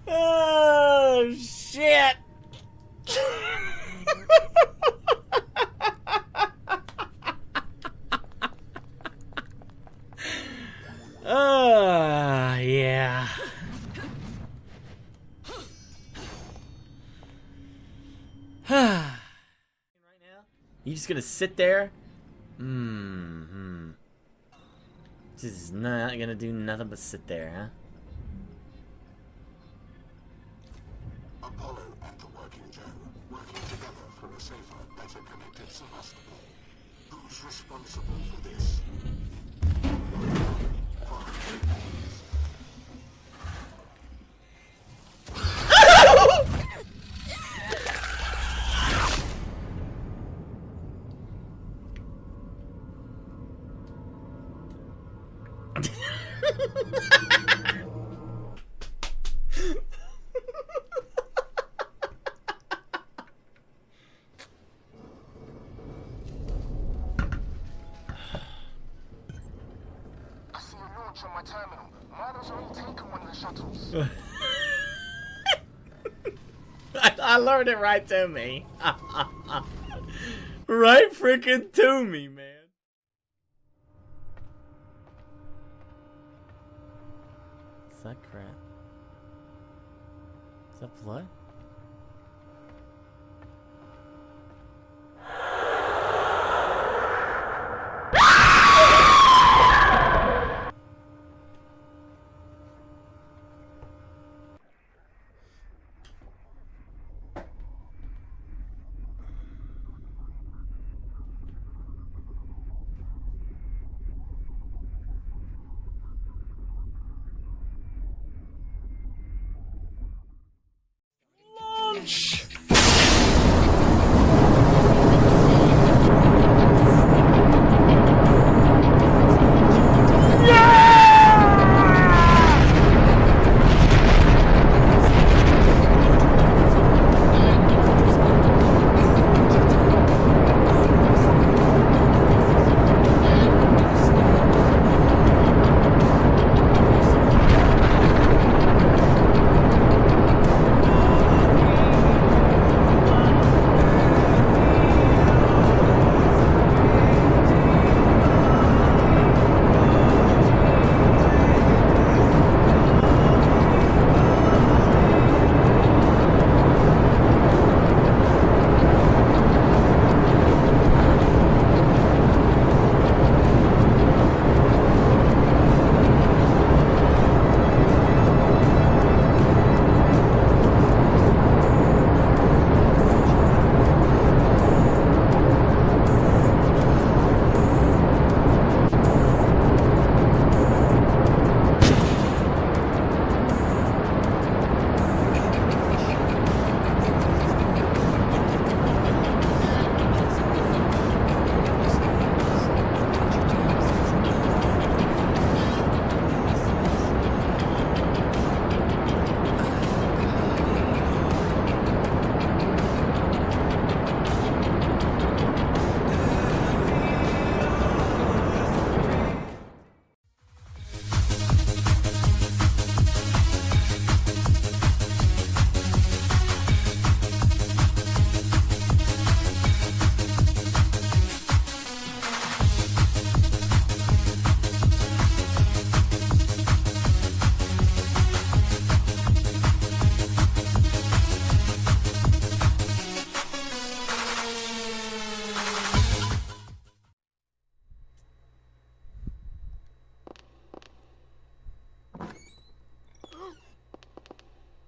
Oh, shit. Yeah. You just gonna sit there? Just not gonna do nothing but sit there, huh? Apollo and the Working Joe, working together for a safer, better connected Sebastopol. Who's responsible for this? On my terminal. Milo's already taken one of the shuttles. I learned it right to me. Right freaking to me, man. What's that crap? Is that blood? Launch!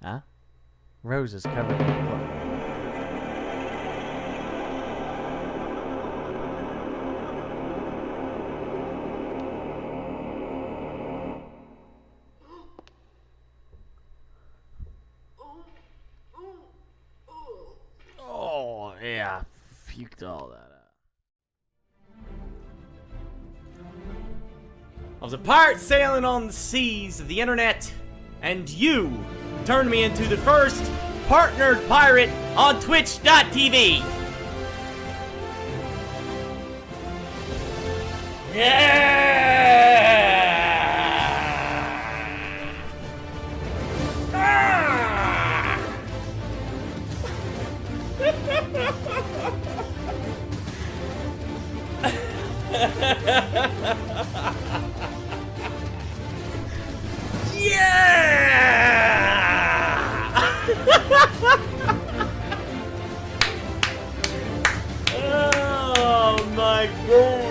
Huh? Rose is covered in blood. Oh, yeah. Puked all that out. I was a pirate sailing on the seas of the internet, and you turned me into the first partnered pirate on Twitch.tv. Oh my god.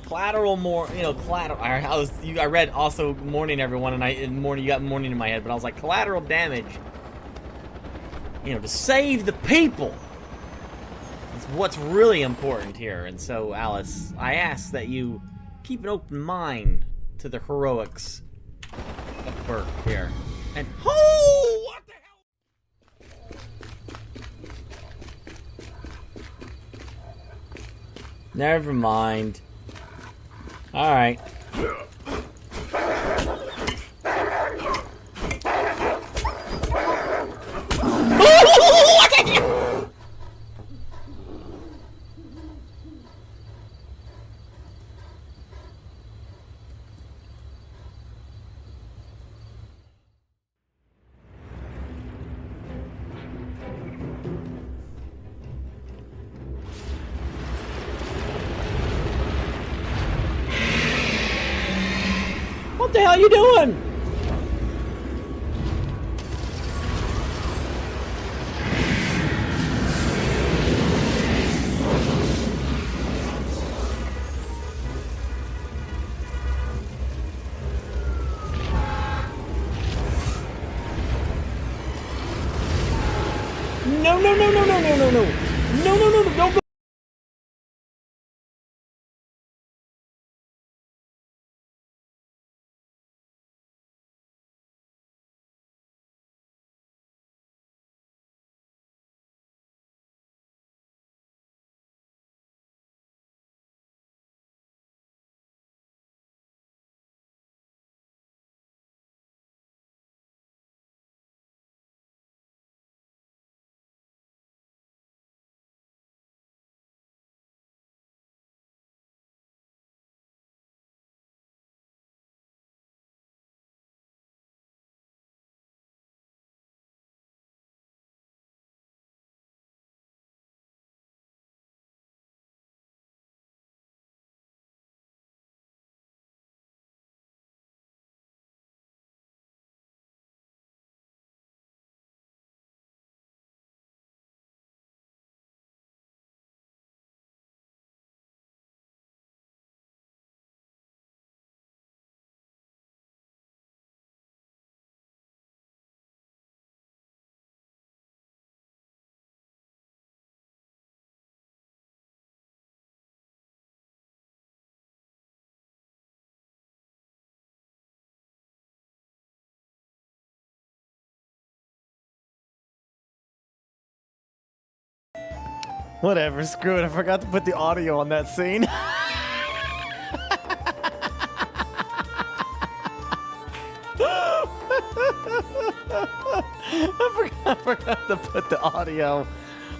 Collateral more, collateral. I read also morning everyone, and you got morning in my head, but I was like collateral damage. To save the people is what's really important here. And so, Alice, I ask that you keep an open mind to the heroics of Burke here. And what the hell? Never mind. All right. What the hell are you doing? No, no, no, no, no, no, no, no. No, no, no, no, don't go. Whatever, screw it. I forgot to put the audio on that scene. I forgot to put the audio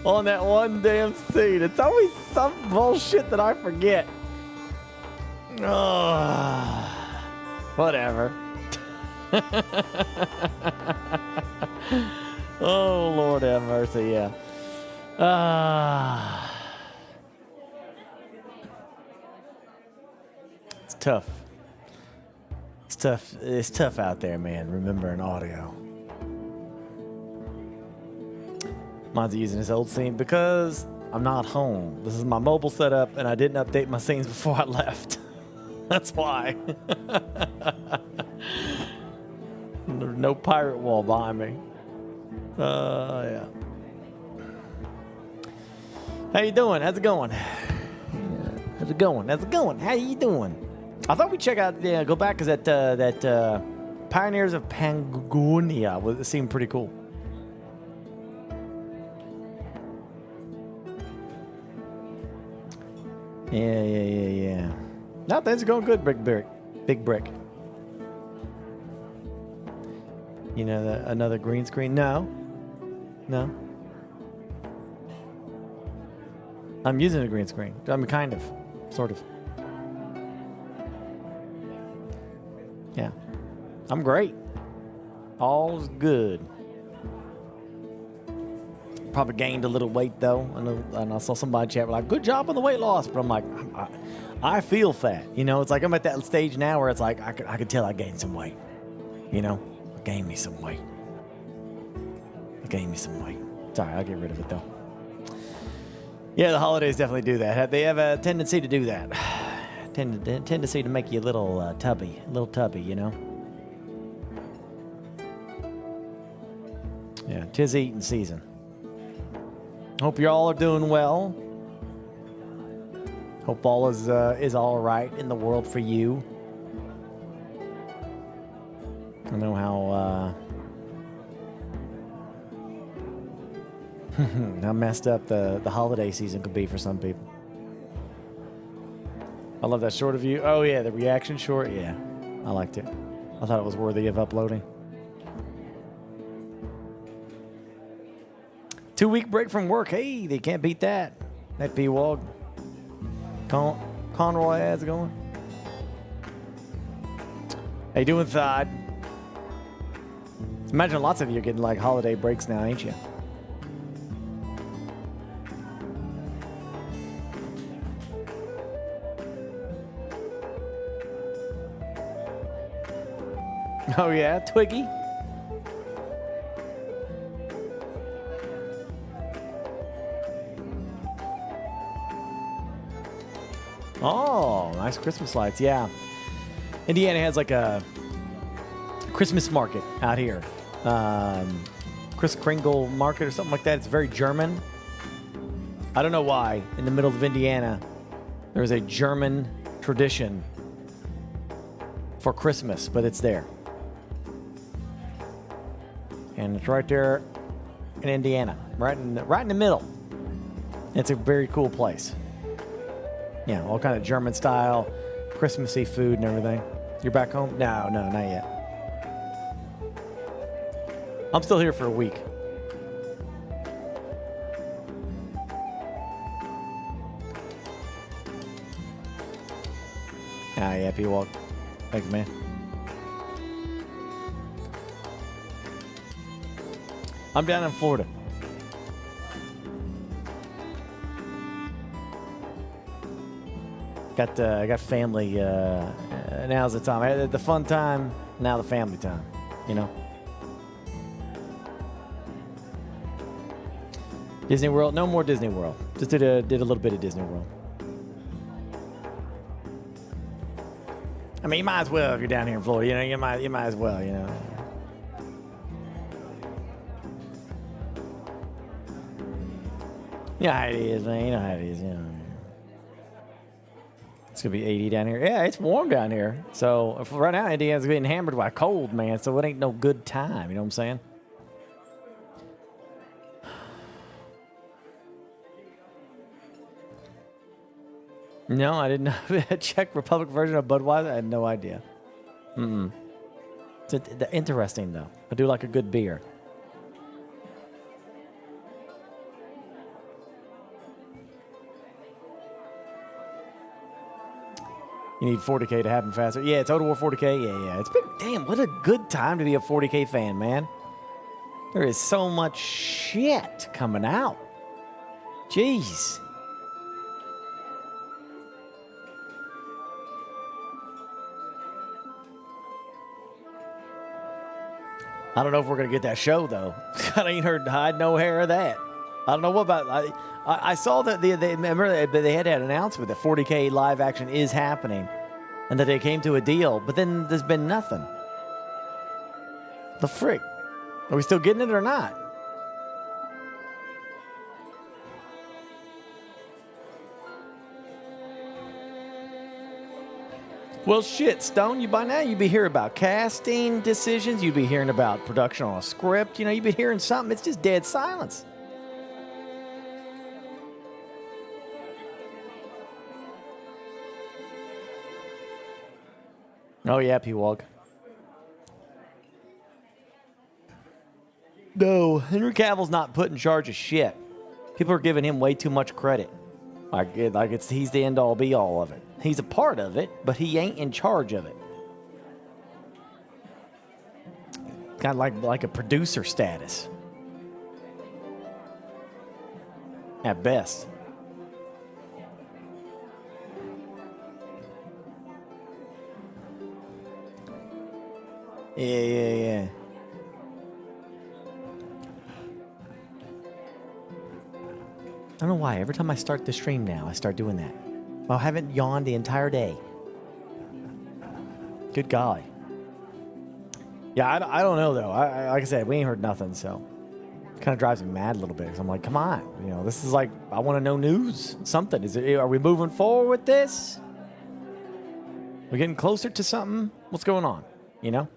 on that one damn scene. It's always some bullshit that I forget. Oh, whatever. Oh, Lord have mercy, yeah. It's tough. It's tough. It's tough out there, man. Remembering audio. Mine's using this old scene because I'm not home. This is my mobile setup, and I didn't update my scenes before I left. That's why. There's no pirate wall behind me. Yeah. How you doing? How's it going? How's it going? How's it going? How you doing? I thought we'd check out, go back, because that Pioneers of Pagonia seemed pretty cool. Yeah. No, things are going good, Big Brick. You know, another green screen? No. I'm using a green screen. I mean, kind of. Sort of. Yeah. I'm great. All's good. Probably gained a little weight, though. And I saw somebody chat like, good job on the weight loss. But I'm like, I feel fat. You know, it's like I'm at that stage now where it's like I could tell I gained some weight. You know? I gained me some weight. Sorry, I'll get rid of it, though. Yeah, the holidays definitely do that. They have a tendency to do that. Tendency to make you a little tubby, you know? Yeah, 'tis eating season. Hope you all are doing well. Hope all is all right in the world for you. I know how how messed up the holiday season could be for some people. I love that short of you. Oh yeah, the reaction short. Yeah, I liked it. I thought it was worthy of uploading. 2-week break from work. Hey, they can't beat that. That P-Wog. Conroy, how's it going? How you doing, Thad? Imagine lots of you are getting like holiday breaks now, ain't you? Oh yeah, Twiggy. Oh, nice Christmas lights. Yeah. Indiana has like a Christmas market out here. Chris Kringle Market or something like that. It's very German. I don't know why. In the middle of Indiana, there's a German tradition for Christmas, but it's there. And it's right there in Indiana, right in the middle. It's a very cool place. Yeah, all kind of German style, Christmassy food and everything. You're back home? No, not yet. I'm still here for a week. Ah, yeah, P-Walk. Thanks, man. I'm down in Florida. Got family. Now's the time. I had the fun time. Now the family time. You know. Disney World. No more Disney World. Just did a little bit of Disney World. I mean, you might as well if you're down here in Florida. You know, you might as well. You know. You know how it is, man. You know how it is. You know. It's going to be 80 down here. Yeah, it's warm down here. So right now, Indiana's getting hammered by cold, man. So it ain't no good time. You know what I'm saying? No, I didn't know. Czech Republic version of Budweiser? I had no idea. It's interesting, though. I do like a good beer. You need 40K to happen faster. Yeah, Total War 40K. Yeah. It's been, damn, what a good time to be a 40K fan, man. There is so much shit coming out. Jeez. I don't know if we're going to get that show, though. I ain't heard hide no hair of that. I don't know what about... I saw that remember they had that announcement that 40K live action is happening and that they came to a deal, but then there's been nothing. The frick? Are we still getting it or not? Well, shit, Stone, by now you'd be hearing about casting decisions, you'd be hearing about production on a script, you know, you'd be hearing something. It's just dead silence. Oh, yeah, P-Wog. No, Henry Cavill's not put in charge of shit. People are giving him way too much credit. He's the end-all, be-all of it. He's a part of it, but he ain't in charge of it. Kind of like a producer status. At best. Yeah. I don't know why. Every time I start the stream now, I start doing that. I haven't yawned the entire day. Good golly. Yeah, I don't know, though. Like I said, we ain't heard nothing, so it kind of drives me mad a little bit. Cause I'm like, come on. You know, this is like, I want to know news. Something. Are we moving forward with this? We're getting closer to something? What's going on? You know?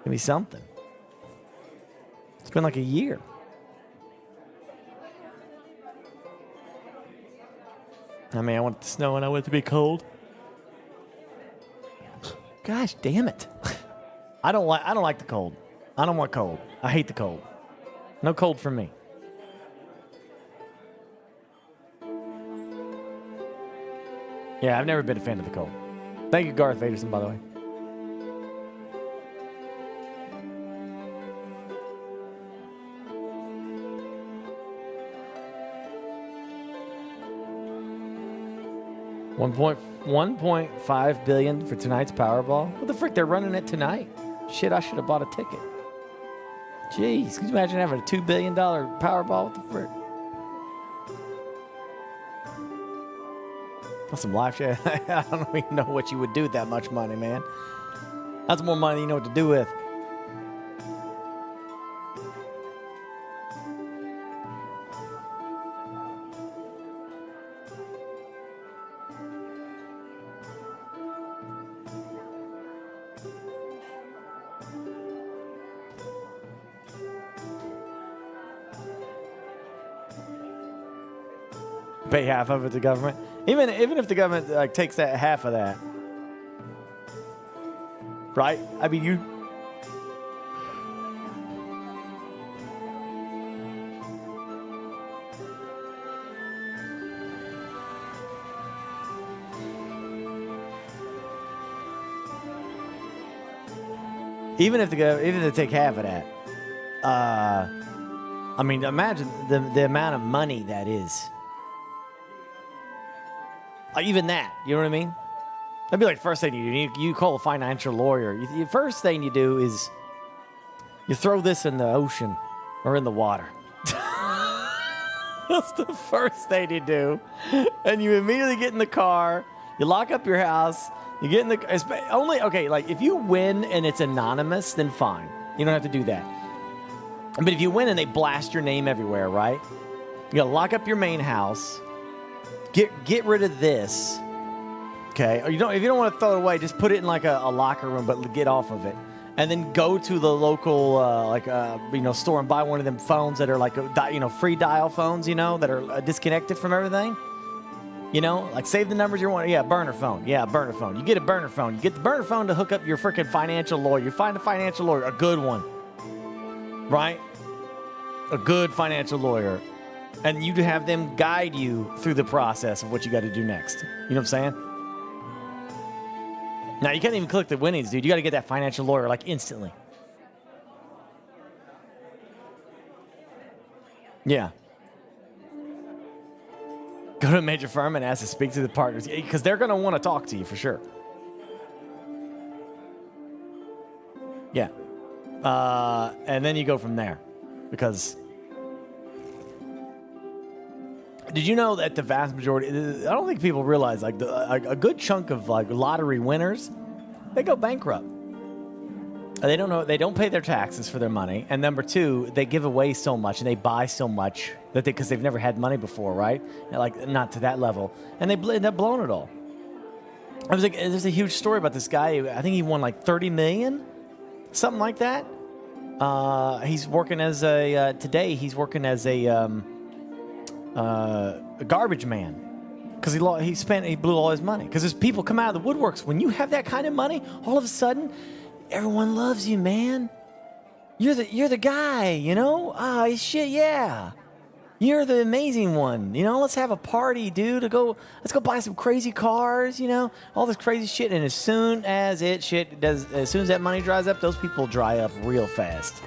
Give me something. It's been like a year. I mean, I want it to snow and I want it to be cold. Gosh, damn it. I don't like the cold. I don't want cold. I hate the cold. No cold for me. Yeah, I've never been a fan of the cold. Thank you, Garth Vaderson, by the way. $1.5 billion for tonight's Powerball. What the frick? They're running it tonight. Shit, I should have bought a ticket. Jeez, could you imagine having a $2 billion Powerball? What the frick? That's some life shit. I don't even know what you would do with that much money, man. That's more money than you know what to do with. Pay half of it to government. Even if the government takes that half of that, right? I mean, you. Even if they take half of that, I mean, imagine the amount of money that is. Even that, you know what I mean? That'd be like the first thing you do. You call a financial lawyer. The first thing you do is you throw this in the ocean or in the water. That's the first thing you do. And you immediately get in the car. You lock up your house. You get in the... Okay, like if you win and it's anonymous, then fine. You don't have to do that. But if you win and they blast your name everywhere, right? You gotta lock up your main house. Get rid of this, okay? Or if you don't want to throw it away, just put it in like a locker room, but get off of it, and then go to the local store and buy one of them phones that are like free dial phones, that are disconnected from everything. Like save the numbers you want. Yeah, burner phone. Yeah, burner phone. You get a burner phone. You get the burner phone to hook up your freaking financial lawyer. You find a financial lawyer, a good one, right? A good financial lawyer. And you have them guide you through the process of what you got to do next. You know what I'm saying? Now, you can't even click the winnings, dude. You got to get that financial lawyer, like, instantly. Yeah. Go to a major firm and ask to speak to the partners. Because they're going to want to talk to you, for sure. Yeah. And then you go from there. Because... Did you know that the vast majority, I don't think people realize, like a good chunk of like lottery winners, they go bankrupt. They don't pay their taxes for their money. And number two, they give away so much and they buy so much because they've never had money before, right? Like not to that level. And they end up blowing it all. I was like, there's a huge story about this guy. I think he won like 30 million, something like that. He's working as today he's working as a garbage man. Because he blew all his money. Because there's people come out of the woodworks. When you have that kind of money, all of a sudden, everyone loves you, man. You're the guy, you know? Ah, shit, yeah. You're the amazing one, you know. Let's have a party, dude. Let's go buy some crazy cars, you know. All this crazy shit, and as soon as that money dries up, those people dry up real fast.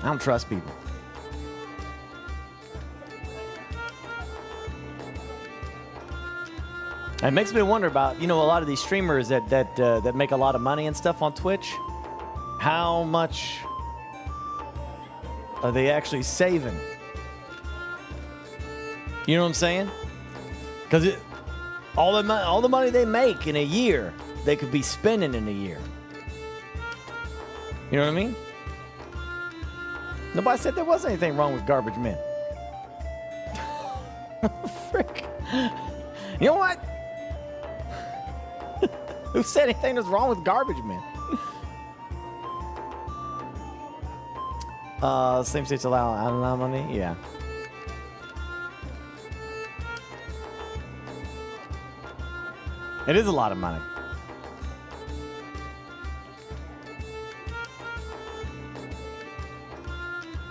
I don't trust people. It makes me wonder about, you know, a lot of these streamers that make a lot of money and stuff on Twitch. How much are they actually saving? You know what I'm saying? Because all the money they make in a year, they could be spending in a year. You know what I mean? Nobody said there was anything wrong with garbage men. Frick. You know what? Who said anything was wrong with garbage men? Same states allow money? Yeah. It is a lot of money.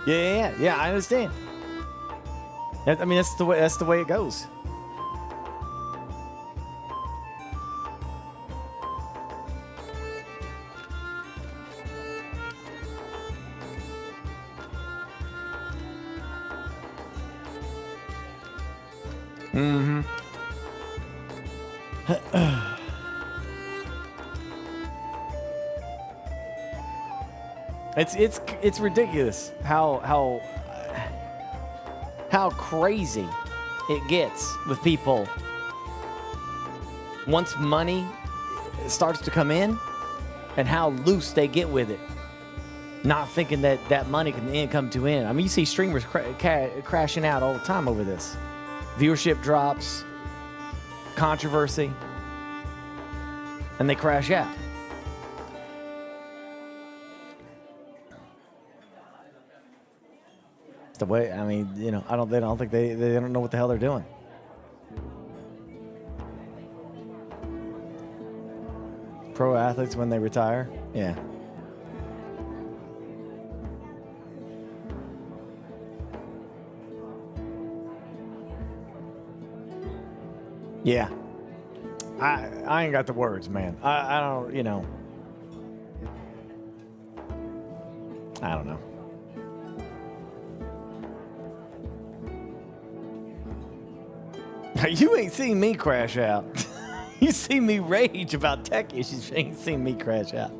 Yeah, I understand. I mean, that's the way it goes. Mm-hmm. It's ridiculous how crazy it gets with people once money starts to come in, and how loose they get with it, not thinking that money can come to end. I mean, you see streamers crashing out all the time over this. Viewership drops, controversy, and they crash out. It's the way. I mean, you know, they don't think they don't know what the hell they're doing. Pro athletes when they retire, yeah. Yeah. I ain't got the words, man. I don't, you know. I don't know. You ain't seen me crash out. You see me rage about tech issues. You ain't seen me crash out.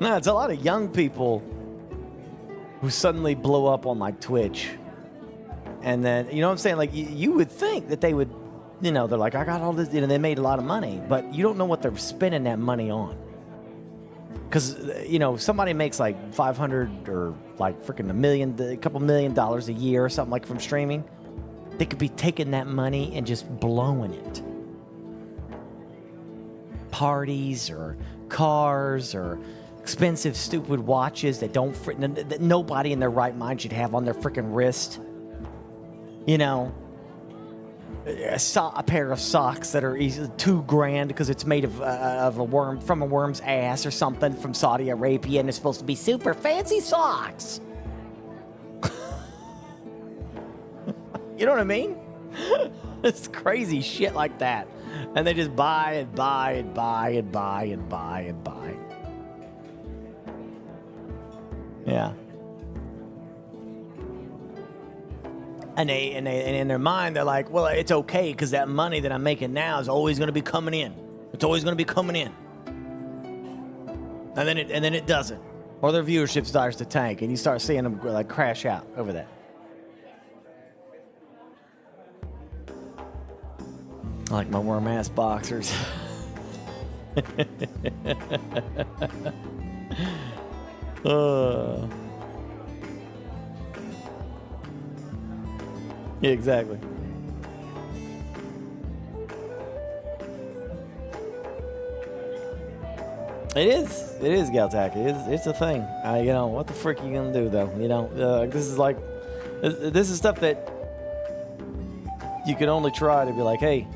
No, it's a lot of young people who suddenly blow up on like Twitch. And then, you know what I'm saying? Like, you would think that they would, you know, they're like, I got all this, you know, they made a lot of money. But you don't know what they're spending that money on. Because, you know, somebody makes like 500 or like freaking a couple $1 million a year or something like from streaming. They could be taking that money and just blowing it. Parties or cars or expensive, stupid watches that that nobody in their right mind should have on their freaking wrist. You know, a pair of socks that are easily $2,000 because it's made of a worm, from a worm's ass or something from Saudi Arabia, and it's supposed to be super fancy socks. You know what I mean? It's crazy shit like that, and they just buy and buy and buy and buy and buy and buy. Yeah. And in their mind, they're like, well, it's okay because that money that I'm making now is always going to be coming in. It's always going to be coming in. And then it doesn't. Or their viewership starts to tank, and you start seeing them like crash out over that. I like my worm ass boxers. Yeah, exactly. It is Galtac. It's a thing. You know, what the frick are you gonna do though? You know, this is stuff that you can only try to be like, hey,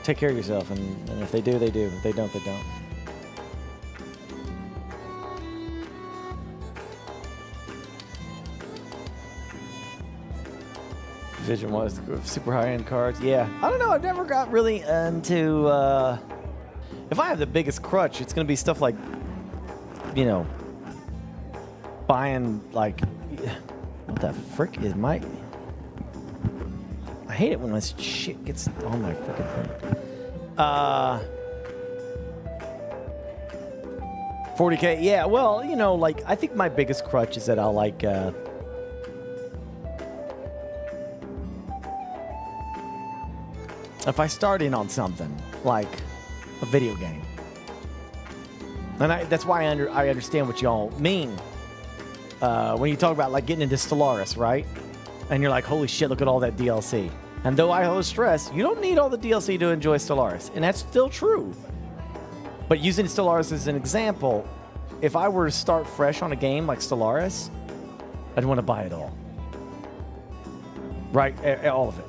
take care of yourself, and if they do, they do. If they don't, they don't. Vision was super high-end cards. Yeah, I don't know. I've never got really into. If I have the biggest crutch, it's gonna be stuff like, you know, buying like, what the frick is my? I hate it when this shit gets on my freaking thing. 40K. Yeah. Well, you know, like I think my biggest crutch is that I'll like. If I start in on something like a video game, and that's why I understand what y'all mean when you talk about like getting into Stellaris, right? And you're like, holy shit, look at all that DLC. And though I always stress, you don't need all the DLC to enjoy Stellaris, and that's still true. But using Stellaris as an example, if I were to start fresh on a game like Stellaris, I'd want to buy it all. Right? All of it.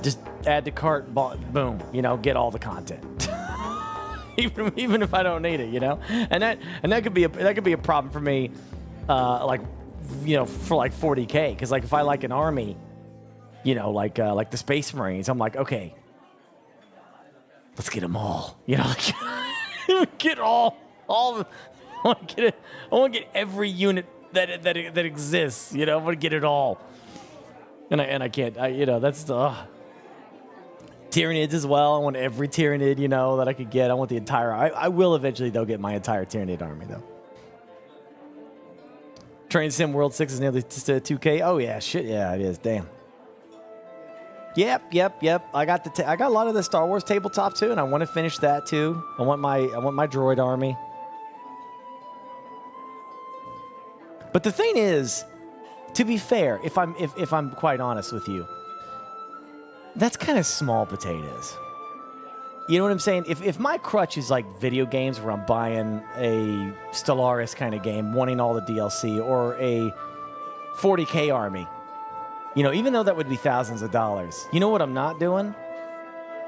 Just add to cart, boom, you know, get all the content. even if I don't need it, you know? And that could be a problem for me, like, you know, for like 40K, because like if I like an army, you know, like the Space Marines, I'm like, okay, let's get them all, you know, like get all. I want to get every unit that exists, you know. I want to get it all, and I can't, you know, that's the Tyranids as well. I want every Tyranid, you know, that I could get. I want the entire. I will eventually though get my entire Tyranid army though. Train Sim World 6 is nearly 2K. Oh yeah, shit, yeah, it is. Damn. Yep. I got a lot of the Star Wars tabletop too, and I want to finish that too. I want my droid army. But the thing is, to be fair, if I'm quite honest with you, that's kind of small potatoes. You know what I'm saying? If my crutch is like video games where I'm buying a Stellaris kind of game, wanting all the DLC, or a 40K army, you know, even though that would be thousands of dollars, you know what I'm not doing?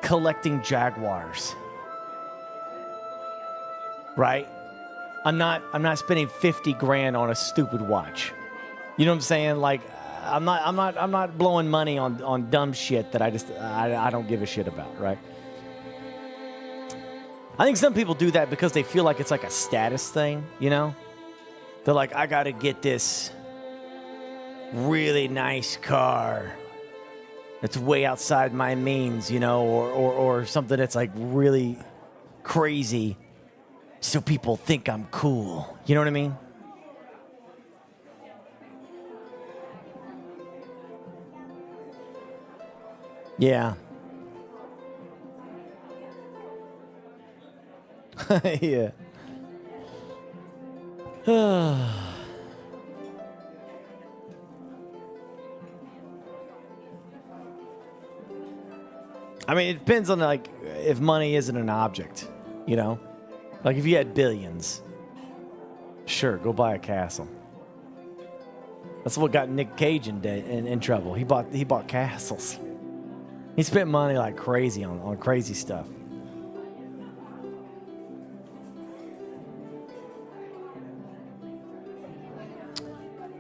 Collecting Jaguars. Right? I'm not spending 50 grand on a stupid watch. You know what I'm saying? Like, I'm not blowing money on dumb shit that I don't give a shit about, right? I think some people do that because they feel like it's like a status thing, you know? They're like, I gotta get this really nice car that's way outside my means, you know, or something that's like really crazy so people think I'm cool. You know what I mean? Yeah. Yeah. I mean, it depends on like if money isn't an object, you know? Like if you had billions, sure, go buy a castle. That's what got Nick Cage in trouble. He bought castles. He spent money like crazy on crazy stuff.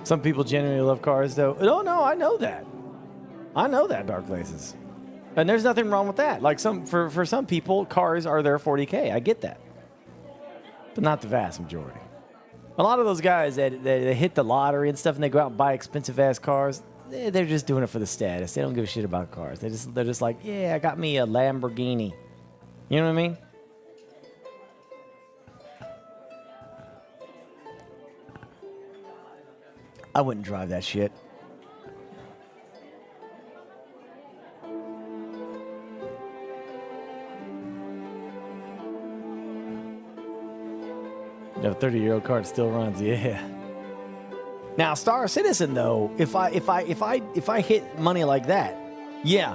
Some people genuinely love cars, though. No, I know that. Dark Laces. And there's nothing wrong with that. Like for some people, cars are their 40K. I get that. But not the vast majority. A lot of those guys that hit the lottery and stuff and they go out and buy expensive-ass cars, they're just doing it for the status. They don't give a shit about cars. They're just like, yeah, I got me a Lamborghini. You know what I mean? I wouldn't drive that shit. You have a 30-year-old car that still runs, yeah. Now, Star Citizen though, if I hit money like that, yeah,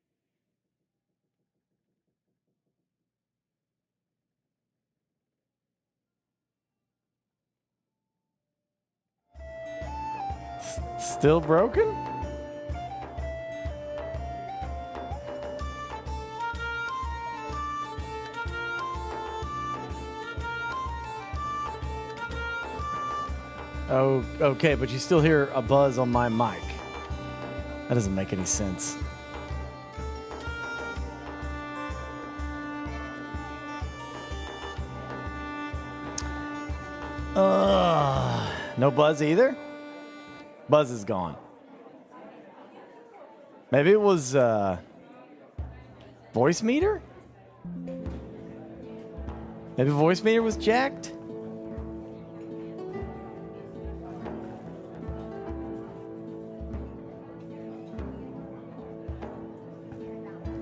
Still broken? Oh, okay, but you still hear a buzz on my mic. That doesn't make any sense. No buzz either? Buzz is gone. Maybe it was voice meter? Maybe voice meter was jacked?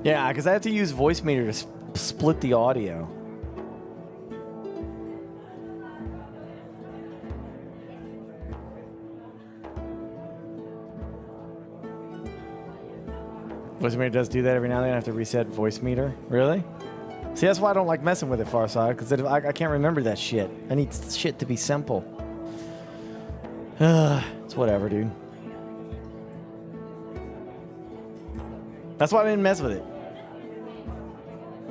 Yeah, because I have to use voice meter to split the audio. Voice meter does do that every now and then. I have to reset voice meter. Really? See, that's why I don't like messing with it, Farside, because I can't remember that shit. I need shit to be simple. It's whatever, dude. That's why I didn't mess with it.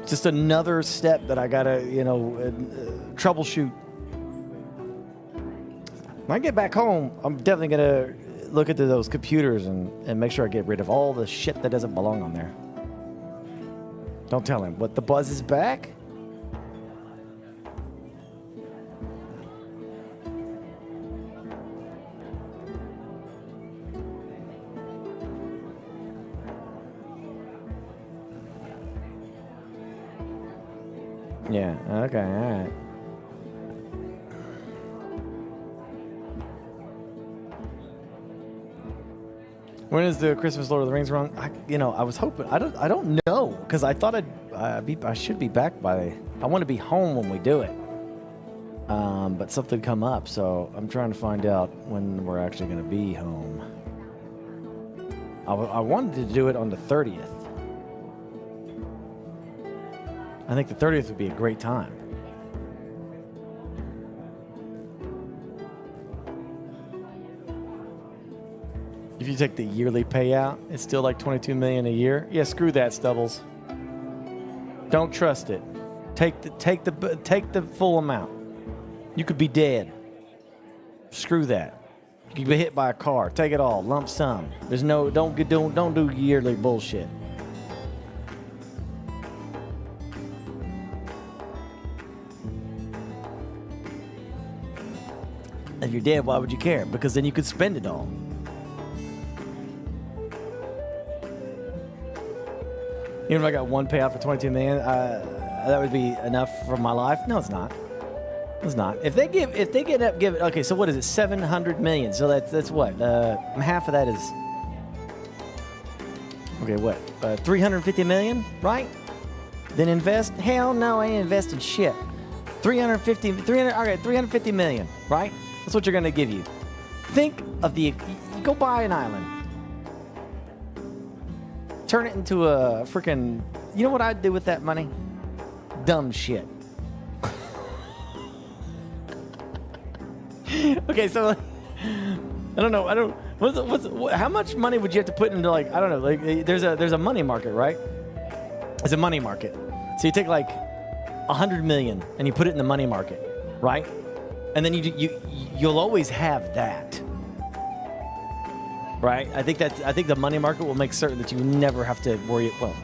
Just another step that I gotta, troubleshoot. When I get back home, I'm definitely gonna look into those computers and make sure I get rid of all the shit that doesn't belong on there. Don't tell him. What, the buzz is back? Yeah, okay, all right. When is the Christmas Lord of the Rings run? I was hoping. I don't know, because I thought I should be back by. I want to be home when we do it. But something come up, so I'm trying to find out when we're actually going to be home. I wanted to do it on the 30th. I think the 30th would be a great time. If you take the yearly payout, it's still like $22 million a year. Yeah, screw that, Stubbles. Don't trust it. Take the full amount. You could be dead. Screw that. You could be hit by a car. Take it all, lump sum. There's no don't do yearly bullshit. If you're dead, why would you care? Because then you could spend it all. Even if I got one payout for $22 million, that would be enough for my life. No, it's not. It's not. If they give, okay, so what is it? 700 million. So that's what? Half of that is. Okay, what? 350 million, right? Then invest? Hell no, I ain't investing shit. 350 million, right? That's what you're gonna give you. Think of you go buy an island. Turn it into a freaking, you know what I'd do with that money? Dumb shit. Okay, so I don't know. How much money would you have to put into, like, I don't know, like there's a money market, right? It's a money market. So you take like 100 million and you put it in the money market, right? And then you'll always have that. Right? I think the money market will make certain that you never have to worry. Well,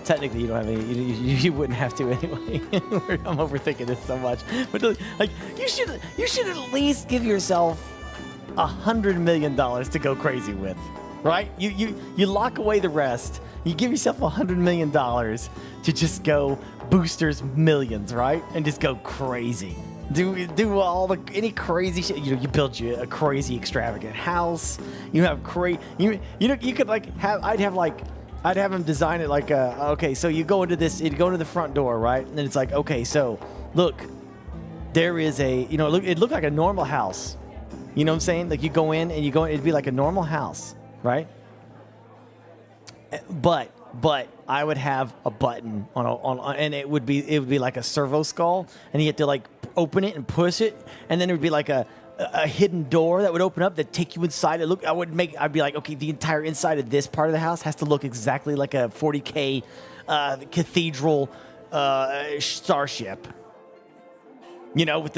technically you don't have any. You wouldn't have to anyway. I'm overthinking this so much. But like you should at least give yourself $100 million to go crazy with, right? You lock away the rest. You give yourself $100 million to just go boosters millions, right? And just go crazy. Do all any crazy shit. You build you a crazy extravagant house. You have you could like have I'd have them design it like okay, so you go into the front door, right? And then it's like, okay, so look, there is it looked like a normal house. You know what I'm saying? Like you go in and it'd be like a normal house, right? But I would have a button and it would be like a servo skull, and you have to like open it and push it, and then it would be like a a hidden door that would open up that take you inside. I'd be like, okay, the entire inside of this part of the house has to look exactly like a 40K cathedral starship. You know, with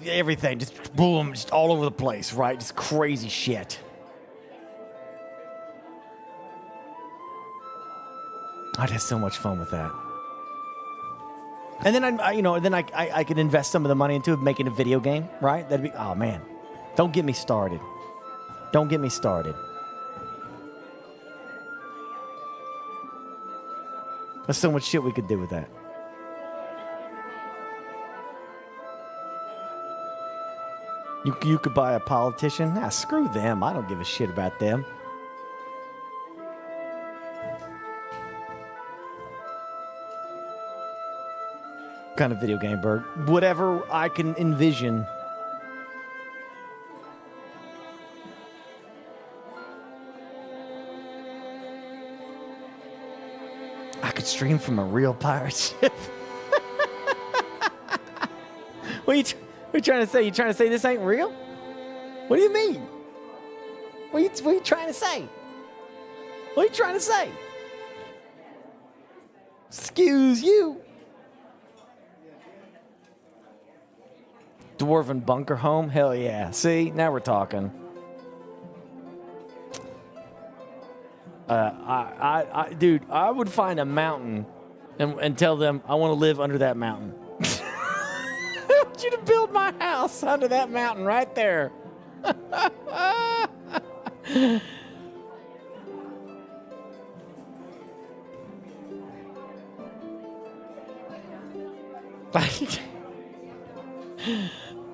everything, just boom, just all over the place, right? Just crazy shit. I'd have so much fun with that. And then I could invest some of the money into making a video game, right? That'd be, oh man, don't get me started. Don't get me started. There's so much shit we could do with that. You could buy a politician. Nah, screw them. I don't give a shit about them. What kind of video game, Berg? Whatever I can envision. I could stream from a real pirate ship. What are you trying to say? You trying to say this ain't real? What do you mean? What are you trying to say? What are you trying to say? Excuse you. Dwarven bunker home? Hell yeah. See, now we're talking. Dude, I would find a mountain and tell them I want to live under that mountain. I want you to build my house under that mountain right there.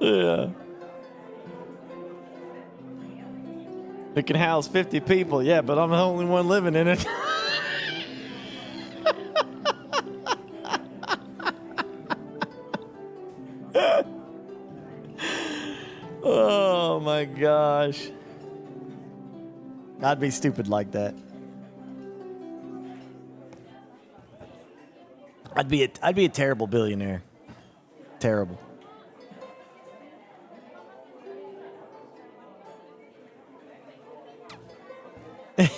Yeah. It can house 50 people, yeah, but I'm the only one living in it. Oh my gosh. I'd be stupid like that. I'd be a terrible billionaire. Terrible.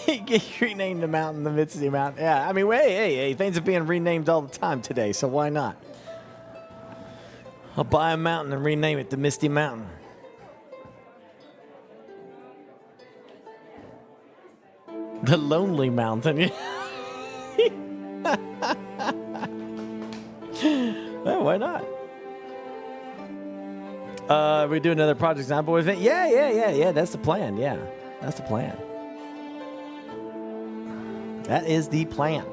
Get renamed the mountain in the midst of the mountain. Yeah, I mean, hey, things are being renamed all the time today, so why not? I'll buy a mountain and rename it the Misty Mountain. The Lonely Mountain. Well, why not? We do another Project Zomboid event? Yeah. That's the plan. Yeah, that's the plan. That is the plan.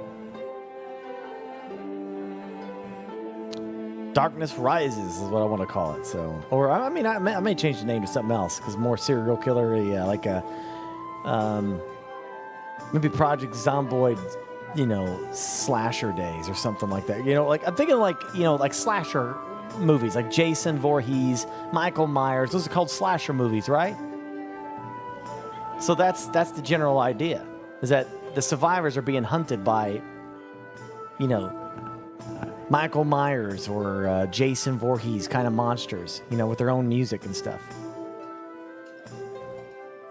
Darkness Rises is what I want to call it. So, or I mean, I may change the name to something else because more serial killer, like a, maybe Project Zomboid, slasher days or something like that. Like I'm thinking like slasher movies, like Jason Voorhees, Michael Myers. Those are called slasher movies, right? So that's the general idea, is that the survivors are being hunted by, Michael Myers or Jason Voorhees kind of monsters, with their own music and stuff.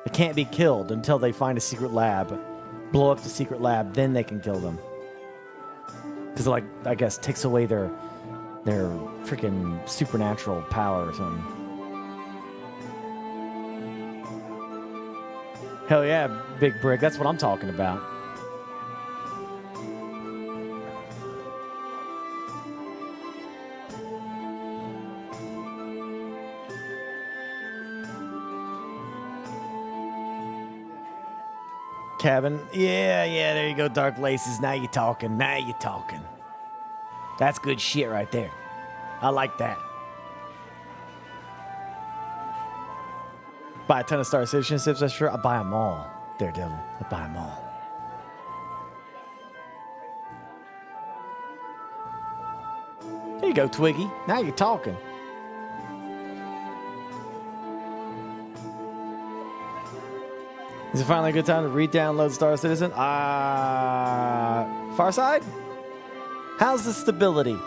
They can't be killed until they find a secret lab, blow up the secret lab, then they can kill them. Because, I guess, takes away their freaking supernatural power or something. Hell yeah, Big Brick. That's what I'm talking about. Cabin. Yeah, there you go, Dark Laces. Now you're talking. That's good shit right there. I like that. Buy a ton of Star Citizenships, that's sure. I'll buy them all. Daredevil. I'll buy them all. There you go, Twiggy. Now you're talking. Is it finally a good time to re-download Star Citizen? Farside? How's the stability?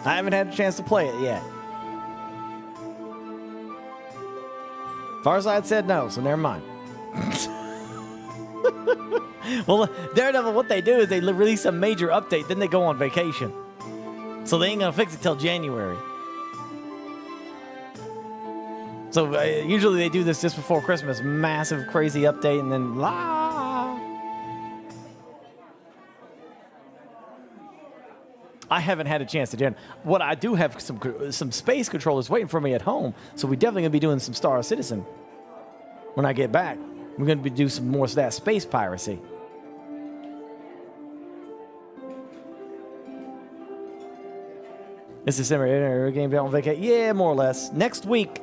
I haven't had a chance to play it yet. Farside said no, so never mind. Well, Daredevil, what they do is they release a major update, then they go on vacation. So they ain't gonna fix it till January. So usually they do this just before Christmas. Massive, crazy update, and then I haven't had a chance to do it. What I do have some space controllers waiting for me at home, so we're definitely gonna be doing some Star Citizen when I get back. We're gonna do some more of that space piracy. It's December. Game on vacation. Yeah, more or less. Next week.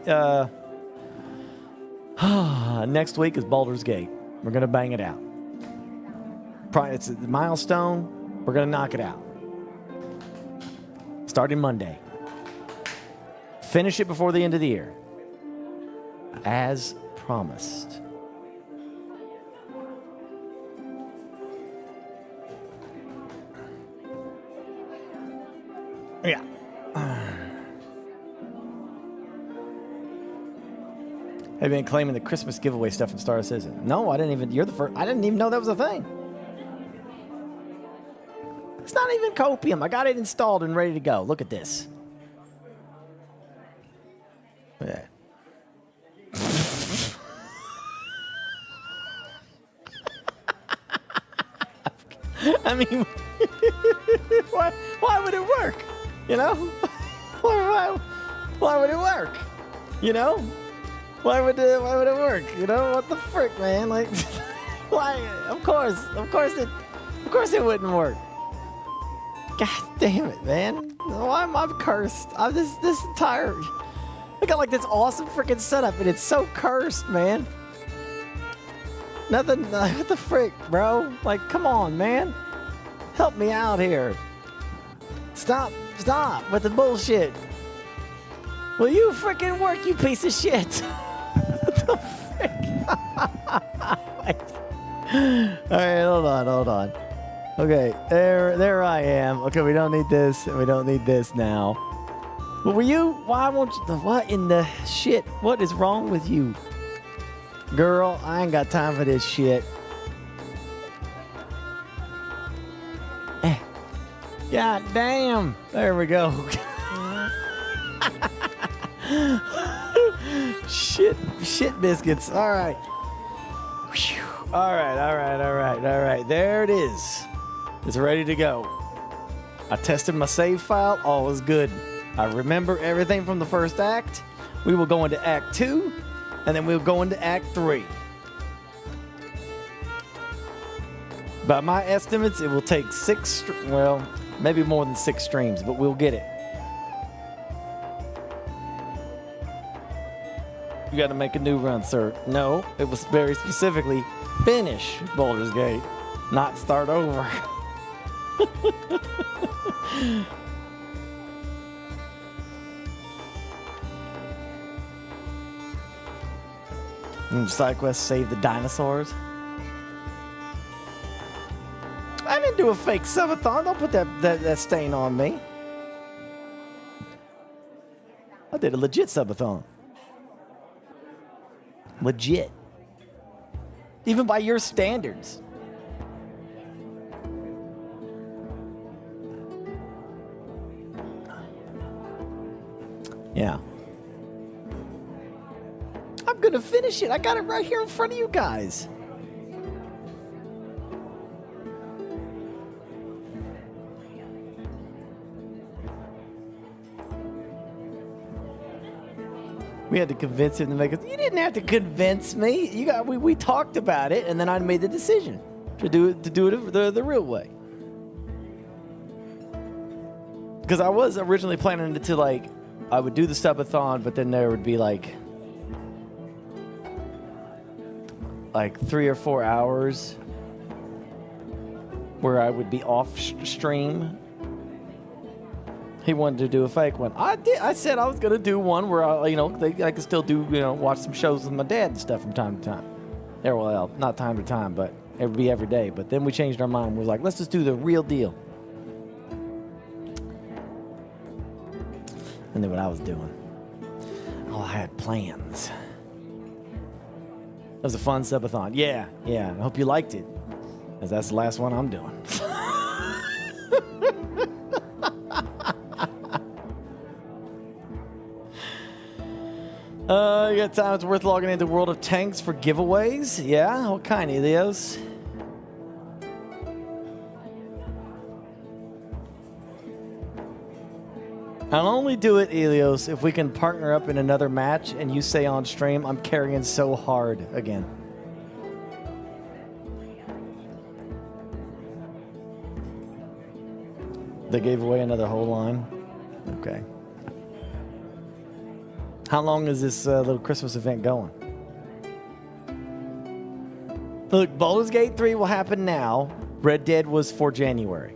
Next week is Baldur's Gate. We're gonna bang it out. It's a milestone. We're gonna knock it out. Starting Monday. Finish it before the end of the year. As promised. Yeah. Have you been claiming the Christmas giveaway stuff in Star Citizen? No, I didn't even. You're the first. I didn't even know that was a thing. It's not even copium. I got it installed and ready to go. Look at this. Yeah. I mean, why would it work? You know? Why would it work? You know? Why would it work? You know? What the frick, man? Like, why? Of course it wouldn't work. God damn it, man. Why am I cursed? I'm this entire... I got like this awesome freaking setup and it's so cursed, man. Nothing, what the frick, bro? Like, come on, man. Help me out here. Stop with the bullshit. Will you freaking work, you piece of shit? What the frick? Alright, hold on. Okay, there I am. Okay, we don't need this, and we don't need this now. But why won't you, what in the shit? What is wrong with you? Girl, I ain't got time for this shit. God damn. There we go. Shit biscuits. All right. All right. There it is. It's ready to go. I tested my save file. All is good. I remember everything from the first act. We will go into Act 2, and then we'll go into Act 3. By my estimates, it will take maybe more than 6 streams, but we'll get it. You got to make a new run, sir. No, it was very specifically finish Baldur's Gate, not start over. Side quest, save the dinosaurs. I didn't do a fake subathon. Don't put that stain on me. I did a legit subathon. Legit. Even by your standards. Yeah. I'm gonna finish it. I got it right here in front of you guys. We had to convince him to make it. You didn't have to convince me. We talked about it, and then I made the decision to do it the real way. Because I was originally planning to like, I would do the subathon, but then there would be like 3 or 4 hours where I would be off stream. He wanted to do a fake one. I said I was gonna do one where I could still do watch some shows with my dad and stuff from time to time. Well, not time to time, but it would be every day. But then we changed our mind. We was like, let's just do the real deal. I knew what I was doing. Oh, I had plans. That was a fun subathon. Yeah. I hope you liked it, because that's the last one I'm doing. You got time? It's worth logging into World of Tanks for giveaways? Yeah? What kind, Elios? I'll only do it, Elios, if we can partner up in another match and you say on stream, I'm carrying so hard again. They gave away another whole line? Okay. How long is this little Christmas event going? Look, Baldur's Gate 3 will happen now. Red Dead was for January.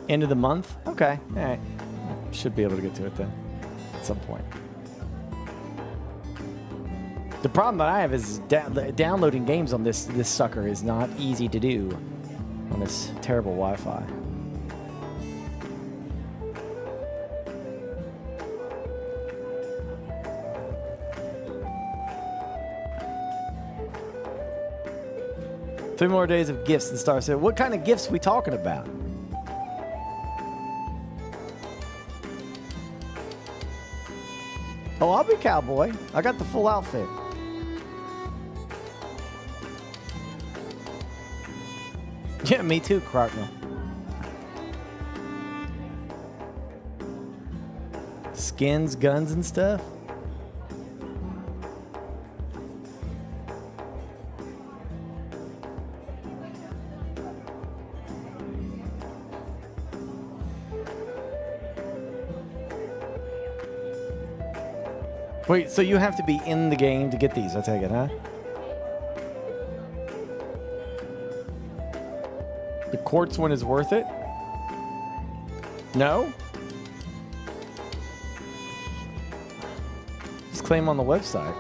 End of the month? Okay. All right. Should be able to get to it then at some point. The problem that I have is downloading games on this sucker is not easy to do on this terrible Wi-Fi. Three more days of gifts and Star said, what kind of gifts are we talking about? Oh, I'll be cowboy. I got the full outfit. Yeah, me too, Cardinal. Skins, guns, and stuff. Wait, so you have to be in the game to get these, I take it, huh? The quartz one is worth it? No? Just claim on the website.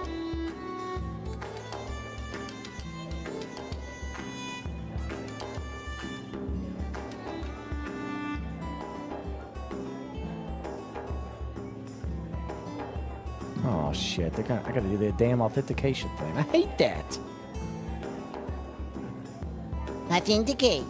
Oh shit! I gotta do the damn authentication thing. I hate that. Authenticate.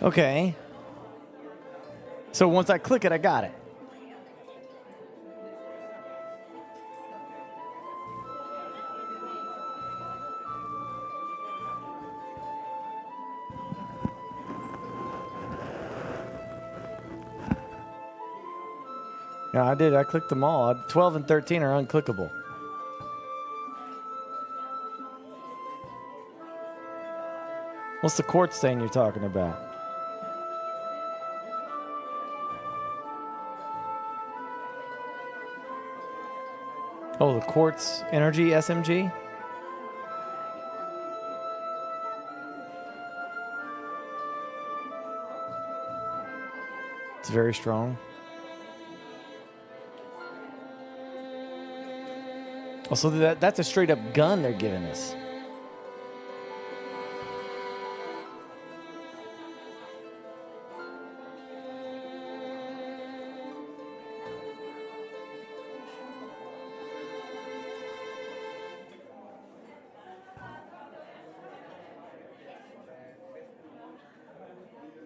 Okay. So once I click it, I got it. Yeah, I did. I clicked them all. 12 and 13 are unclickable. What's the quartz stain you're talking about? Oh, the quartz energy SMG? It's very strong. Oh, so that's a straight up gun they're giving us.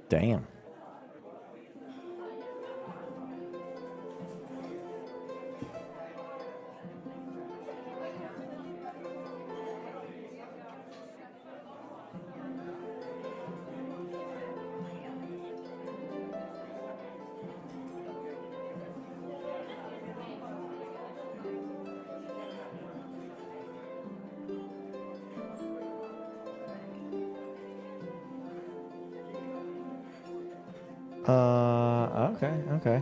Damn. Okay, okay.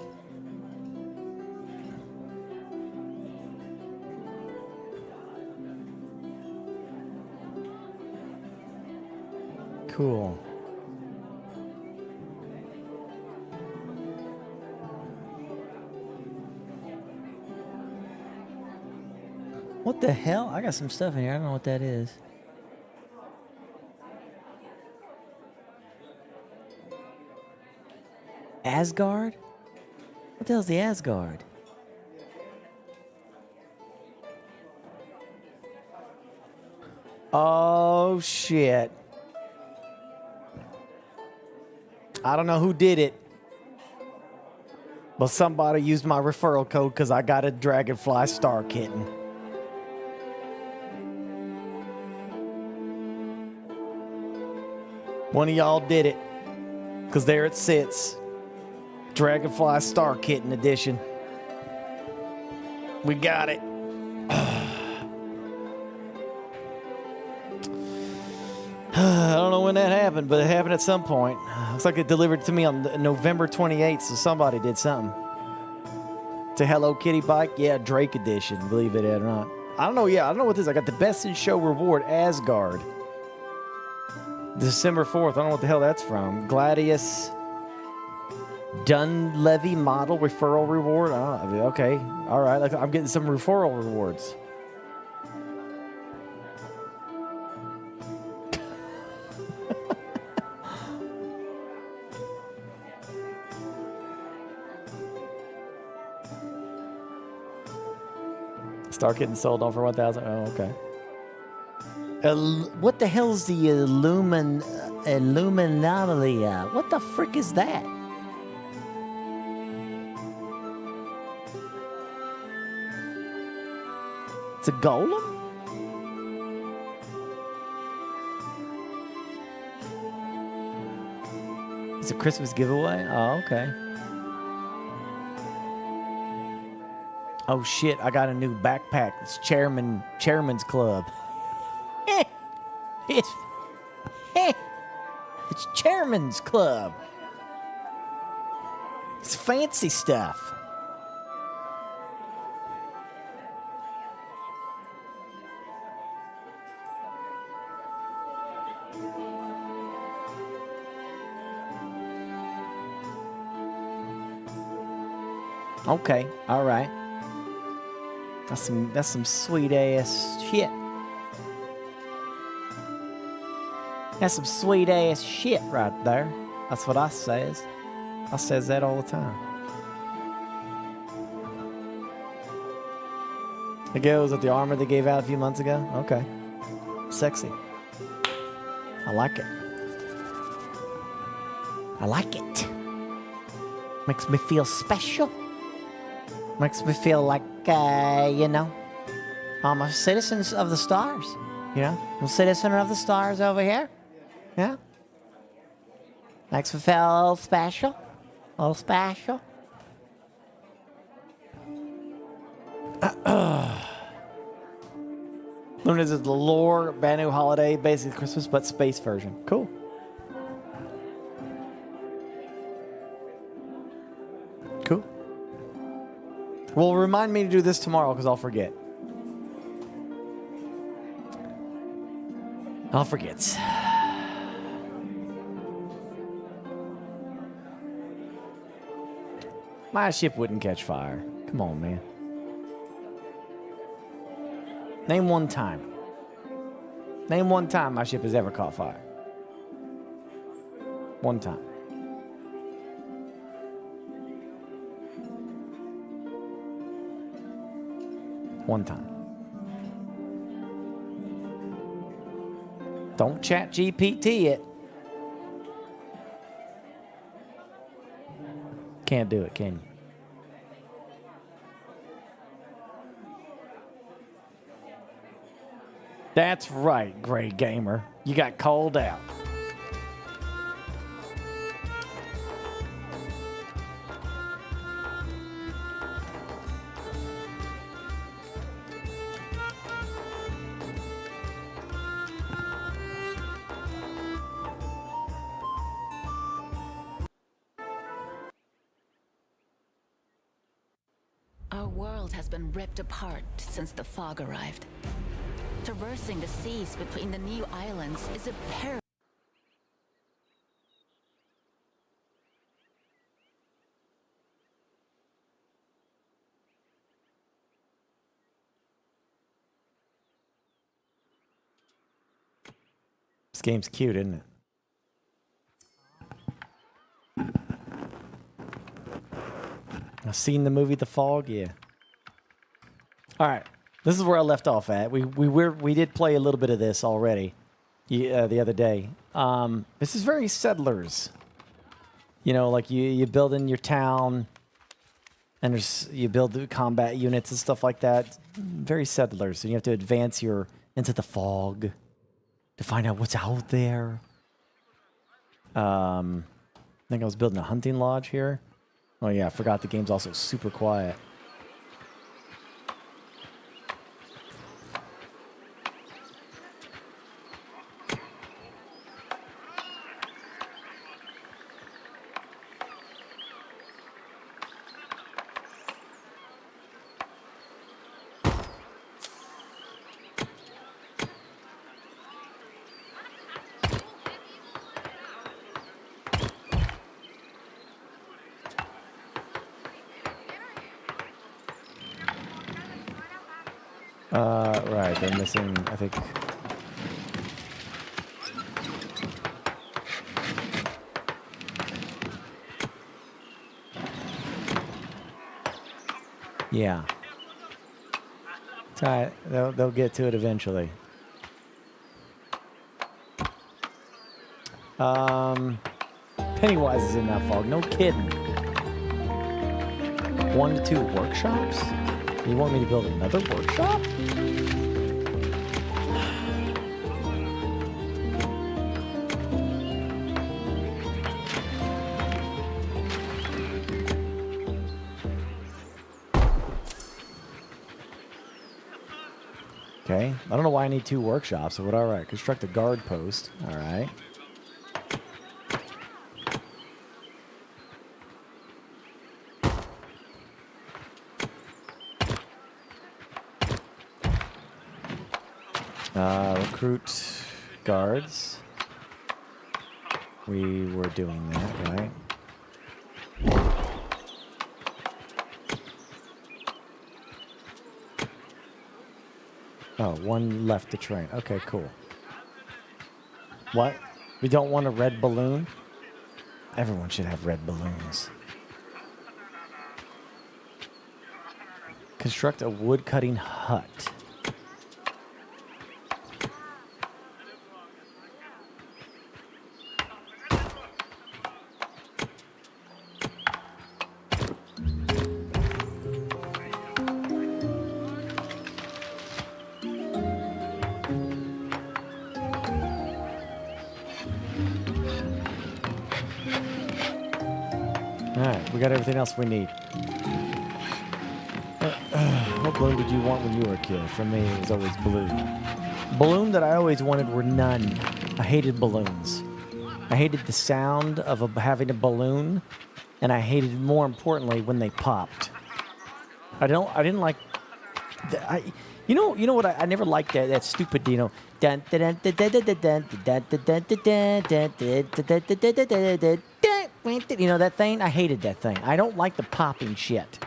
Cool. What the hell? I got some stuff in here. I don't know what that is. Asgard? What the hell's the Asgard? Oh, shit. I don't know who did it, but somebody used my referral code because I got a Dragonfly Star Kitten. One of y'all did it, because there it sits. Dragonfly Star Kitten edition. We got it. I don't know when that happened, but it happened at some point. Looks like it delivered to me on November 28th, so somebody did something. It's a Hello Kitty bike? Yeah, Drake edition, believe it or not. I don't know, I don't know what this is. I got the Best in Show reward, Asgard. December 4th, I don't know what the hell that's from. Gladius Dunlevy model referral reward. Okay, all right, I'm getting some referral rewards. Start getting sold on for 1,000. Oh, okay. What the hell's the Illuminati? What the frick is that? It's a golem? It's a Christmas giveaway? Oh, okay. Oh shit, I got a new backpack. It's Chairman's Club. It's Chairman's Club. It's fancy stuff. Okay, all right. That's some sweet ass shit. That's some sweet ass shit right there. That's what I says. I says that all the time. It goes with the armor they gave out a few months ago. Okay. Sexy. I like it. I like it. Makes me feel special. Makes me feel like, I'm a citizen of the stars. I'm a citizen of the stars over here. Yeah. Makes me feel a little special. A little special. When is it the lore Banu holiday, basically Christmas, but space version? Cool. Cool. Well, remind me to do this tomorrow because I'll forget. I'll forget. My ship wouldn't catch fire. Come on, man. Name one time. Name one time my ship has ever caught fire. One time. One time. Don't chat GPT it. Can't do it, can you? That's right, Gray Gamer. You got called out. world has been ripped apart since the fog arrived. Traversing the seas between the new islands is a peril. This game's cute, isn't it? I've seen the movie The Fog, yeah. All right, this is where I left off at. We did play a little bit of this already, the other day. This is very Settlers. You know, like you build in your town, and you build the combat units and stuff like that. Very Settlers, and you have to advance into the fog to find out what's out there. I think I was building a hunting lodge here. Oh yeah, I forgot the game's also super quiet. Right, they're missing, I think. Yeah. It's all right. They'll get to it eventually. Pennywise is in that fog. No kidding. 1 to 2 workshops? You want me to build another workshop? Okay, I don't know why I need 2 workshops, but all right. Construct a guard post. All right. Recruit guards. We were doing that, right? Oh, 1 left to train. Okay, cool. What? We don't want a red balloon? Everyone should have red balloons. Construct a wood-cutting hut. Alright, we got everything else we need. What balloon did you want when you were a kid? For me, it was always blue. Balloon that I always wanted were none. I hated balloons. I hated the sound of having a balloon, and I hated, more importantly, when they popped. I didn't like... You know what? I never liked that stupid, you know... You know that thing? I hated that thing. I don't like the popping shit.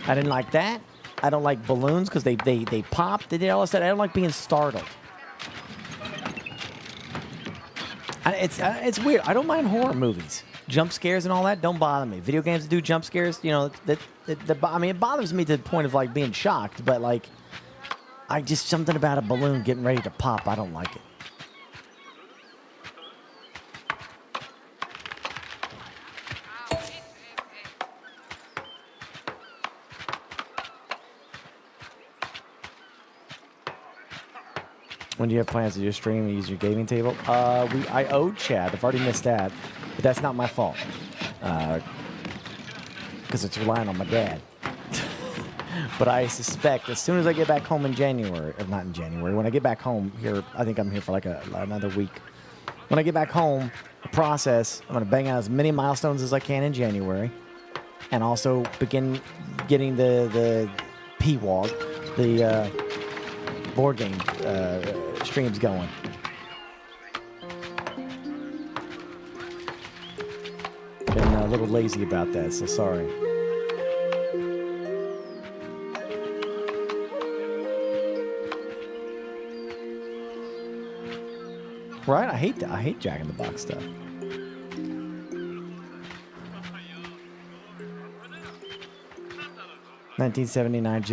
I didn't like that. I don't like balloons because they pop. They did all this stuff. I don't like being startled. It's weird. I don't mind horror movies. Jump scares and all that don't bother me. Video games that do jump scares, you know, I mean, it bothers me to the point of like being shocked, but like, something about a balloon getting ready to pop, I don't like it. When do you have plans to do a stream and use your gaming table? I owed Chad. I've already missed that, but that's not my fault. Because it's relying on my dad. But I suspect as soon as I get back home in January, or not in January, when I get back home here, I think I'm here for like another week. When I get back home, the process, I'm going to bang out as many milestones as I can in January. and also begin getting the PWOG, the board game streams going. Been a little lazy about that, so sorry. Right? I hate Jack in the Box stuff. $1979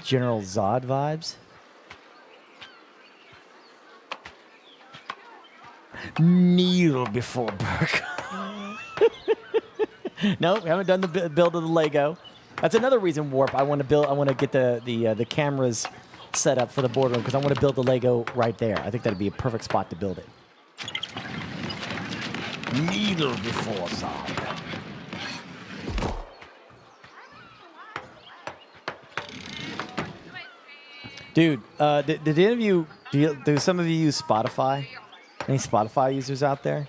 General Zod vibes. Kneel before Burke. Nope, haven't done the build of the Lego. That's another reason, Warp. I want to build. I want to get the cameras set up for the boardroom because I want to build the Lego right there. I think that'd be a perfect spot to build it. Kneel before Zod. Dude, did any of you do some of you use Spotify? Any Spotify users out there?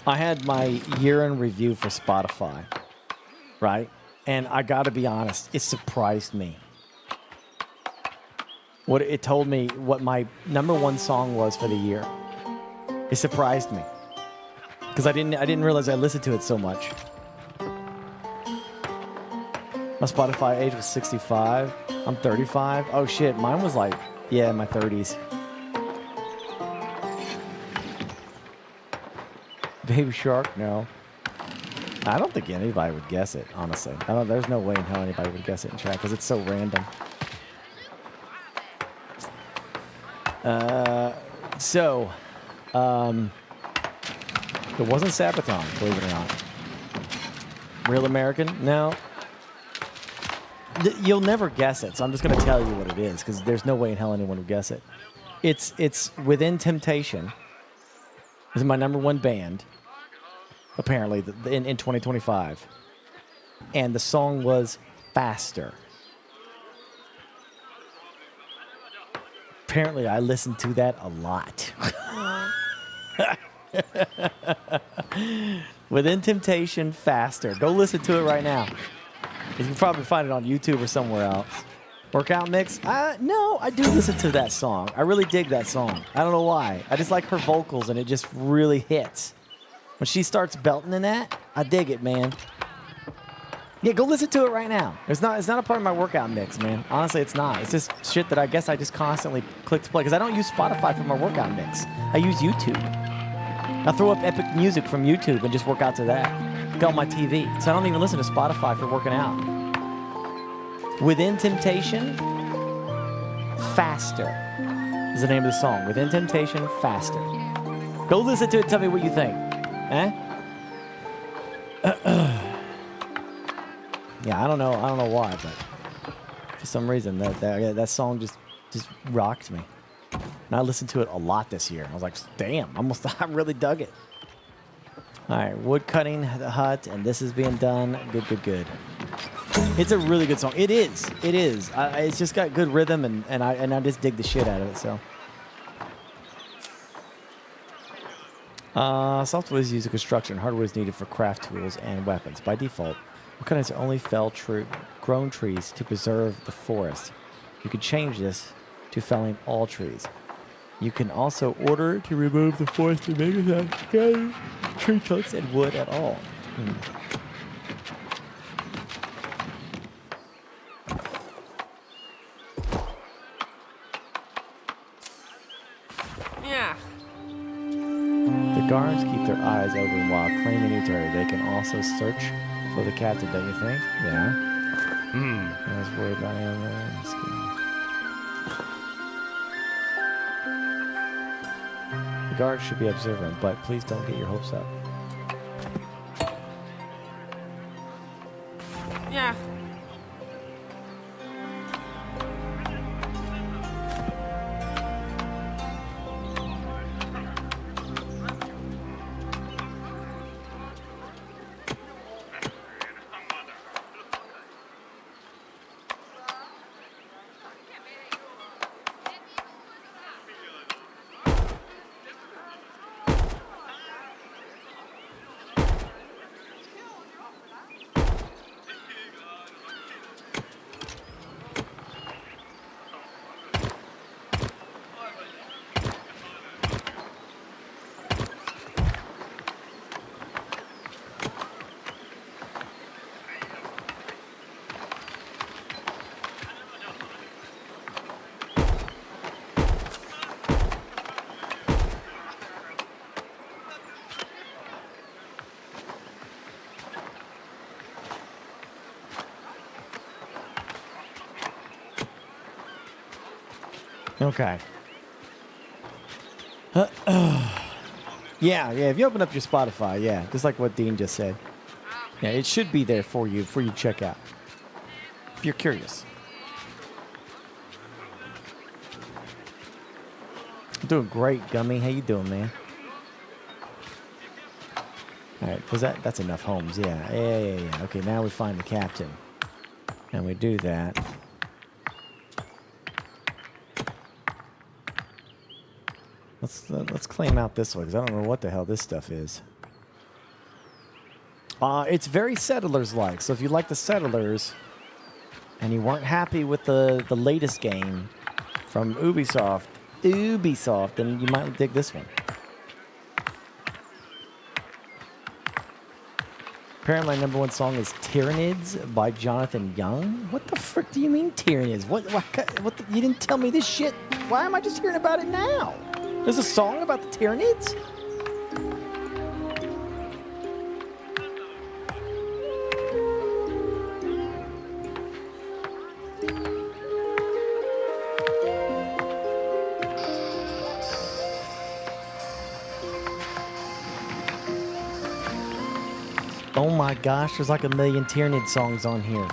I had my year-end review for Spotify, right? And I got to be honest, it surprised me. What it told me what my #1 song was for the year. It surprised me because I didn't realize I listened to it so much. My Spotify age was 65. I'm 35. Oh shit, mine was like, yeah, in my 30s. Baby Shark? No. I don't think anybody would guess it, honestly. There's no way in hell anybody would guess it in chat because it's so random. It wasn't Sabaton, believe it or not. Real American? No. You'll never guess it, so I'm just going to tell you what it is because there's no way in hell anyone would guess it. It's Within Temptation. This is my #1 band, apparently, in 2025. And the song was Faster. Apparently, I listened to that a lot. Within Temptation, Faster. Go listen to it right now. You can probably find it on YouTube or somewhere else. Workout mix? No, I do listen to that song. I really dig that song. I don't know why. I just like her vocals, and it just really hits. When she starts belting in that, I dig it, man. Yeah, go listen to it right now. It's not a part of my workout mix, man. Honestly, it's not. It's just shit that I guess I just constantly click to play because I don't use Spotify for my workout mix. I use YouTube. I throw up epic music from YouTube and just work out to that. On my TV, so I don't even listen to Spotify for working out. Within Temptation, Faster is the name of the song. Within Temptation, Faster. Go listen to it. Tell me what you think. Yeah, I don't know why, but for some reason that song just rocked me. And I listened to it a lot this year. I was like, damn, I really dug it. All right, wood cutting the hut, and this is being done. Good. It's a really good song. It is. It's just got good rhythm, and I just dig the shit out of it. So, softwood is used in construction. Hardwood is needed for craft tools and weapons. By default, wood cuttings only fell grown trees to preserve the forest. You could change this to felling all trees. You can also order to remove the forest and make it not tree trunks and wood at all. Yeah. The guards keep their eyes open while claiming new territory. They can also search for the captive, don't you think? Yeah. I was worried about him. Guards should be observant, but please don't get your hopes up. Yeah. Okay. Yeah. If you open up your Spotify, yeah, just like what Dean just said. Yeah, it should be there for you to check out. If you're curious. I'm doing great, Gummy. How you doing, man? All right, was that's enough homes? Yeah. Okay, now we find the captain, and we do that. Let's claim out this one because I don't know what the hell this stuff is. It's very Settlers-like. So if you like the Settlers, and you weren't happy with the latest game from Ubisoft, then you might dig this one. Apparently, my number one song is Tyranids by Jonathan Young. What the frick do you mean, Tyranids? What you didn't tell me this shit. Why am I just hearing about it now? There's a song about the Tyranids? Oh my gosh, there's like a million Tyrannid songs on here.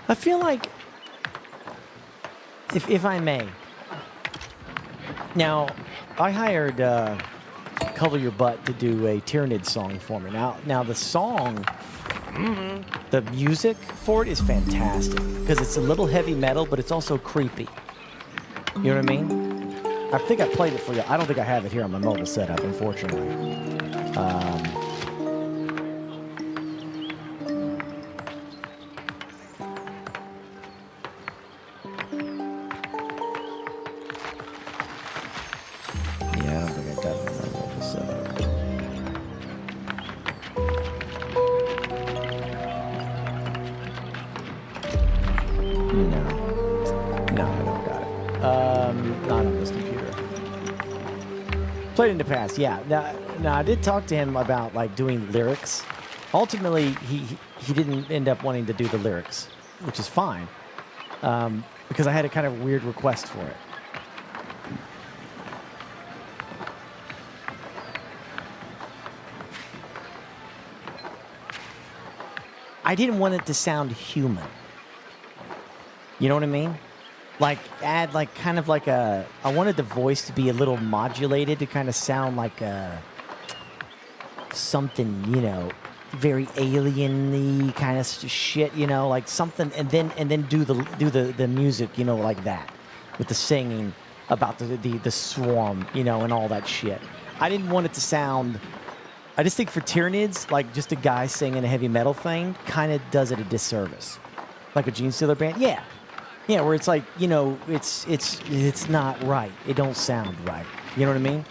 I feel like, if I may, now, I hired Cover Your Butt to do a Tyrannid song for me. Now the song, the music for it is fantastic because it's a little heavy metal, but it's also creepy. You know what I mean? I think I played it for you. I don't think I have it here on my mobile setup, unfortunately. Played in the past, yeah. Now I did talk to him about like doing lyrics. Ultimately, he didn't end up wanting to do the lyrics, which is fine, because I had a kind of weird request for it. I didn't want it to sound human. You know what I mean? Like, add, like, kind of like a... I wanted the voice to be a little modulated to kind of sound like something, you know, very alien-y kind of shit, you know, like something, and then do the music, you know, like that, with the singing about the swarm, you know, and all that shit. I didn't want it to sound... I just think for Tyranids, like, just a guy singing a heavy metal thing kind of does it a disservice. Like a Gene Stealer band, yeah. Yeah, where it's like, you know, it's not right. It don't sound right. You know what I mean?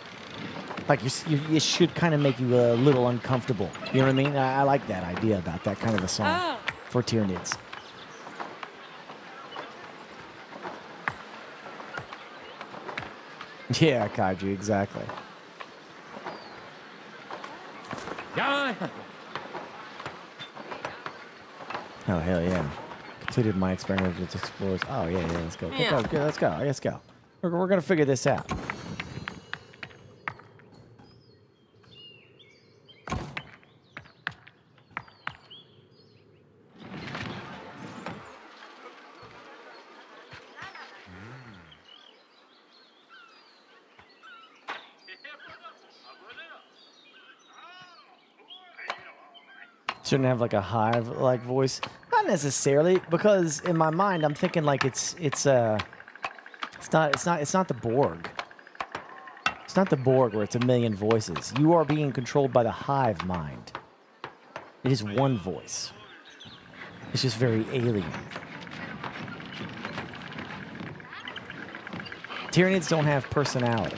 Like, it should kind of make you a little uncomfortable. You know what I mean? I like that idea about that kind of a song for Tyranids. Yeah, Kaiji, exactly. Yeah. Oh, hell yeah. Completed my experiment with explorers. Oh, yeah, let's go. Yeah. Let's go. We're going to figure this out. Shouldn't have like a hive like voice. Not necessarily, because in my mind I'm thinking like it's not the Borg. It's not the Borg where it's a million voices. You are being controlled by the hive mind. It is one voice. It's just very alien. Tyranids don't have personality.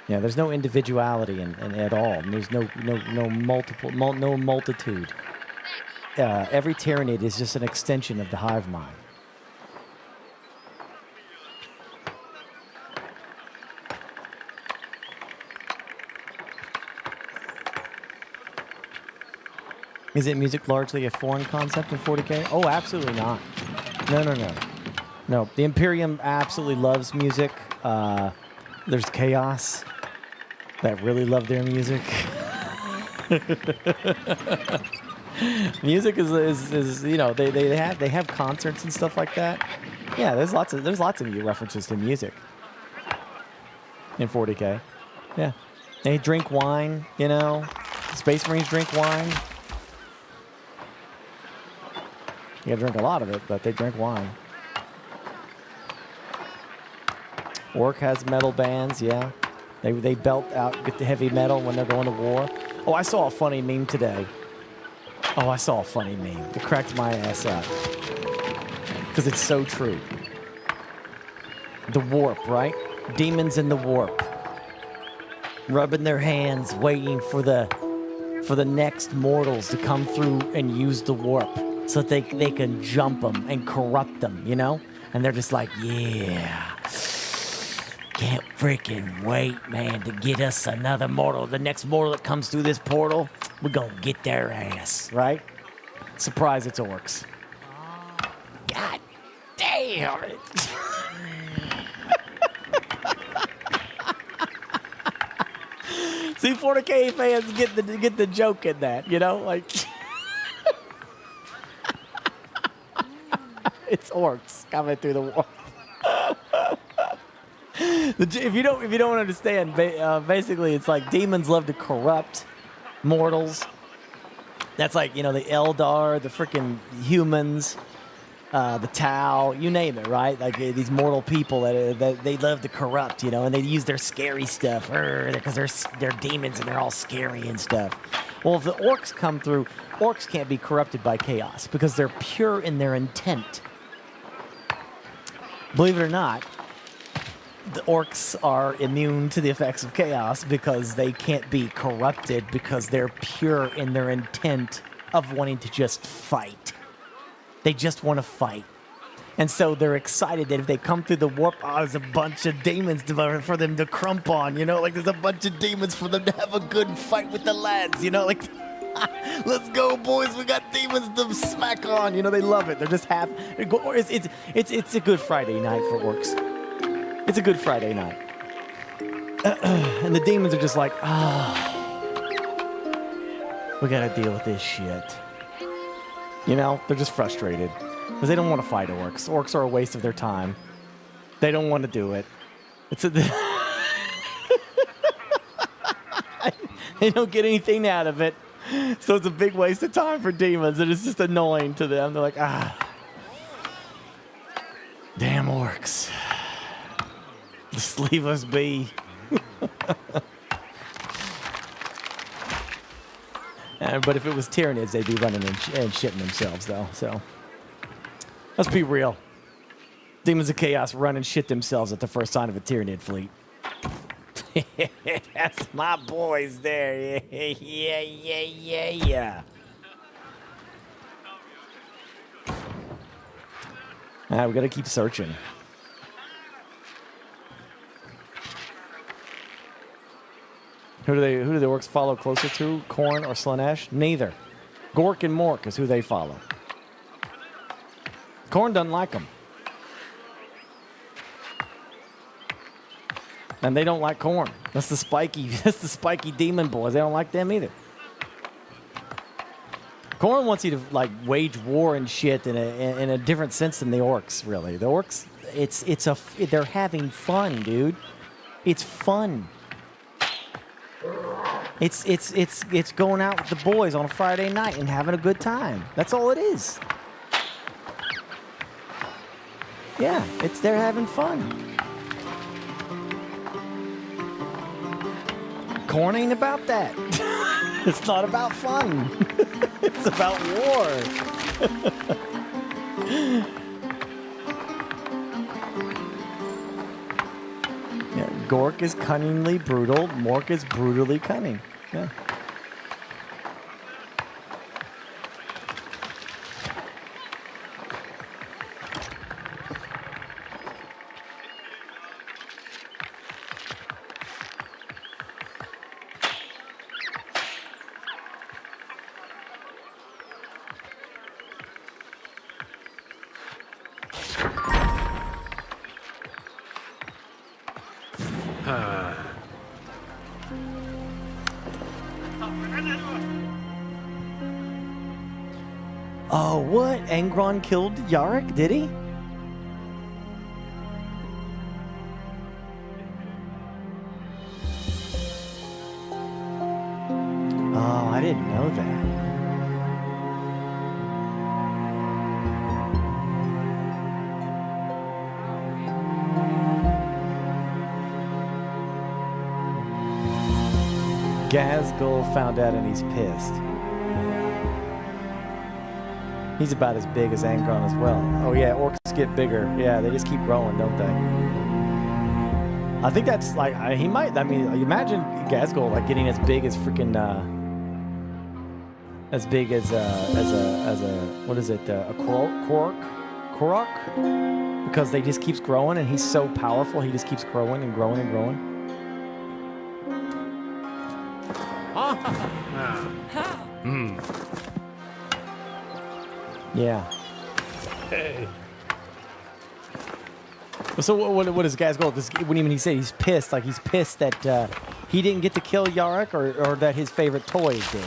Yeah, there's no individuality in at all. And there's no multitude. Every Tyranid is just an extension of the hive mind. Is it music largely a foreign concept in 40K? Oh, absolutely not. No. The Imperium absolutely loves music. There's Chaos that really love their music. Music is you know, they have concerts and stuff like that. Yeah, there's lots of references to music in 40K. Yeah, they drink wine. You know, Space Marines drink wine. You gotta drink a lot of it, but they drink wine. Orc has metal bands, yeah. They belt out, get the heavy metal when they're going to war. Oh, I saw a funny meme today. It cracked my ass up. Because it's so true. The warp, right? Demons in the warp. Rubbing their hands, waiting for the next mortals to come through and use the warp. So that they can jump them and corrupt them, you know? And they're just like, yeah. Can't freaking wait, man, to get us another mortal. The next mortal that comes through this portal, we're gonna get their ass, right? Surprise, it's orcs. God damn it. See, 40K fans get the joke in that, you know? Like... It's orcs coming through the wall. If you don't understand, basically it's like demons love to corrupt mortals. That's like, you know, the Eldar, the freaking humans, the Tau, you name it, right? Like these mortal people that they love to corrupt, you know, and they use their scary stuff because they're demons and they're all scary and stuff. Well, if the orcs come through, orcs can't be corrupted by chaos because they're pure in their intent. Believe it or not, the orcs are immune to the effects of chaos because they can't be corrupted because they're pure in their intent of wanting to just fight. They just want to fight. And so they're excited that if they come through the warp, there's a bunch of demons for them to crump on, you know? Like there's a bunch of demons for them to have a good fight with the lads, you know? Like... Let's go, boys. We got demons to smack on. You know, they love it. They're just happy. It's a good Friday night for orcs. It's a good Friday night. And the demons are just like, we got to deal with this shit. You know, they're just frustrated because they don't want to fight orcs. Orcs are a waste of their time. They don't want to do it. They don't get anything out of it. So it's a big waste of time for demons, and it's just annoying to them. They're like, damn orcs. Just leave us be. But if it was Tyranids, they'd be running and shitting themselves, though. So let's be real. Demons of Chaos run and shit themselves at the first sign of a Tyranid fleet. That's my boys there. Yeah. We gotta keep searching. Who do the orcs follow closer to? Khorne or Slaanesh? Neither. Gork and Mork is who they follow. Khorne doesn't like them. And they don't like Khorne. That's the spiky demon boys. They don't like them either. Khorne wants you to like wage war and shit in a different sense than the orcs. Really, the orcs, they're having fun, dude. It's fun. It's going out with the boys on a Friday night and having a good time. That's all it is. Yeah, they're having fun. Corn ain't about that. It's not about fun. It's about war. Yeah, Gork is cunningly brutal. Mork is brutally cunning. Yeah. Oh, what? Angron killed Yarrick, did he? Oh, I didn't know that. Gazgul found out and he's pissed. He's about as big as Angron as well. Oh yeah, orcs get bigger. Yeah, they just keep growing, don't they? I think that's like he might. I mean, imagine Gazgul like getting as big as freaking as big as a what is it? A Korok? Because they just keeps growing, and he's so powerful. He just keeps growing and growing and growing. Yeah. Hey. So what is Gazgul? What do you mean he said he's pissed? Like he's pissed that he didn't get to kill Yarrick, or that his favorite toys did?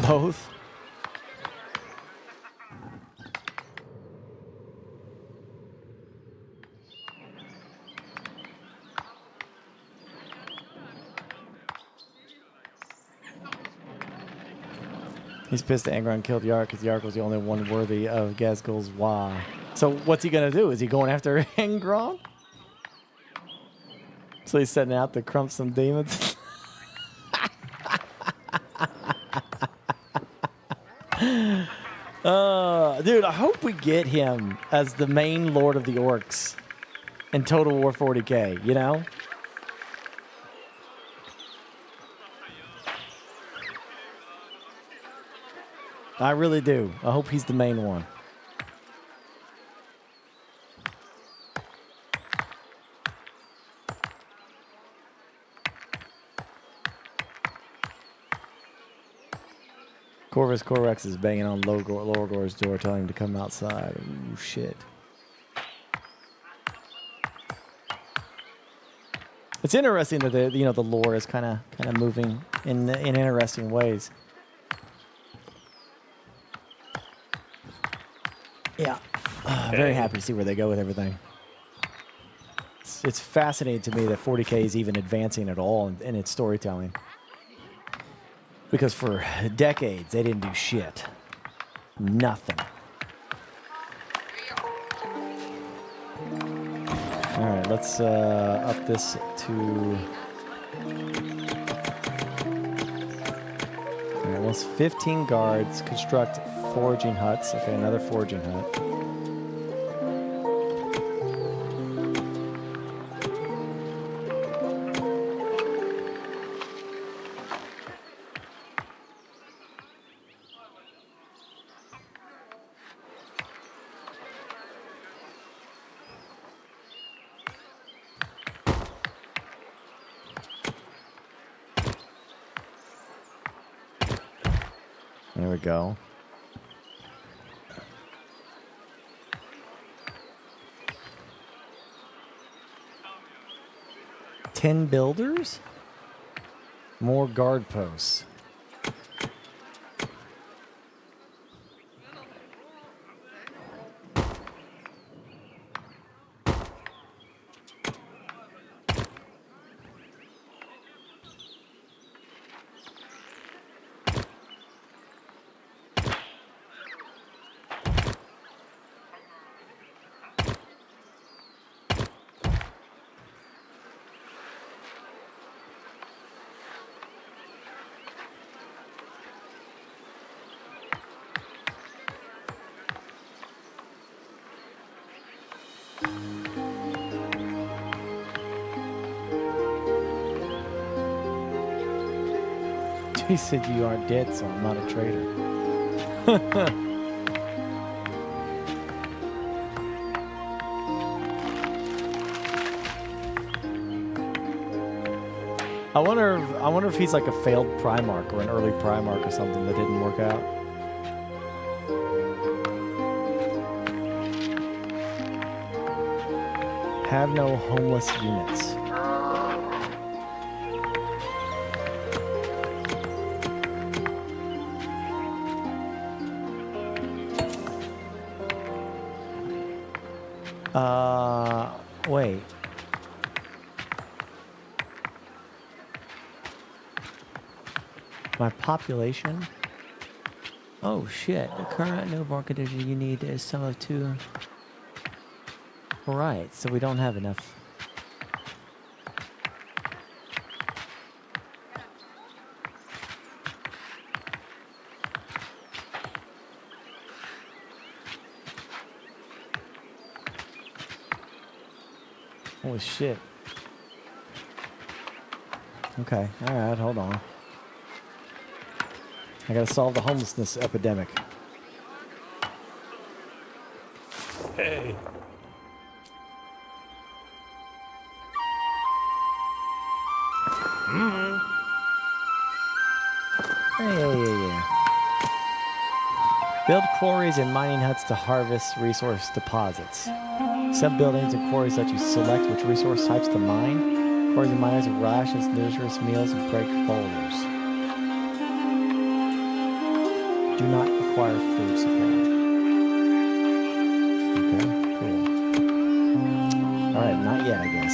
Both. He's pissed that Angron killed Yarrick because Yarrick was the only one worthy of Gazgul's Wah. So what's he gonna do? Is he going after Angron? So he's setting out to crump some demons. Dude, I hope we get him as the main Lord of the Orcs in Total War 40K, you know? I really do. I hope he's the main one. Corvus Corex is banging on Lorgor's door, telling him to come outside. Ooh, shit. It's interesting that the lore is kind of moving in interesting ways. Yeah, very happy to see where they go with everything. It's fascinating to me that 40K is even advancing at all in its storytelling. Because for decades, they didn't do shit. Nothing. All right, let's up this to... All right, well, it's 15 guards. Construct foraging huts. Okay, another foraging hut. There we go. Ten builders? More guard posts. He said you aren't dead, so I'm not a traitor. I wonder if he's like a failed Primarch or an early Primarch or something that didn't work out. Have no homeless units. Wait. My population? Oh shit, the current newborn condition you need is sum of 2. Right, so we don't have enough. Holy shit. Okay, alright, hold on. I gotta solve the homelessness epidemic. Hey. Yeah. Build quarries and mining huts to harvest resource deposits. Some buildings and quarries let you select which resource types to mine. Quarries and miners have rations, nutritious meals, and break boulders. Do not require food supply. Okay, cool. Alright, not yet, I guess.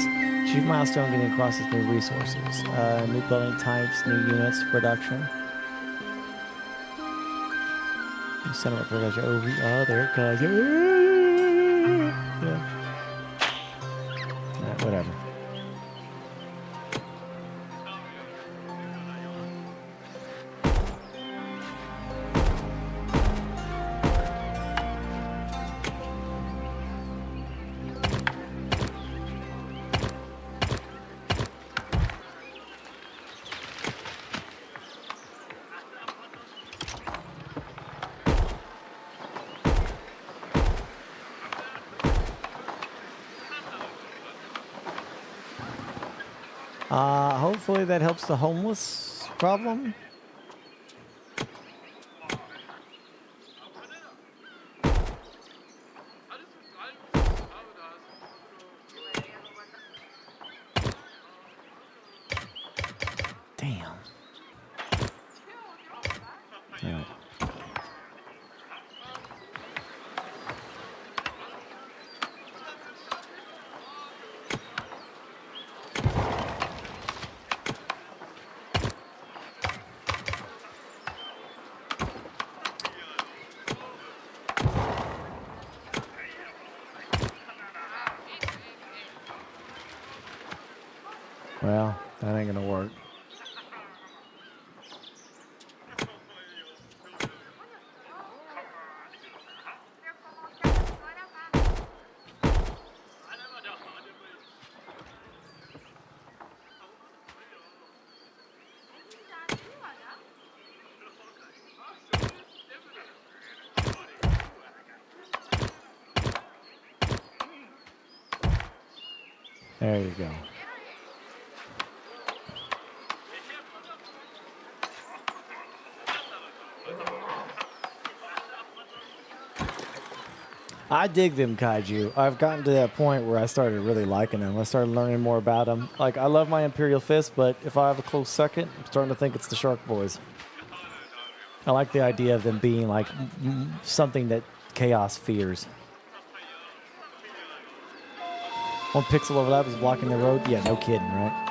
Achieve milestone getting across with new resources. New building types, new units, production. Settlement production. Oh, there it goes. Yeah. Alright, whatever. Hopefully that helps the homeless problem. Damn. All right. Well, that ain't gonna work. There you go. I dig them kaiju. I've gotten to that point where I started really liking them. I started learning more about them. Like, I love my Imperial Fist, but if I have a close second, I'm starting to think it's the Shark Boys. I like the idea of them being like something that Chaos fears. One pixel overlap is blocking the road? Yeah, no kidding, right?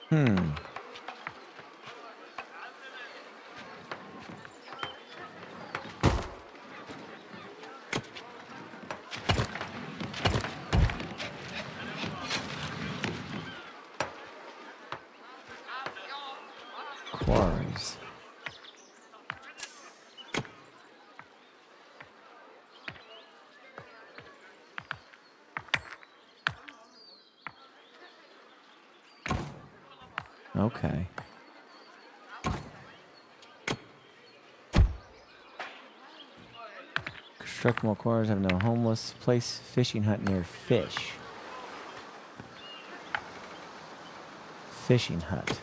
Hmm. Quarries. Okay. Construct more quarries, have no homeless. Place fishing hut near fish. Fishing hut.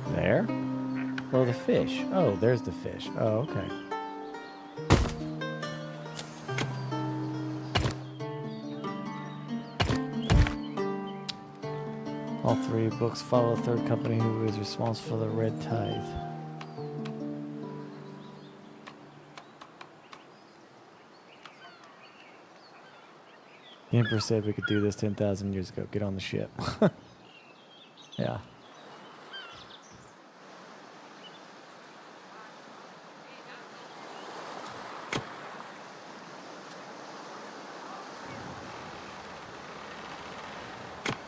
There? Where are the fish? Oh, there's the fish. Oh, okay. All three books follow a third company who is responsible for the red tithe. The Emperor said we could do this 10,000 years ago. Get on the ship. Yeah.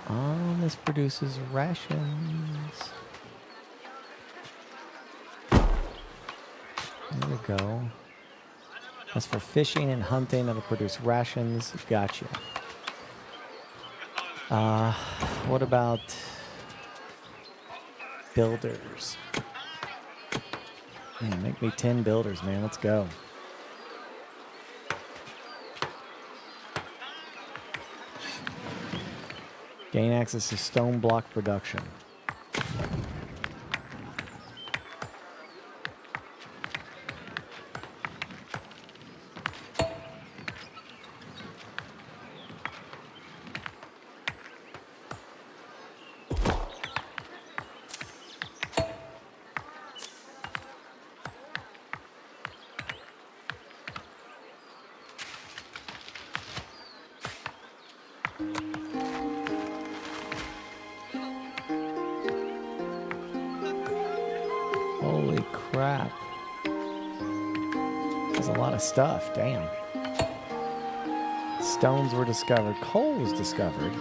Oh, this produces rations. There we go. That's for fishing and hunting. That'll produce rations. Gotcha. What about builders? Man, make me 10 builders, man. Let's go. Gain access to stone block production. Holy crap. There's a lot of stuff. Damn. Stones were discovered. Coal was discovered.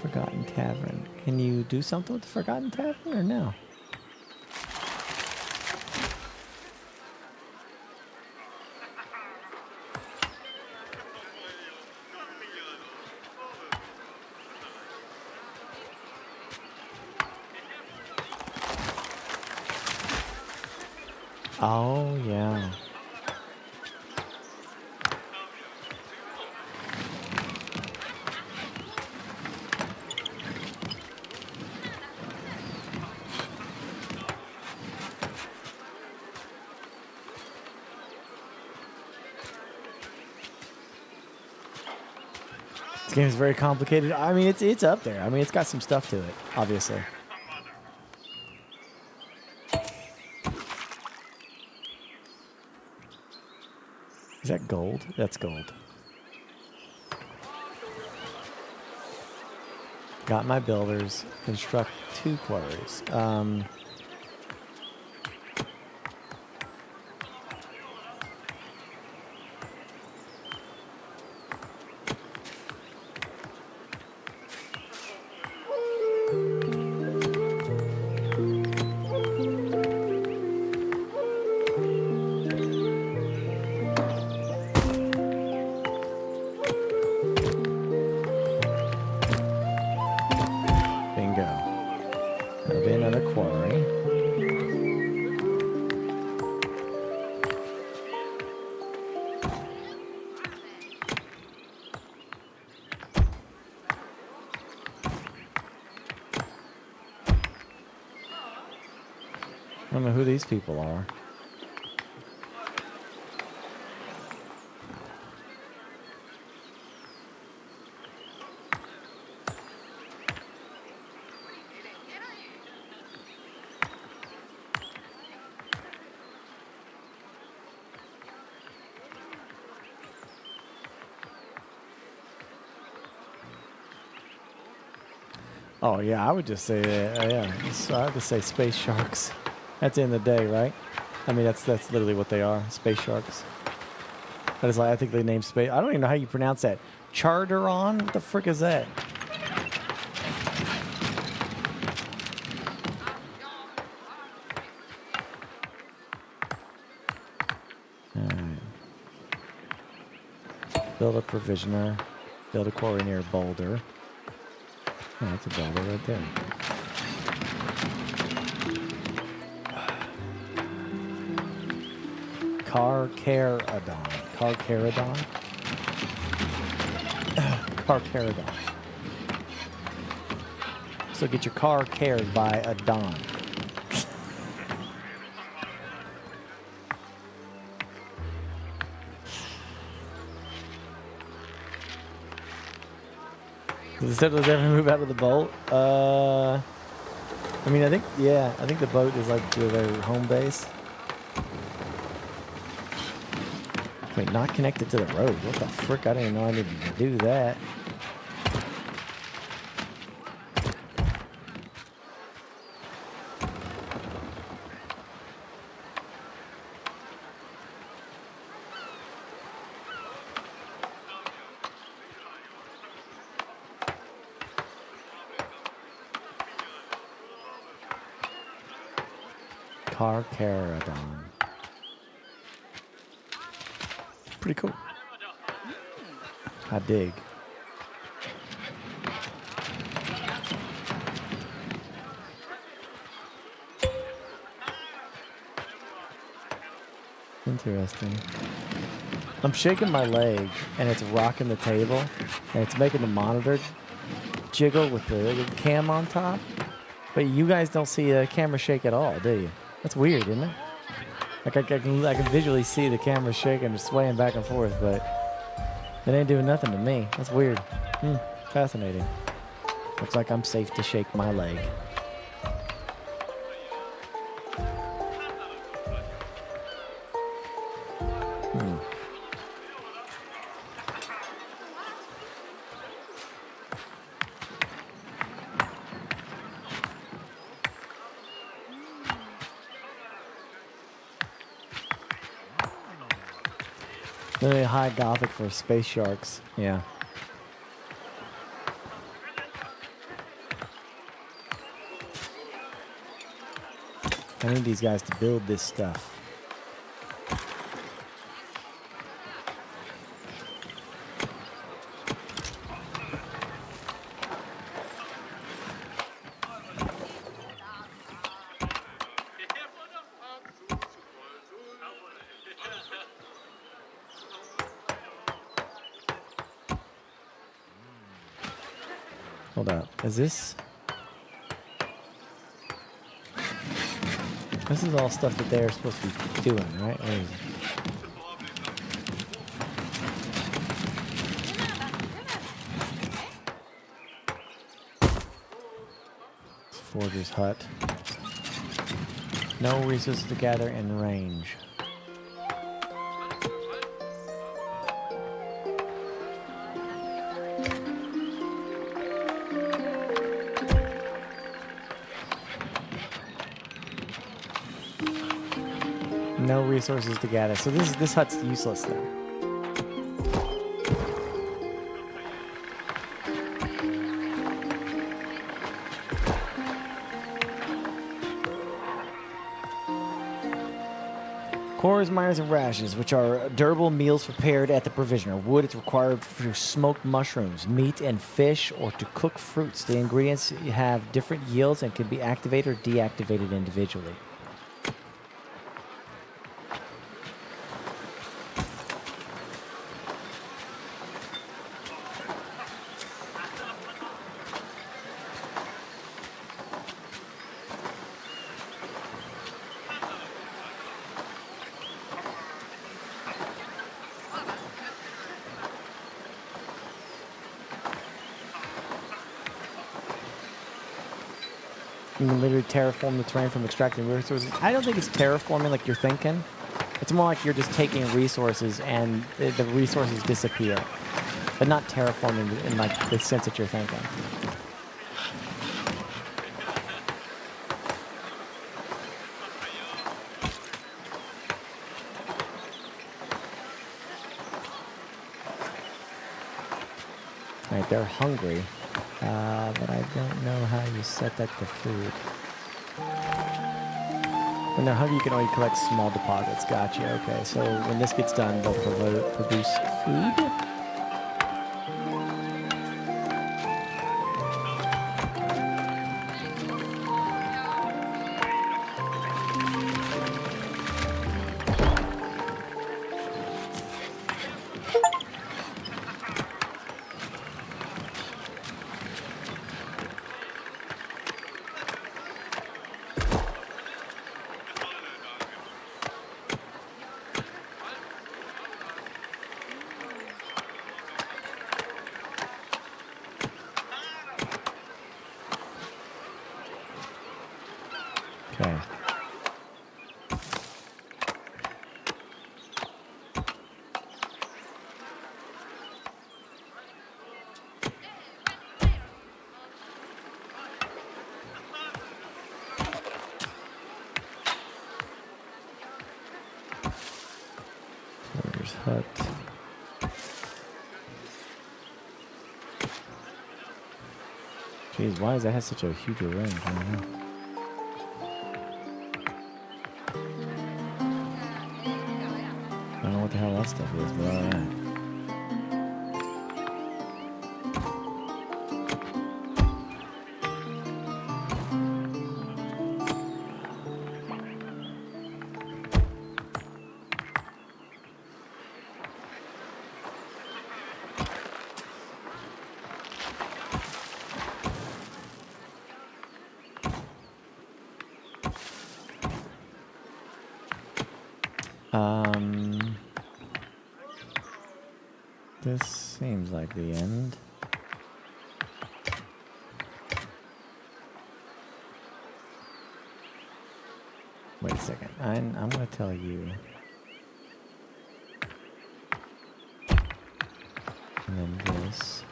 Forgotten Tavern. Can you do something with the Forgotten Tavern or no? Oh, yeah. This game is very complicated. I mean, it's up there. I mean, it's got some stuff to it, obviously. Is that gold? That's gold. Got my builders. Construct 2 quarries. Bingo. There'll be another quarry. I don't know who these people are. Oh yeah, I would just say yeah. So I would just say space sharks. At the end of the day, right? I mean, that's literally what they are, space sharks. That is like I think they named space. I don't even know how you pronounce that. Charteron? What the frick is that? All right. Build a provisioner. Build a quarry near boulder. Oh, that's a boulder right there. Carcharodon. Carcharodon? Carcharodon. So get your car carried by a don. Does the settlers ever move out of the boat? I mean, I think the boat is like their home base. Wait, not connected to the road. What the frick? I didn't know I needed to do that. Carcharodon. Pretty cool. I dig. Interesting. I'm shaking my leg and it's rocking the table and it's making the monitor jiggle with the cam on top. But you guys don't see the camera shake at all, do you? That's weird, isn't it? Like I can visually see the camera shaking and swaying back and forth, but it ain't doing nothing to me. That's weird. Fascinating. Looks like I'm safe to shake my leg. Really high Gothic for space sharks. Yeah. I need these guys to build this stuff. Hold up. Is this? This is all stuff that they're supposed to be doing, right? Where is it? It's Forger's hut. No resources to gather in range. No resources to gather. So this hut's useless then. Cores, miners, and rations, which are durable meals prepared at the provisioner. Wood is required for smoked mushrooms, meat and fish, or to cook fruits. The ingredients have different yields and can be activated or deactivated individually. You can literally terraform the terrain from extracting resources. I don't think it's terraforming like you're thinking. It's more like you're just taking resources and the resources disappear. But not terraforming in like the sense that you're thinking. Alright, they're hungry. But I don't know how you set that to food. When they're hungry, you can only collect small deposits. Gotcha. Okay, so when this gets done, they'll produce food. Okay. There's hut. Jeez, why does that have such a huge range? I don't know. I don't know what the hell that stuff is, but alright. This seems like the end. Wait a second. I'm going to tell you. And then this.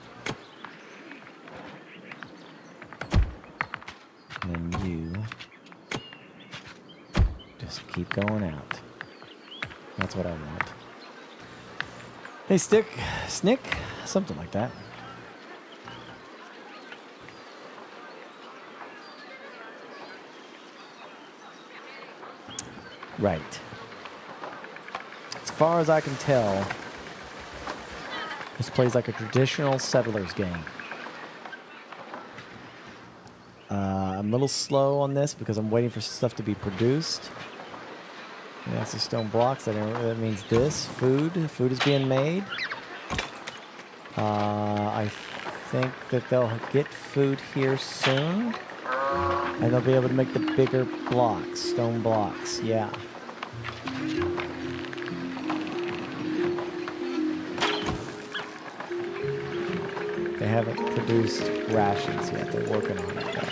And then you. Just keep going out. That's what I want. Hey, Snick, something like that. Right. As far as I can tell, this plays like a traditional settlers game. I'm a little slow on this because I'm waiting for stuff to be produced. And that's the stone blocks. That means this. Food. Food is being made. I think that they'll get food here soon. And they'll be able to make the bigger blocks. Stone blocks. Yeah. They haven't produced rations yet. They're working on it, though.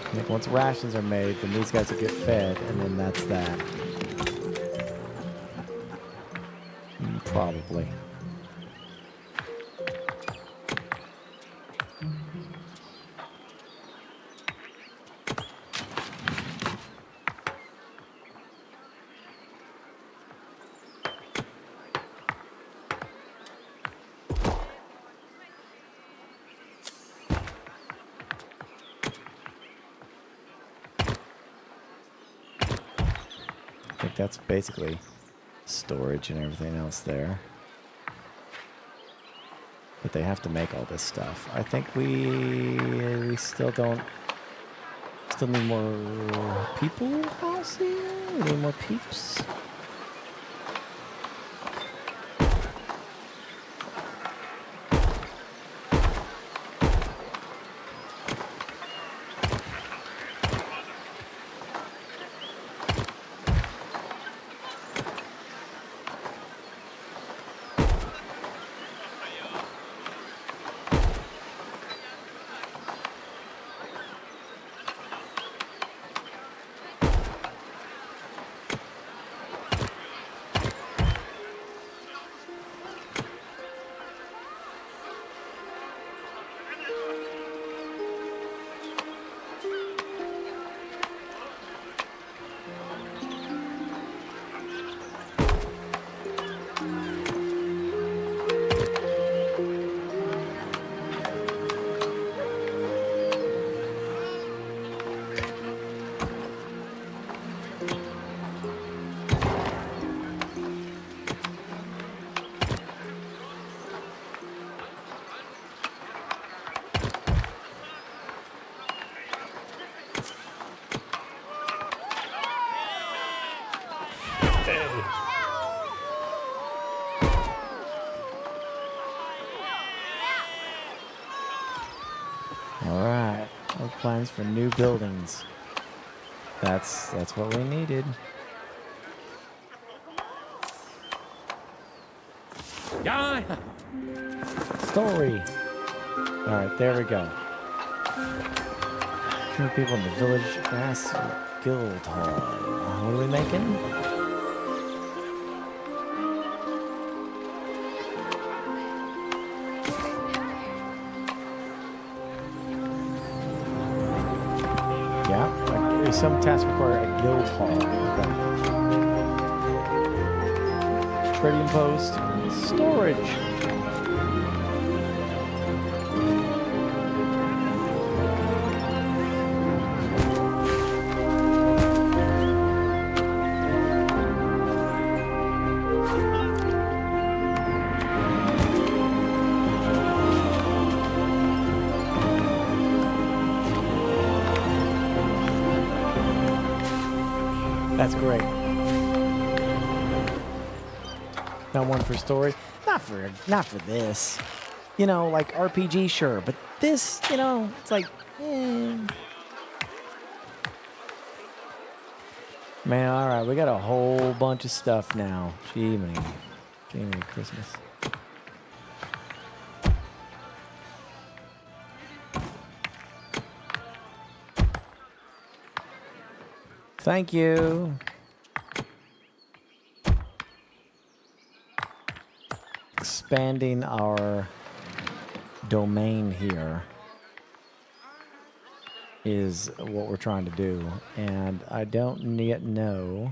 I think once rations are made, then these guys will get fed, and then that's that. Probably. I think that's basically storage and everything else there. But they have to make all this stuff. I think we still need more people house here? We need more peeps. All right. No plans for new buildings. That's what we needed. Yeah. Story. All right, there we go. Two people in the village grass guild hall. What are we making? Yeah, like, some tasks require a guild hall. Okay. Trading post, storage. That's great. Not one for story. Not for this. You know, like RPG, sure, but this, you know, it's like, Man, all right, we got a whole bunch of stuff now. Jiminy Christmas. Thank you. Expanding our domain here is what we're trying to do, and I don't yet know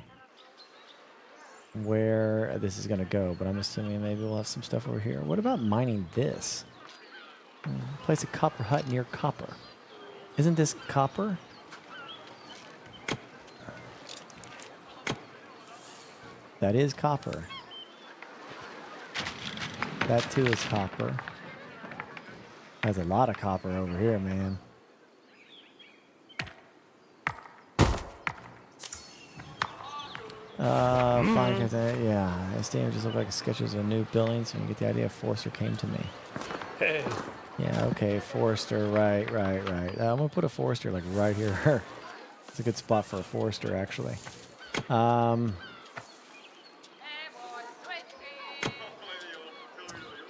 where this is going to go, but I'm assuming maybe we'll have some stuff over here. What about mining this? Place a copper hut near copper. Isn't this copper? That is copper. That too is copper. There's a lot of copper over here, man. Fine, yeah. This game just looked like sketches of a new building, so you get the idea. Forrester came to me. Hey. Yeah, okay, Forrester, right. I'm gonna put a Forrester like right here. It's a good spot for a Forrester, actually.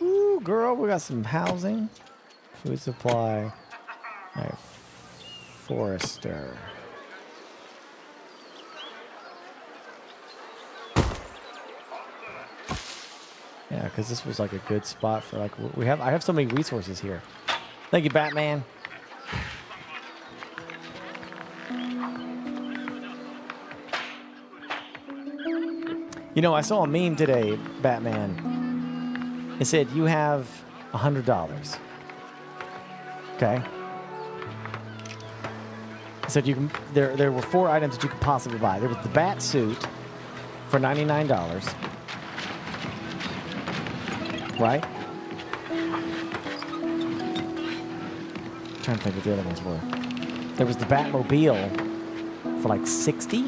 Ooh, girl, we got some housing, food supply. All right, Forrester. Yeah, because this was like a good spot for like I have so many resources here. Thank you, Batman. You know, I saw a meme today, Batman. It said you have $100. Okay. It said you can. There were 4 items that you could possibly buy. There was the bat suit for $99. Right? I'm trying to think what the other ones were. There was the Batmobile for like 60.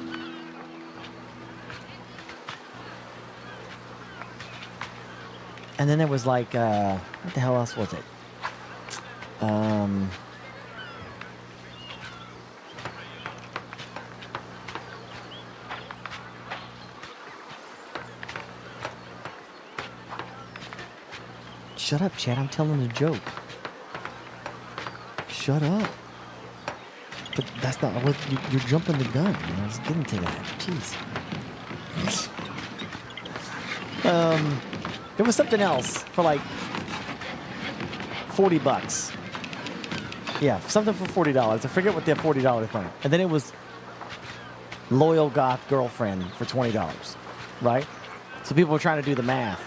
And then there was like, what the hell else was it? Shut up, Chad. I'm telling a joke. Shut up. But that's not what you're jumping the gun. Man. I was getting to that. Jeez. There was something else for like $40. Yeah, something for $40. I forget what the $40 thing. And then it was loyal goth girlfriend for $20, right? So people were trying to do the math,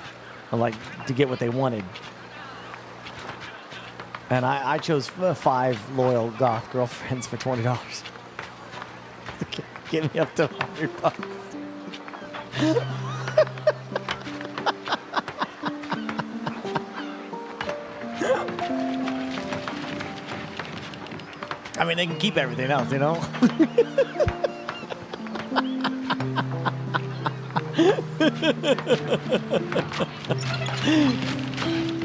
like to get what they wanted. And I chose 5 loyal goth girlfriends for $20. Get me up to $100. I mean, they can keep everything else, you know?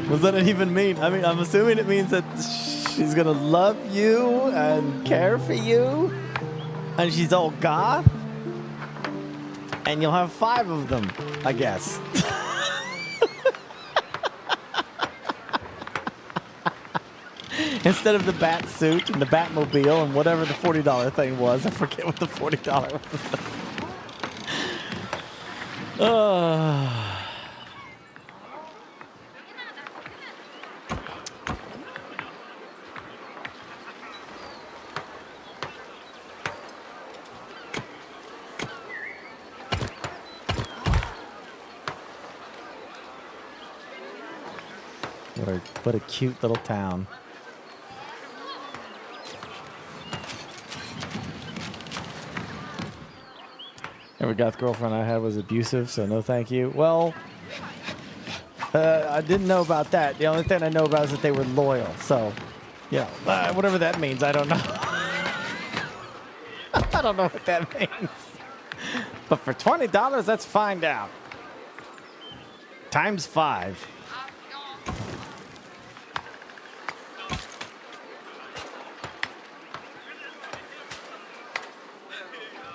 What does that even mean? I mean, I'm assuming it means that She's gonna love you and care for you. And she's all goth. And you'll have 5 of them, I guess. Instead of the bat suit and the Batmobile and whatever the $40 thing was. I forget what the $40 was. What a cute little town. Every goth girlfriend I had was abusive, so no thank you. Well, I didn't know about that. The only thing I know about is that they were loyal. So, yeah, whatever that means, I don't know. I don't know what that means. But for $20, let's find out. Times 5.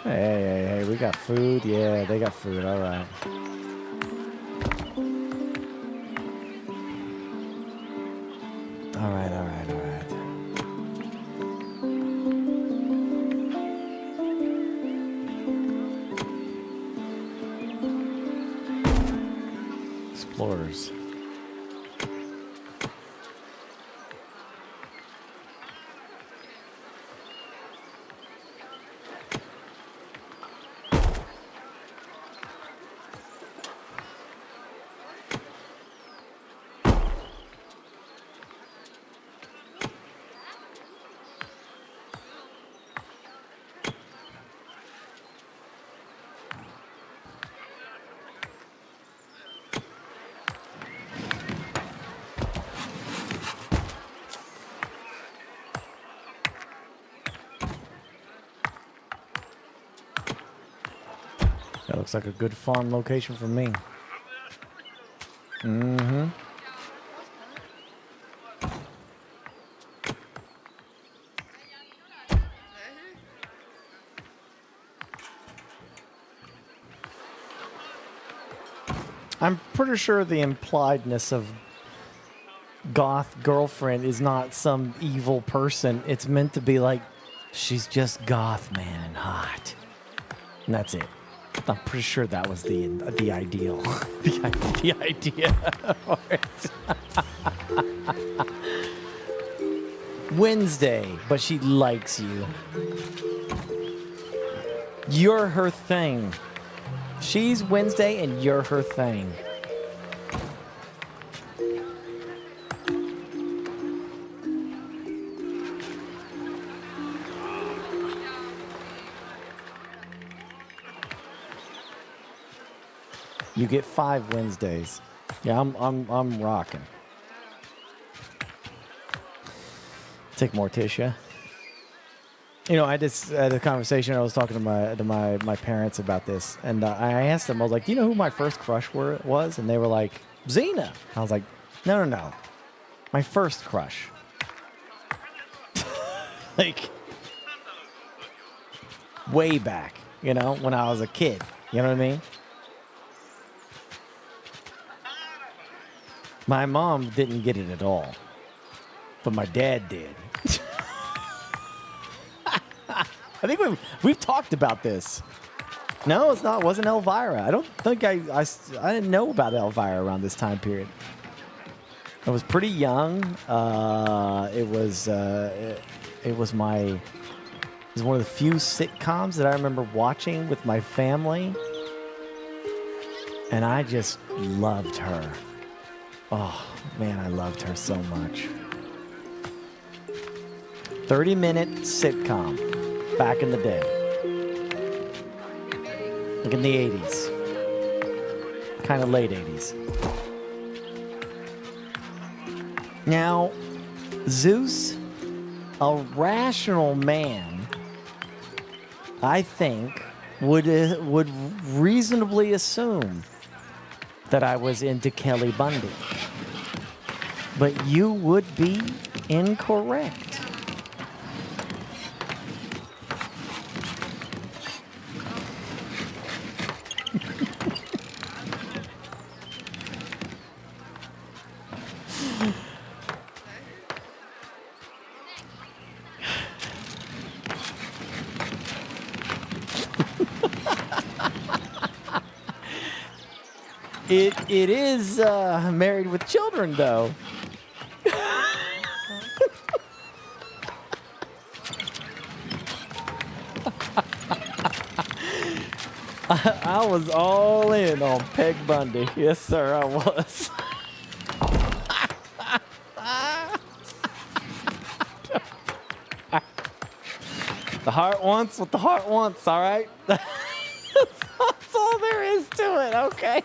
Hey, we got food. Yeah, they got food. All right. All right. Explorers. That looks like a good farm location for me. Mm-hmm. I'm pretty sure the impliedness of goth girlfriend is not some evil person. It's meant to be like, she's just goth, man, and hot. And that's it. I'm pretty sure that was the ideal. the idea for it. Wednesday, but she likes you. You're her thing. She's Wednesday and you're her thing. You get 5 Wednesdays. Yeah, I'm rocking. Take Morticia. You know, I just had a conversation. I was talking to my parents about this, and I asked them. I was like, "Do you know who my first crush was?" And they were like, "Xena." I was like, "No. My first crush." Like, way back, you know, when I was a kid. You know what I mean? My mom didn't get it at all, but my dad did. I think we've talked about this. No, it's not. It wasn't Elvira. I don't think I didn't know about Elvira around this time period. I was pretty young. It was one of the few sitcoms that I remember watching with my family, and I just loved her. Oh man, I loved her so much. 30-minute sitcom. Back in the day. Like in the 80s. Kind of late 80s. Now, Zeus, a rational man, I think, would reasonably assume that I was into Kelly Bundy. But you would be Incorrect. It is Married with Children, though. I was all in on Peg Bundy. Yes, sir, I was. The heart wants what the heart wants, all right? That's all there is to it, okay?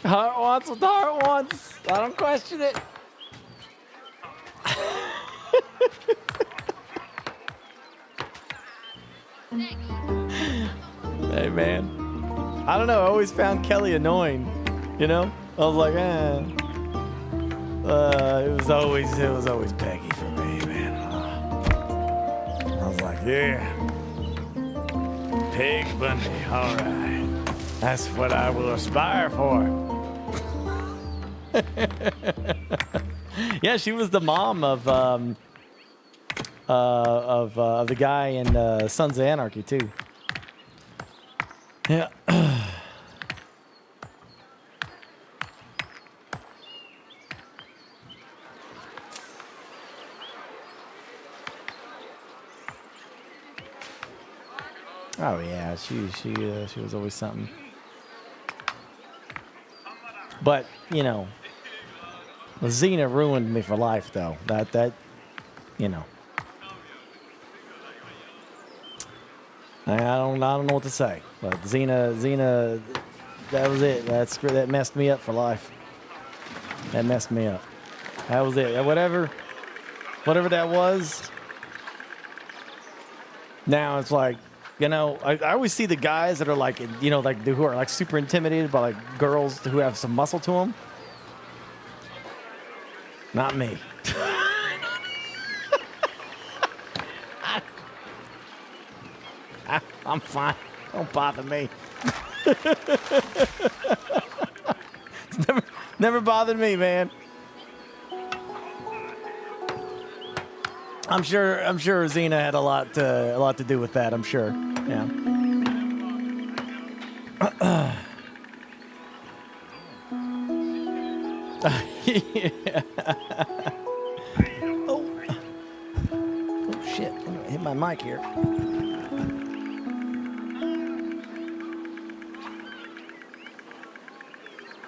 Heart wants what the heart wants. I don't question it. Hey, man. I don't know. I always found Kelly annoying. You know? I was like, it was always Peggy for me, man. I was like, yeah. Peg Bundy, all right. That's what I will aspire for. Yeah, she was the mom of the guy in Sons of Anarchy too. Yeah. Oh yeah, she was always something. But you know, Xena ruined me for life, though. That you know, I don't know what to say. But Xena, that was it. That messed me up for life. That messed me up. That was it. Whatever that was. Now it's like, you know, I always see the guys that are like, you know, like who are like super intimidated by like girls who have some muscle to them. Not me. I'm fine. Don't bother me. It's never bothered me, man. I'm sure Xena had a lot to do with that. I'm sure. Yeah. Yeah. Oh shit! I'm gonna hit my mic here.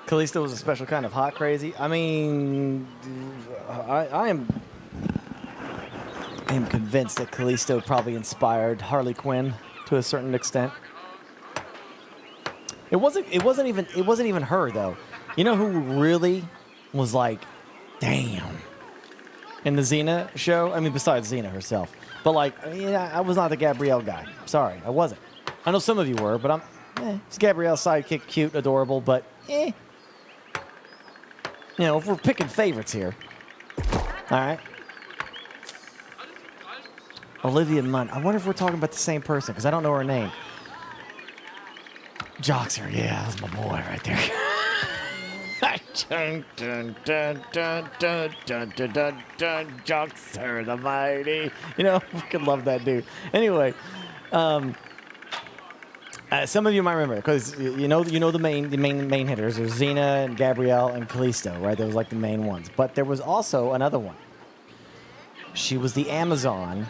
Kalisto was a special kind of hot crazy. I mean, I am convinced that Kalisto probably inspired Harley Quinn to a certain extent. It wasn't even her though. You know who really was like, damn, in the Xena show? I mean, besides Xena herself. But like, yeah, I was not the Gabrielle guy. Sorry, I wasn't. I know some of you were, but it's Gabrielle's sidekick, cute, adorable, but You know, if we're picking favorites here. All right. Olivia Munn. I wonder if we're talking about the same person, because I don't know her name. Joxer, yeah, that's my boy right there. Joxer the mighty. You know, I fucking love that dude. Anyway, some of you might remember, because you know the main hitters. There's Xena and Gabrielle and Kalisto, right? Those like the main ones. But there was also another one. She was the Amazon,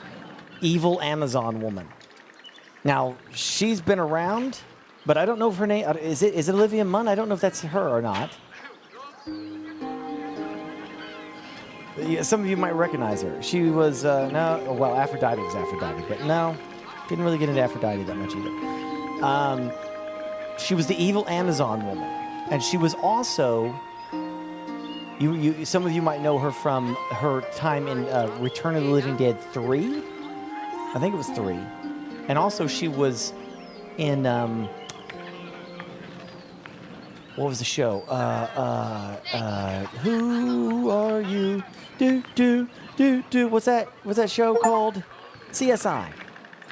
evil Amazon woman. Now she's been around, but I don't know if her name is it Olivia Munn. I don't know if that's her or not. Yeah, some of you might recognize her. She was Aphrodite was Aphrodite, but no, didn't really get into Aphrodite that much either. She was the evil Amazon woman, and she was also. Some of you might know her from her time in Return of the Living Dead 3. I think it was 3, and also she was in what was the show? Who are you? Do. What's that show called? CSI.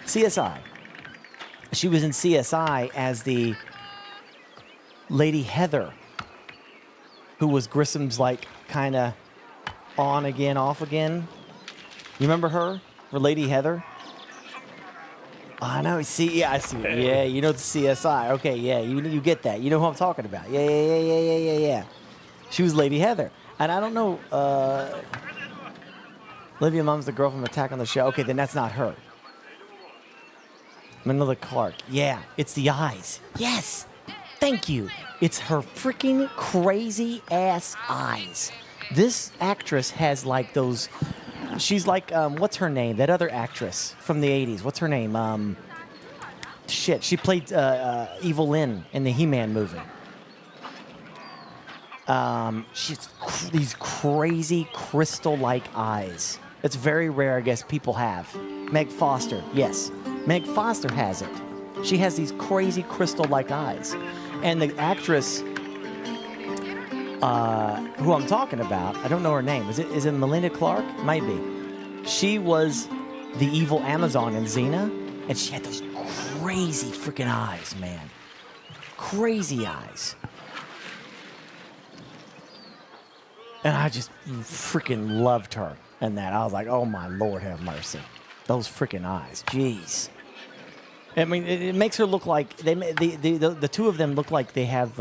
CSI. She was in CSI as the Lady Heather, who was Grissom's like kind of on again, off again. You remember her? For Lady Heather? I know. See, yeah, I see. Yeah, you know the CSI. Okay, yeah, you get that. You know who I'm talking about. Yeah. She was Lady Heather, and I don't know. Olivia Munn's the girl from Attack on the Show. Okay, then that's not her. Manila Clark. Yeah, it's the eyes. Yes, thank you. It's her freaking crazy ass eyes. This actress has like those. She's like, what's her name? That other actress from the 80s. What's her name? Shit. She played Evil Lynn in the He-Man movie. She's these crazy crystal-like eyes. It's very rare, I guess, people have. Meg Foster, yes. Meg Foster has it. She has these crazy crystal-like eyes. And the actress who I'm talking about, I don't know her name. Is it Melinda Clark? Might be. She was the evil Amazon in Xena, and she had those crazy freaking eyes, man. Crazy eyes. And I just freaking loved her in that. I was like, oh my Lord, have mercy. Those freaking eyes. Jeez. I mean, it makes her look like, the two of them look like they have,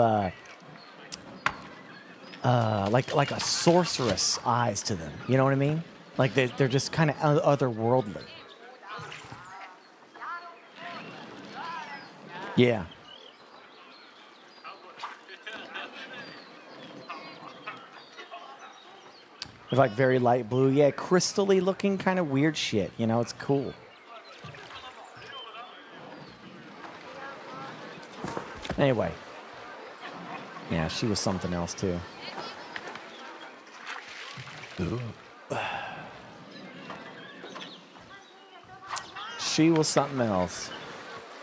like a sorceress eyes to them. You know what I mean? Like they're just kind of otherworldly. Yeah. They're like very light blue. Yeah, crystally looking kind of weird shit. You know, it's cool. Anyway. Yeah, she was something else too. Ooh. She was something else.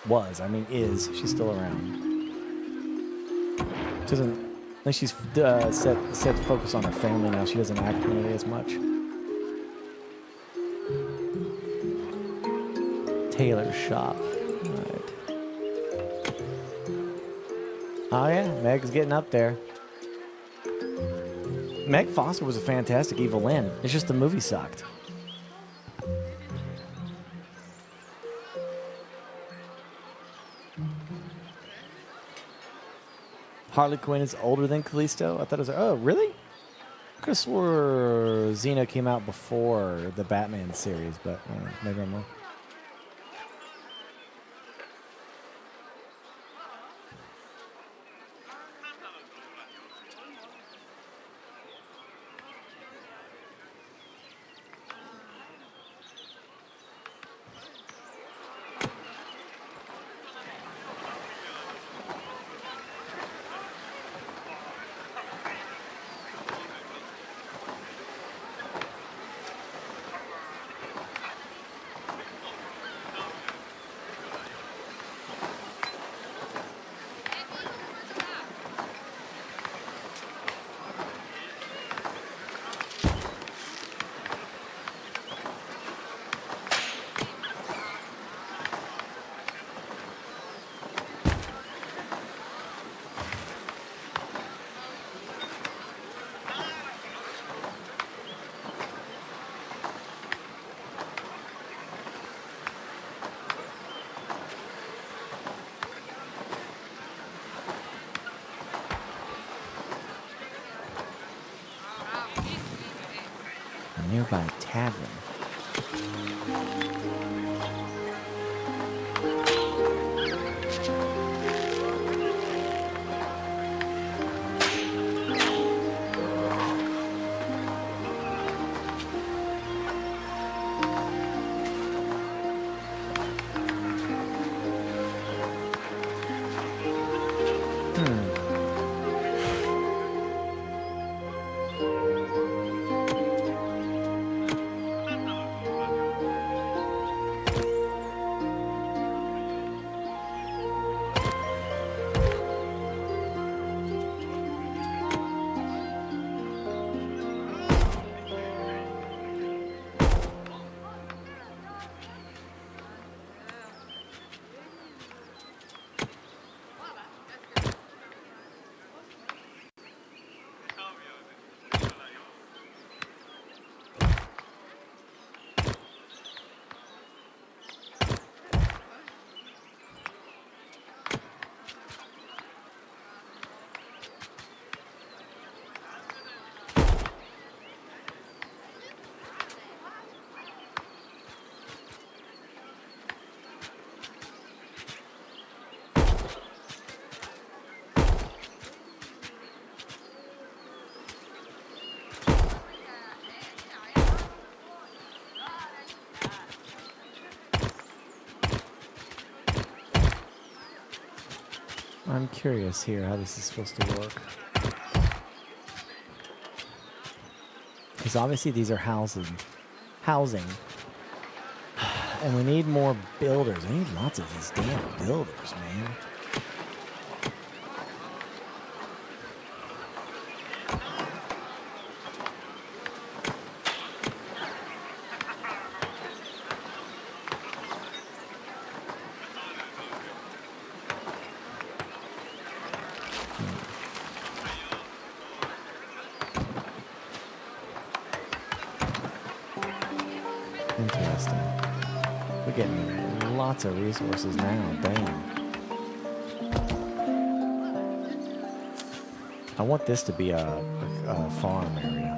Was. I mean, is. She's still around. She doesn't... I think she's set to focus on her family now. She doesn't act nearly as much. Taylor's shop. All right. Oh, yeah. Meg's getting up there. Meg Foster was a fantastic Evil Lynn. It's just the movie sucked. Harley Quinn is older than Callisto? I thought it was... Oh, really? I could have swore Xena came out before the Batman series, but maybe I'm wrong. Nearby tavern. I'm curious here how this is supposed to work. Because obviously these are housing. And we need more builders. I need lots of these damn builders, man. Interesting. We're getting lots of resources now. Damn. I want this to be a farm area.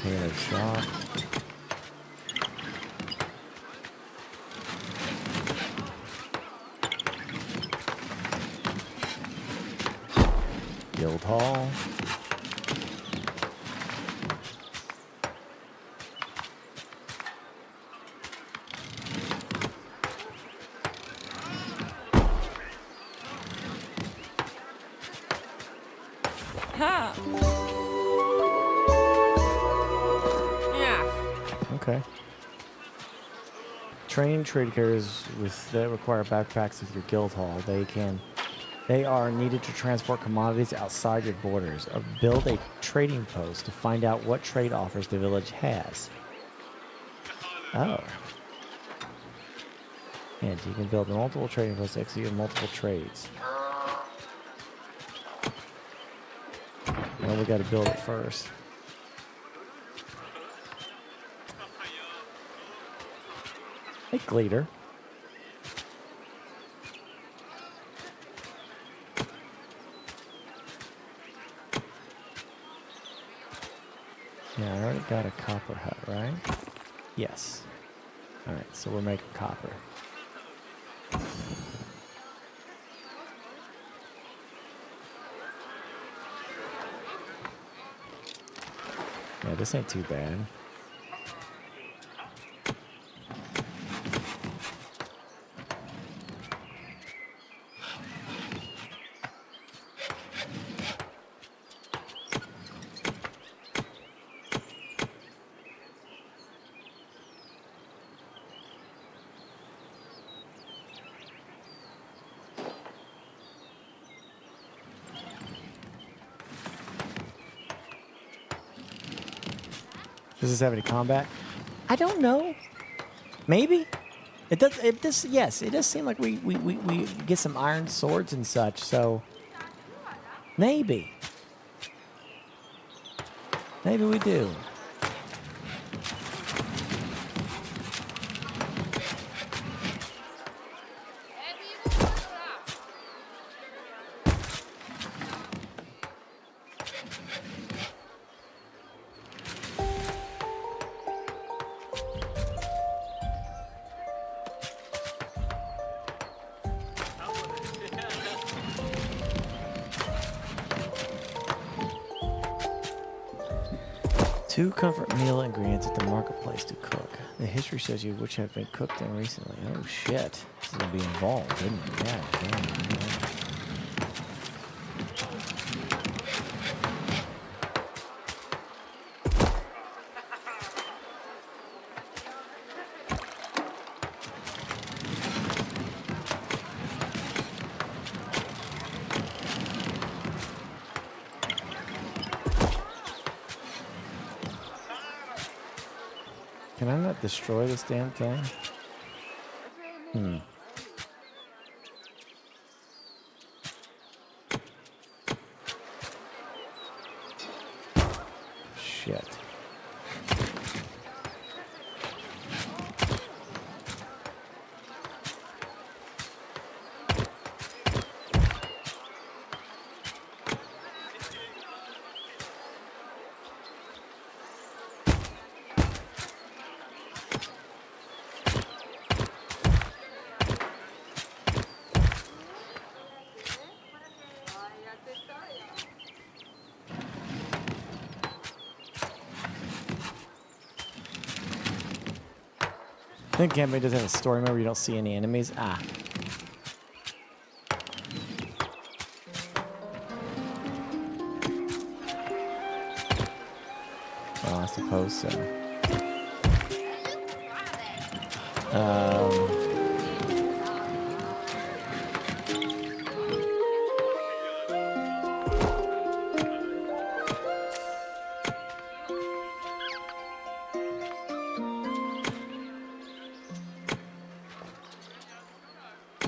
Taylor shop. Guild Hall. Okay. Train trade carriers that require backpacks with your guild hall. They are needed to transport commodities outside your borders. Build a trading post to find out what trade offers the village has. Oh. And you can build multiple trading posts to execute multiple trades. Well, we got to build it first. Hey, Gleader. Yeah, I already got a copper hut, right? Yes. Alright, so we're making copper. Yeah, this ain't too bad. Does this have any combat? I don't know. Maybe. It does. It does. Yes, it does seem like we get some iron swords and such. So maybe. Maybe we do. Two comfort meal ingredients at the marketplace to cook. The history shows you which have been cooked in recently. Oh shit. This is gonna be involved, isn't it? Yeah, yeah. Can I not destroy this damn thing? Shit. I think campaign does have a story mode where you don't see any enemies. Ah. Well, I suppose so.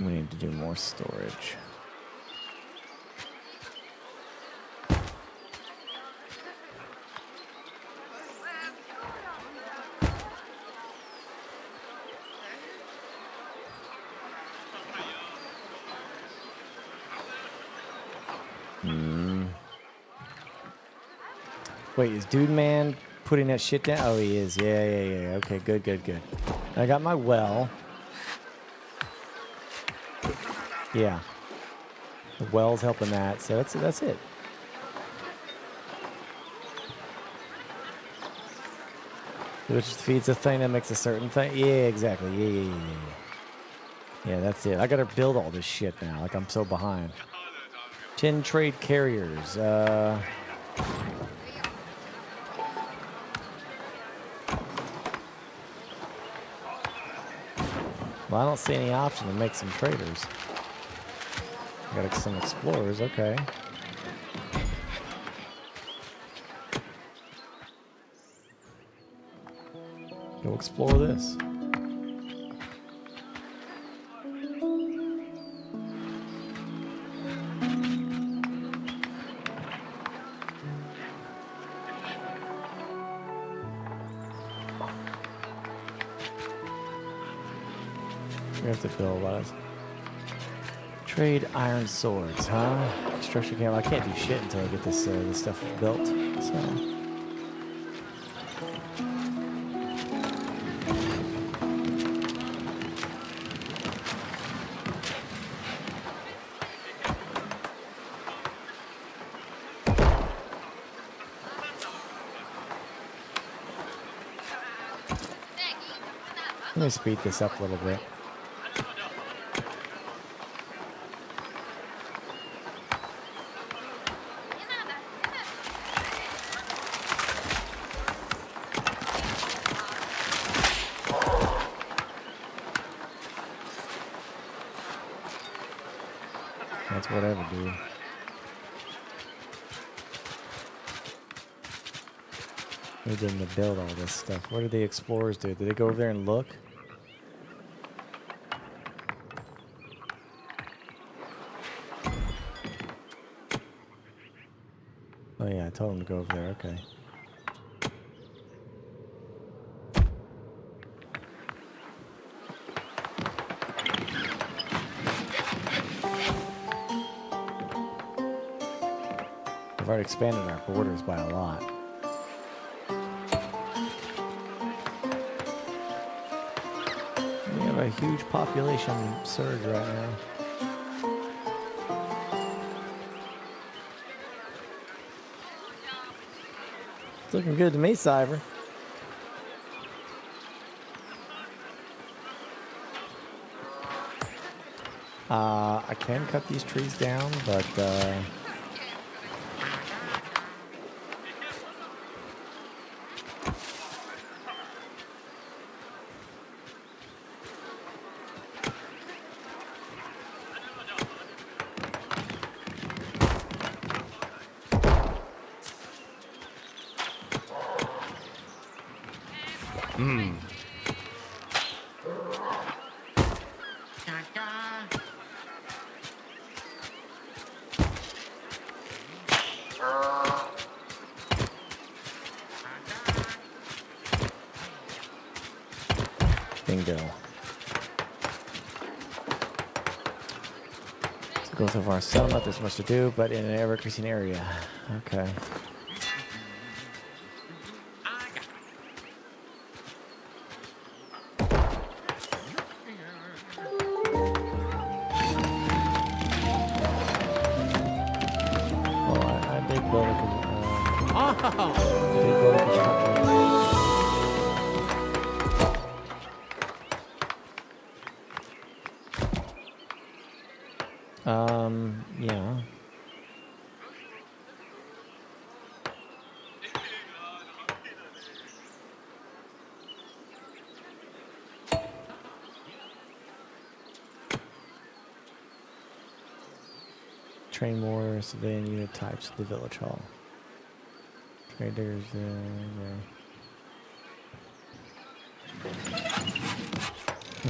We need to do more storage. Wait, is Dude Man putting that shit down? Oh, he is. Yeah. Okay, good. I got my well. Yeah. The well's helping that, so that's it. Which feeds a thing that makes a certain thing. Yeah, exactly. Yeah. Yeah, that's it. I gotta build all this shit now. Like, I'm so behind. 10 trade carriers. Well, I don't see any option to make some traders. Got some explorers, okay. Go explore this. We have to build us. Trade iron swords, huh? Construction camp. I can't do shit until I get this this stuff built. So. Let me speed this up a little bit. That's whatever, dude. We didn't build all this stuff. What did the explorers do? Did they go over there and look? Oh yeah, I told them to go over there. Okay. We've already expanded our borders by a lot. We have a huge population surge right now. It's looking good to me, Cyber. I can cut these trees down, but bingo. Let's go through our settlement. There's much to do, but in an ever-increasing area. Okay. Yeah. Train more civilian unit types at the village hall. Traders,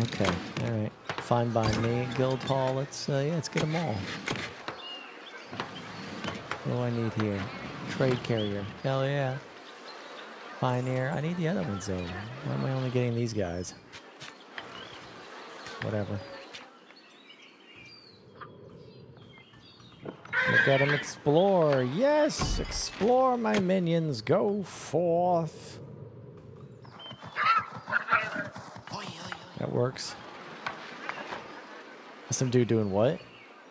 okay, all right. Fine by me. Guild hall. Let's yeah, let's get them all. What do I need here? Trade carrier. Hell yeah. Pioneer. I need the other ones though. Why am I only getting these guys? Whatever. Look at him explore. Yes, explore, my minions. Go forth. That works. Some dude doing what?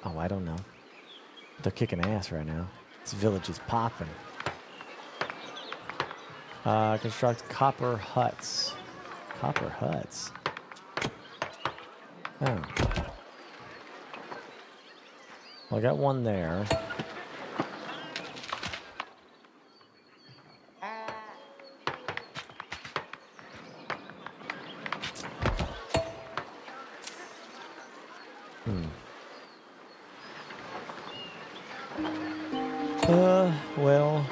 Oh, I don't know. They're kicking ass right now. This village is popping. Construct copper huts. Copper huts. Oh. Well, I got one there. Well.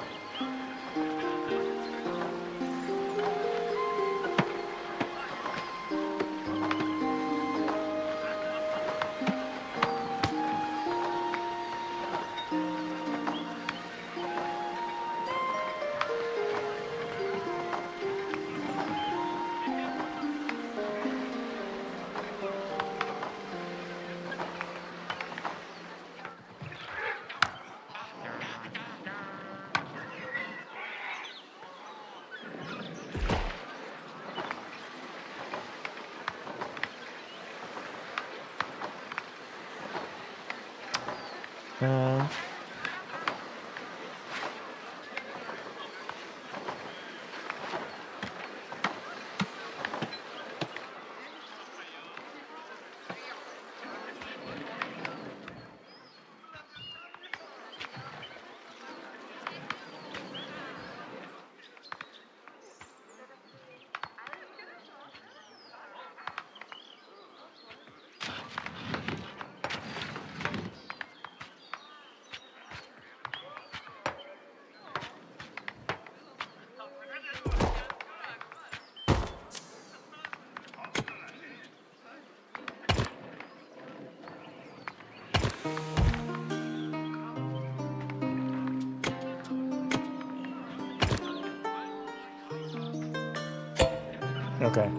Okay.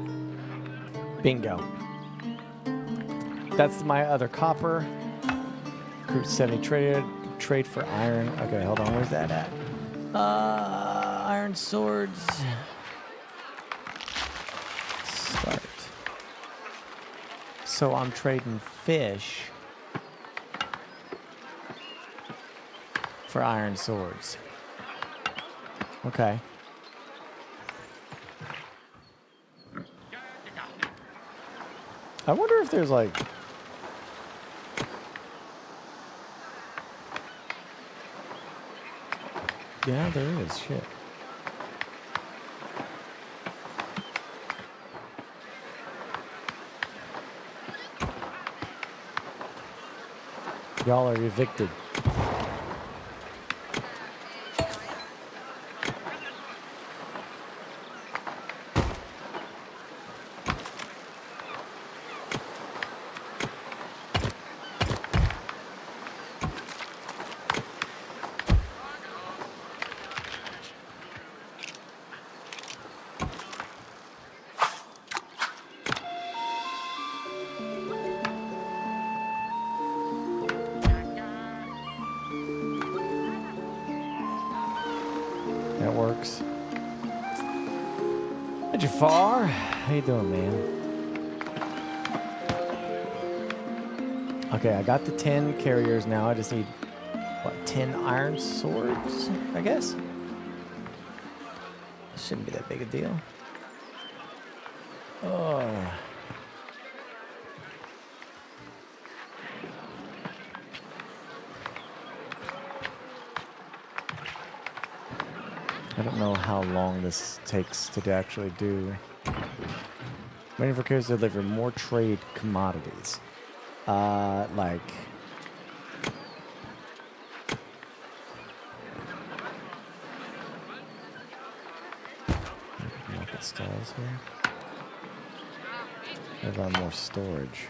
Bingo. That's my other copper. Recruit 70 trade for iron. Okay, hold on. Where's that at? Iron swords. Start. So I'm trading fish for iron swords. Okay. I wonder if there's like... Yeah, there is. Shit. Y'all are evicted. That works. Hi, Jafar. How you doing, man? Okay, I got the 10 carriers now. I just need, what, 10 iron swords, I guess? Shouldn't be that big a deal. Oh. I don't know how long this takes to actually do. Waiting for carriers to deliver more trade commodities. Like... Market stalls here. What about more storage?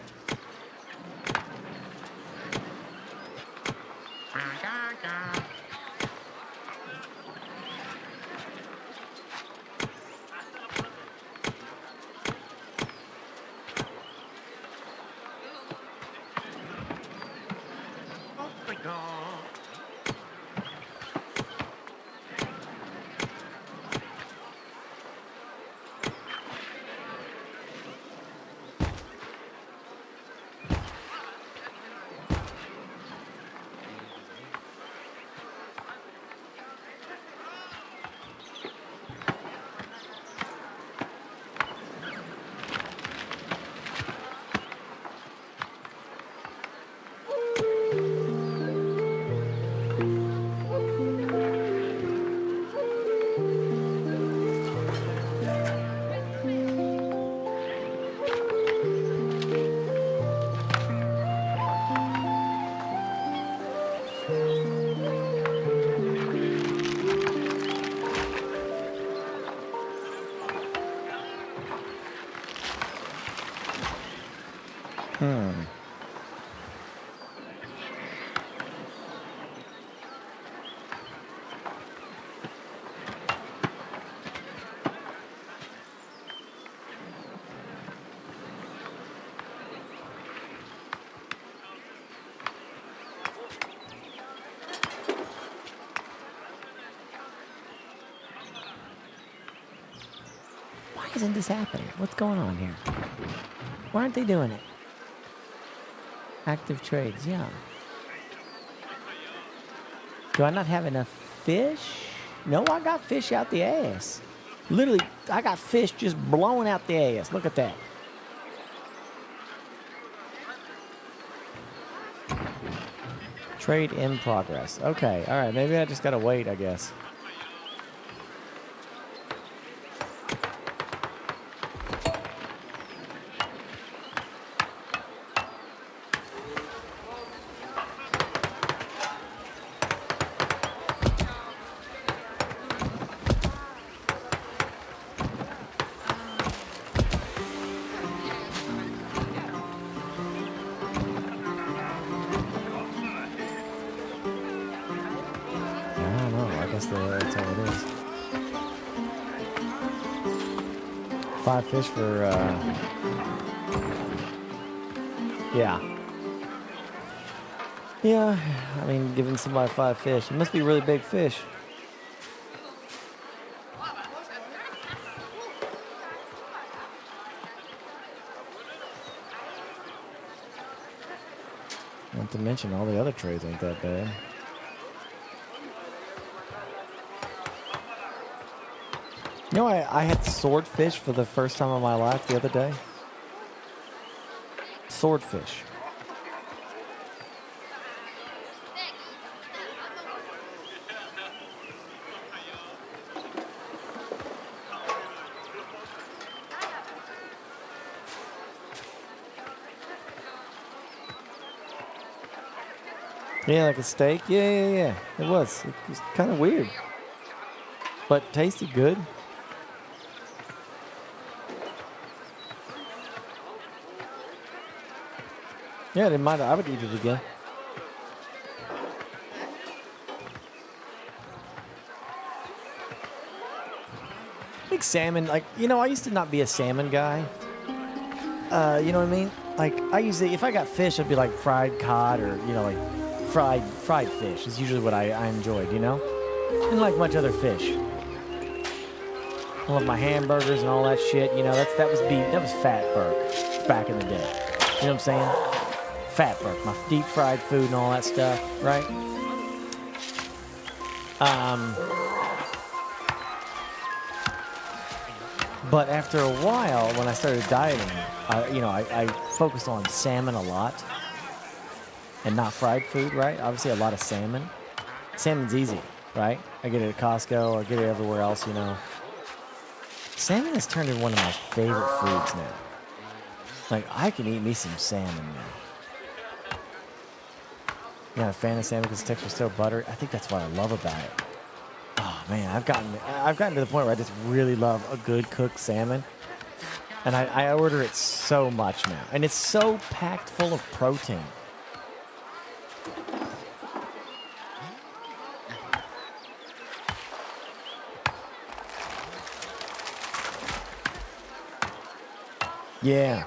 Why isn't this happening? What's going on here? Why aren't they doing it? Active trades, yeah. Do I not have enough fish? No, I got fish out the ass. Literally, I got fish just blowing out the ass. Look at that. Trade in progress. Okay, all right. Maybe I just gotta wait, I guess. That's all it is. 5 fish for, yeah. Yeah, I mean, giving somebody 5 fish. It must be really big fish. Not to mention all the other trades ain't that bad. You know, I had swordfish for the first time in my life the other day. Swordfish. Yeah, like a steak. Yeah. It was kind of weird, but tasted good. Yeah, I didn't mind it. I would eat it again. I think salmon, like, you know, I used to not be a salmon guy. You know what I mean? Like, I usually, if I got fish, it'd be like fried cod or, you know, like fried fish is usually what I enjoyed, you know? Didn't like much other fish. I love my hamburgers and all that shit, you know, that was fat Burke back in the day. You know what I'm saying? Fat Burke, my deep fried food and all that stuff, right? But after a while, when I started dieting, I focused on salmon a lot and not fried food, right? Obviously, a lot of salmon. Salmon's easy. right? I get it at Costco or get it everywhere else, you know. Salmon has turned into one of my favorite foods now. Like, I can eat me some salmon now. You're not a fan of salmon because the texture's so buttery? I think that's what I love about it. Oh, man, I've gotten to the point where I just really love a good cooked salmon. And I order it so much now. And it's so packed full of protein. Yeah,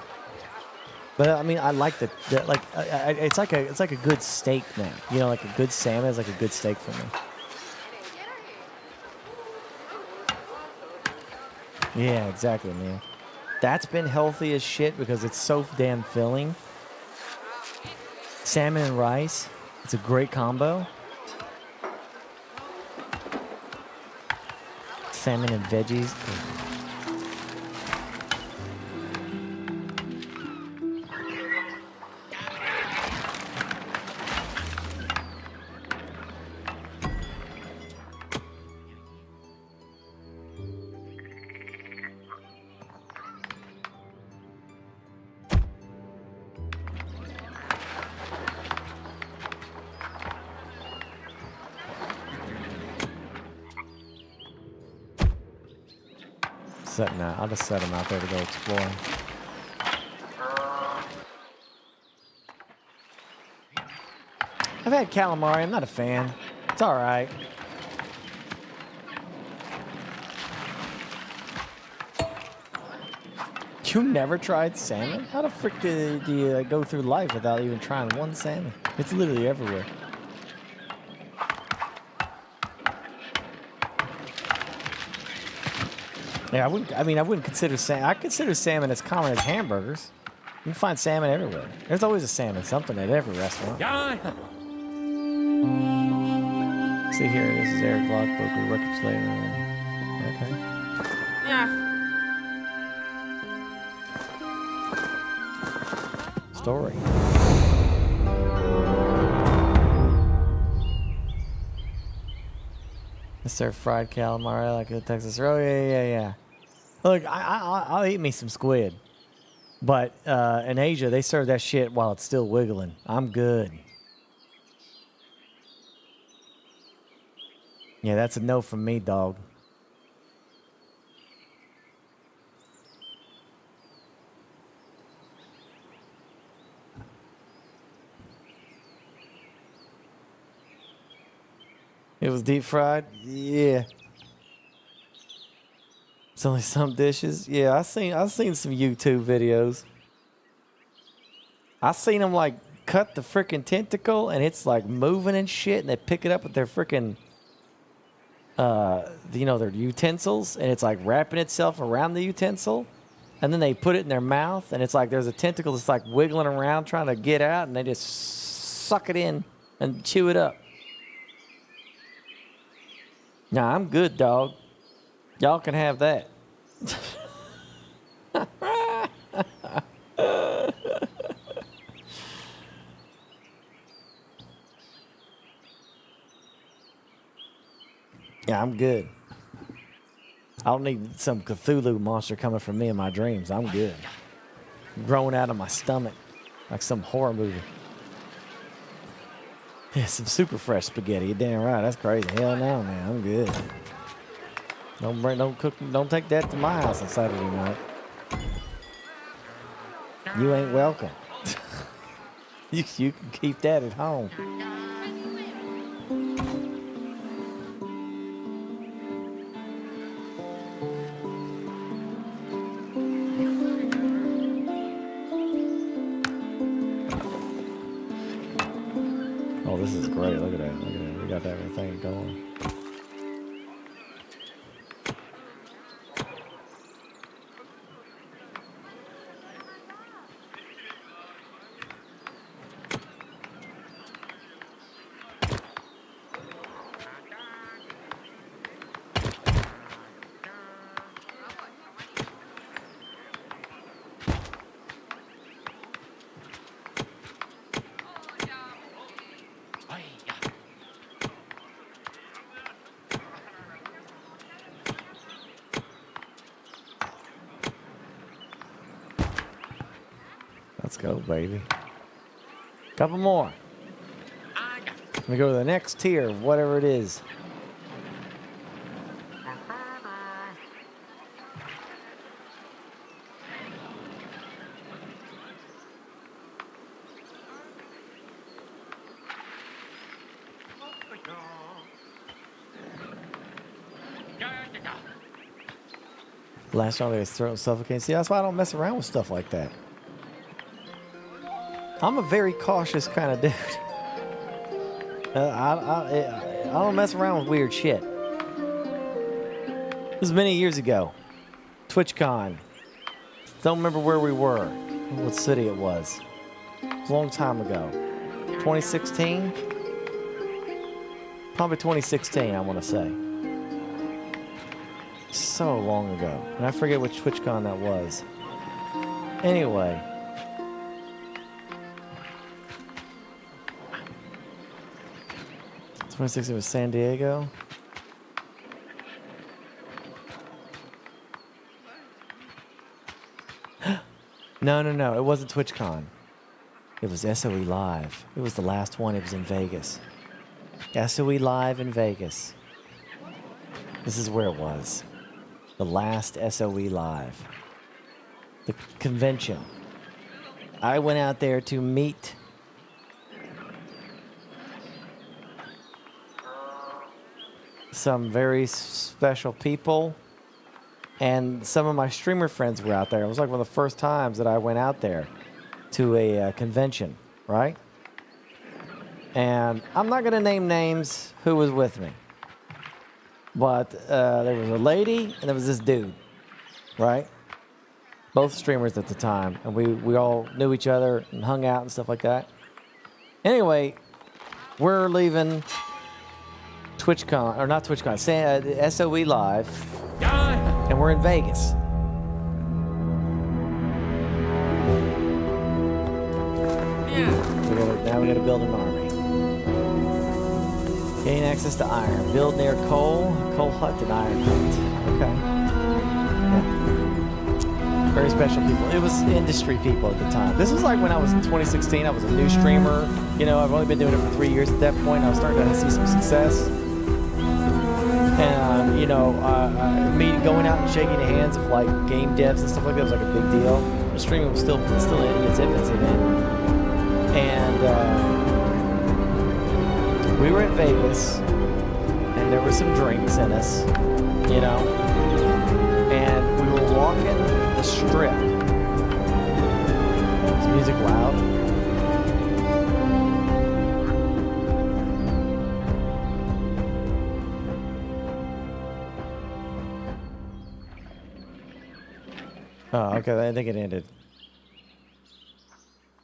but I mean, I like it's like a good steak now. You know, like a good salmon is like a good steak for me. Yeah, exactly, man. That's been healthy as shit because it's so damn filling. Salmon and rice, it's a great combo. Salmon and veggies. I'll just set them out there to go exploring. I've had calamari. I'm not a fan. It's all right. You never tried salmon? How the frick do you go through life without even trying one salmon? It's literally everywhere. Yeah, I wouldn't consider salmon. I consider salmon as common as hamburgers. You can find salmon everywhere. There's always a salmon, something at every restaurant. Yeah. See here, this is Eric Lockbook. We work it later. Okay. Yeah. Story. Serve fried calamari like a Texas roll. Yeah. Look, I'll eat me some squid, but in Asia they serve that shit while it's still wiggling. I'm good. Yeah, that's a no from me, dog. It was deep fried? Yeah. It's only some dishes. Yeah, I've seen some YouTube videos. I seen them like cut the freaking tentacle and it's like moving and shit, and they pick it up with their freaking their utensils, and it's like wrapping itself around the utensil, and then they put it in their mouth, and it's like there's a tentacle that's like wiggling around trying to get out, and they just suck it in and chew it up. Nah, I'm good, dog. Y'all can have that. Yeah, I'm good. I don't need some Cthulhu monster coming from me in my dreams. I'm good. Growing out of my stomach like some horror movie. Yeah, some super fresh spaghetti. You're damn right. That's crazy. Hell no, man. I'm good. Don't take that to my house on Saturday night. You ain't welcome. You can keep that at home. Oh, this is great. Look at that. Look at that. We got that thing going. Let's go, baby. Couple more. Let me go to the next tier, whatever it is. Last time they was throwing suffocating. See, that's why I don't mess around with stuff like that. I'm a very cautious kind of dude. I don't mess around with weird shit. This was many years ago. TwitchCon. Don't remember where we were. What city it was. It was a long time ago. 2016? Probably 2016, I want to say. So long ago. And I forget which TwitchCon that was. Anyway. 2016 was San Diego. No. It wasn't TwitchCon. It was SOE Live. It was the last one. It was in Vegas. SOE Live in Vegas. This is where it was. The last SOE Live. The convention. I went out there to meet some very special people, and some of my streamer friends were out there. It was like one of the first times that I went out there to a convention, right? And I'm not going to name names who was with me, but there was a lady and there was this dude, right? Both streamers at the time, and we all knew each other and hung out and stuff like that. Anyway, we're leaving TwitchCon, or not TwitchCon, SOE Live, and we're in Vegas. Now we gotta build an army. Gain access to iron. Build near coal hut and iron hut. Okay. Yeah. Very special people. It was industry people at the time. This was like when I was in 2016. I was a new streamer. You know, I've only been doing it for 3 years at that point. I was starting to see some success. And, you know, me going out and shaking the hands of like game devs and stuff like that was like a big deal. The streaming was still in its infancy, man. And we were in Vegas, and there were some drinks in us, you know, and we were walking the strip. Is music loud? Oh, okay. I think it ended.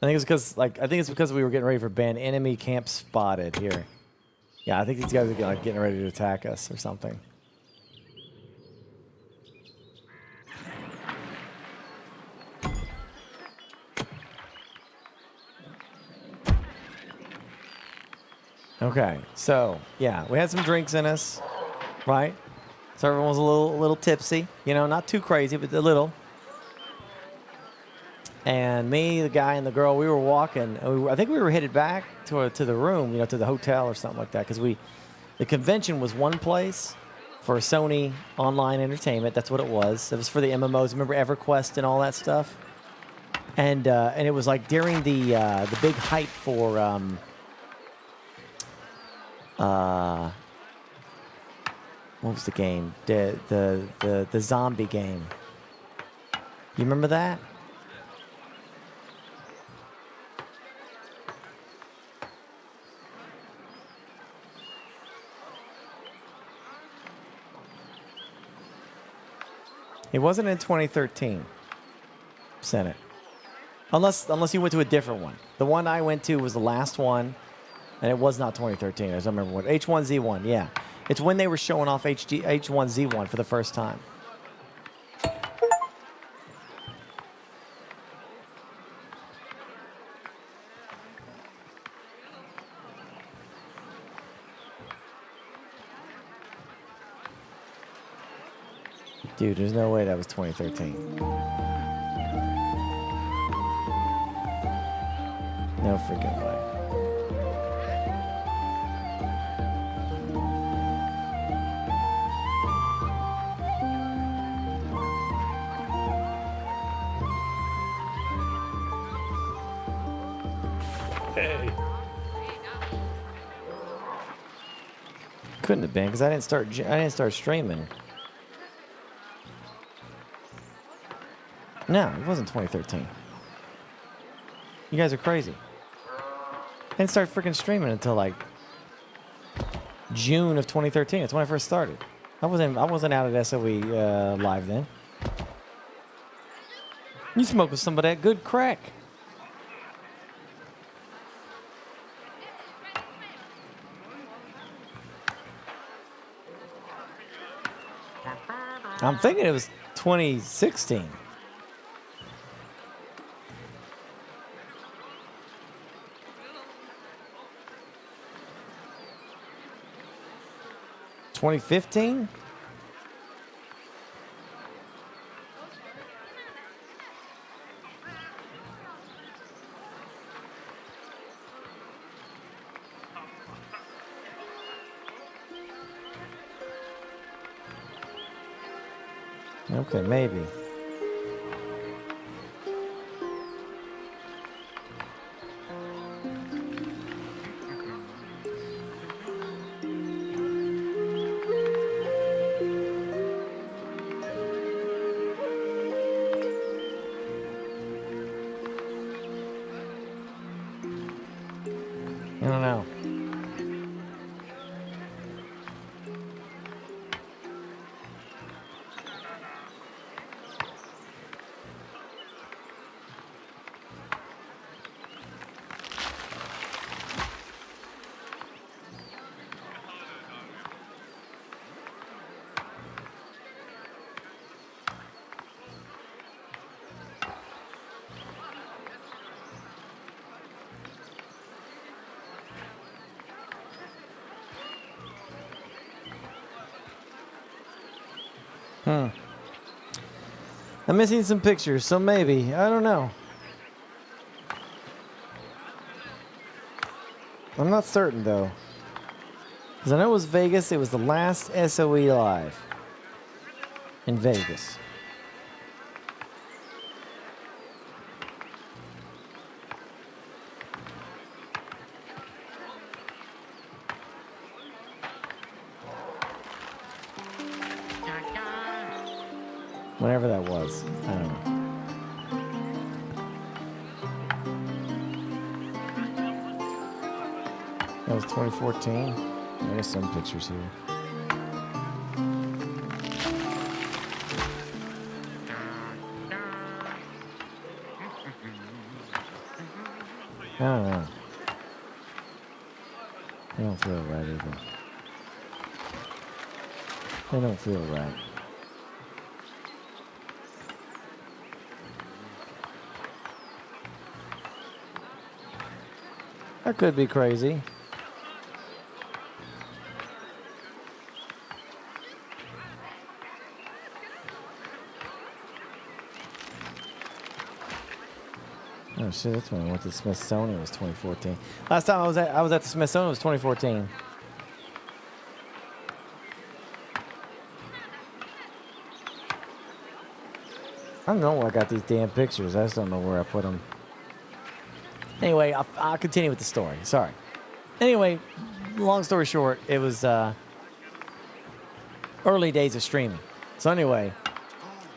I think it's because we were getting ready for ban enemy camp spotted here. Yeah, I think these guys are like getting ready to attack us or something. Okay, so yeah, we had some drinks in us, right? So everyone was a little tipsy, you know, not too crazy, but a little. And me, the guy, and the girl, we were walking. And I think we were headed back to the room, you know, to the hotel or something like that, because the convention was one place for Sony Online Entertainment. That's what it was. It was for the MMOs. Remember EverQuest and all that stuff? And it was like during the big hype for what was the game? The zombie game. You remember that? It wasn't in 2013, Senate. Unless you went to a different one. The one I went to was the last one, and it was not 2013. I don't remember what. H1Z1, yeah. It's when they were showing off H1Z1 for the first time. Dude, there's no way that was 2013. No freaking way. Hey. Couldn't have been because I didn't start streaming. No, it wasn't 2013. You guys are crazy. I didn't start freaking streaming until like June of 2013. That's when I first started. I wasn't out at SOE live then. You smoke with some of that good crack. I'm thinking it was 2016. $2015? Okay, maybe. I don't know. I'm missing some pictures, so maybe. I don't know. I'm not certain, though. Because I know it was Vegas. It was the last SOE live in Vegas. Whenever that was. I don't know. That was 2014. There's some pictures here. I don't know. They don't feel right either. They don't feel right. That could be crazy. Oh shit, that's when I went to the Smithsonian. It was 2014. Last time I was at the Smithsonian was 2014. I don't know where I got these damn pictures. I just don't know where I put them. Anyway, I'll continue with the story. Sorry. Anyway, long story short, it was early days of streaming. So anyway,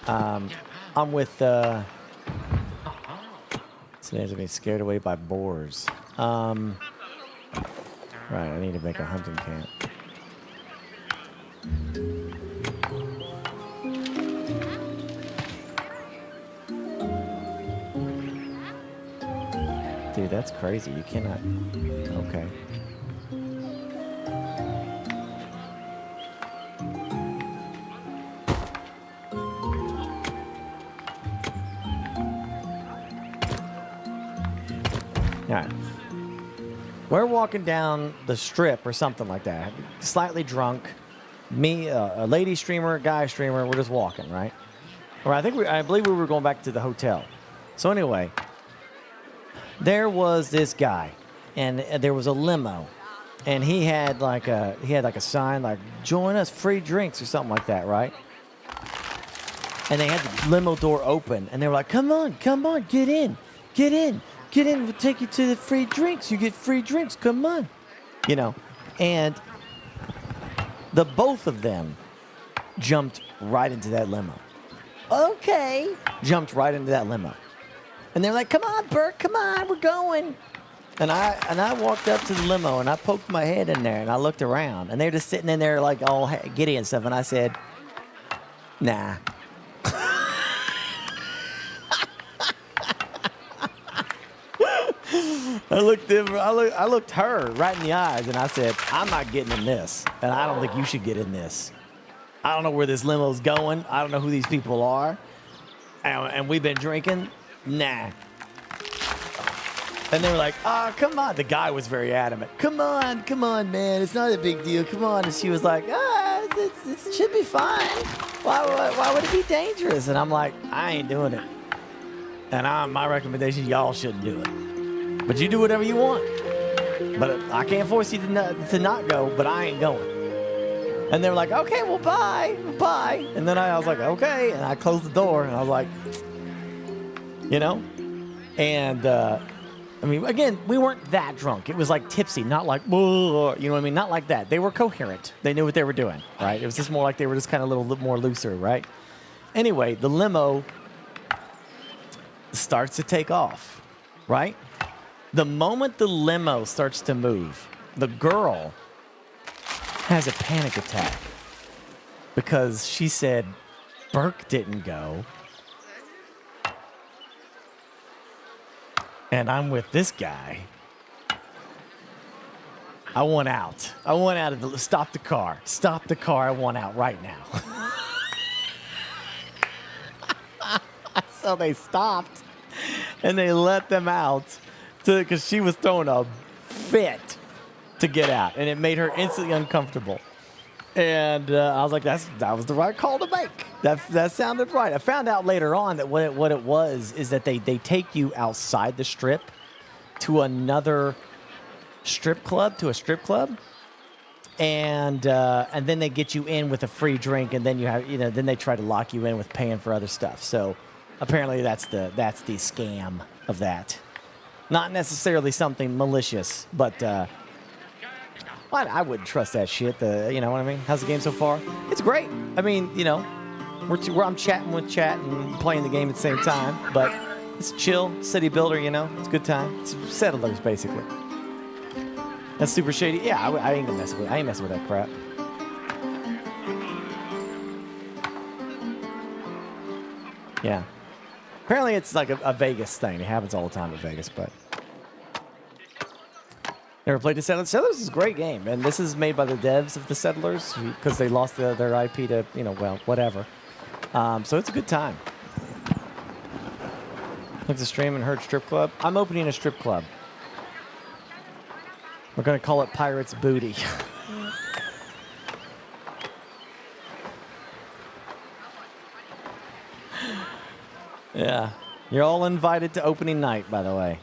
I'm with so there's being scared away by boars. Right, I need to make a hunting camp. Dude, that's crazy. You cannot. Okay. All right. We're walking down the strip or something like that. Slightly drunk. Me, a lady streamer, guy streamer. We're just walking, right? Or I believe we were going back to the hotel. So anyway. there was this guy, and there was a limo, and he had like a sign like "Join us, free drinks" or something like that, right? And they had the limo door open, and they were like, "Come on, get in, we'll take you to the free drinks. You get free drinks, come on," you know, and the both of them jumped right into that limo. Okay, jumped right into that limo. And they're like, "Come on, Burke, come on, we're going." And I walked up to the limo and I poked my head in there and I looked around and they're just sitting in there like all giddy and stuff. And I said, "Nah." I looked her right in the eyes and I said, "I'm not getting in this, and I don't think you should get in this. I don't know where this limo's going. I don't know who these people are, and we've been drinking. Nah." And they were like, "Oh, come on." The guy was very adamant. Come on, man. It's not a big deal. Come on." And she was like, it should be fine. Why would it be dangerous?" And I'm like, "I ain't doing it. And my recommendation, y'all shouldn't do it. But you do whatever you want. But I can't force you to not go, but I ain't going." And they were like, "Okay, well, bye. And then I was like, "Okay." And I closed the door, and I was like, you know? And, I mean, again, we weren't that drunk. It was like tipsy, not like, you know what I mean? Not like that. They were coherent. They knew what they were doing, right? It was just more like they were just kind of a little more looser, right? Anyway, the limo starts to take off, right? The moment the limo starts to move, the girl has a panic attack because she said Burke didn't go. And I'm with this guy. I want out. Stop the car. I want out right now. So they stopped and they let them out because she was throwing a fit to get out, and it made her instantly uncomfortable. And I was like, that was the right call to make. That sounded right. I found out later on that what it was is that they take you outside the strip to another strip club, and then they get you in with a free drink, and then then they try to lock you in with paying for other stuff. So apparently that's the scam of that. Not necessarily something malicious, but I wouldn't trust that shit. You know what I mean? How's the game so far? It's great. I mean, I'm chatting with chat and playing the game at the same time, but it's chill, city builder, it's a good time. It's settlers, basically. That's super shady. Yeah, I ain't messing with that crap. Yeah. Apparently it's like a Vegas thing. It happens all the time in Vegas, but never played The Settlers. Settlers is a great game, and this is made by the devs of The Settlers because they lost their IP to, whatever. So it's a good time. Looked to stream and heard strip club. I'm opening a strip club. We're going to call it Pirates Booty. Yeah. You're all invited to opening night, by the way.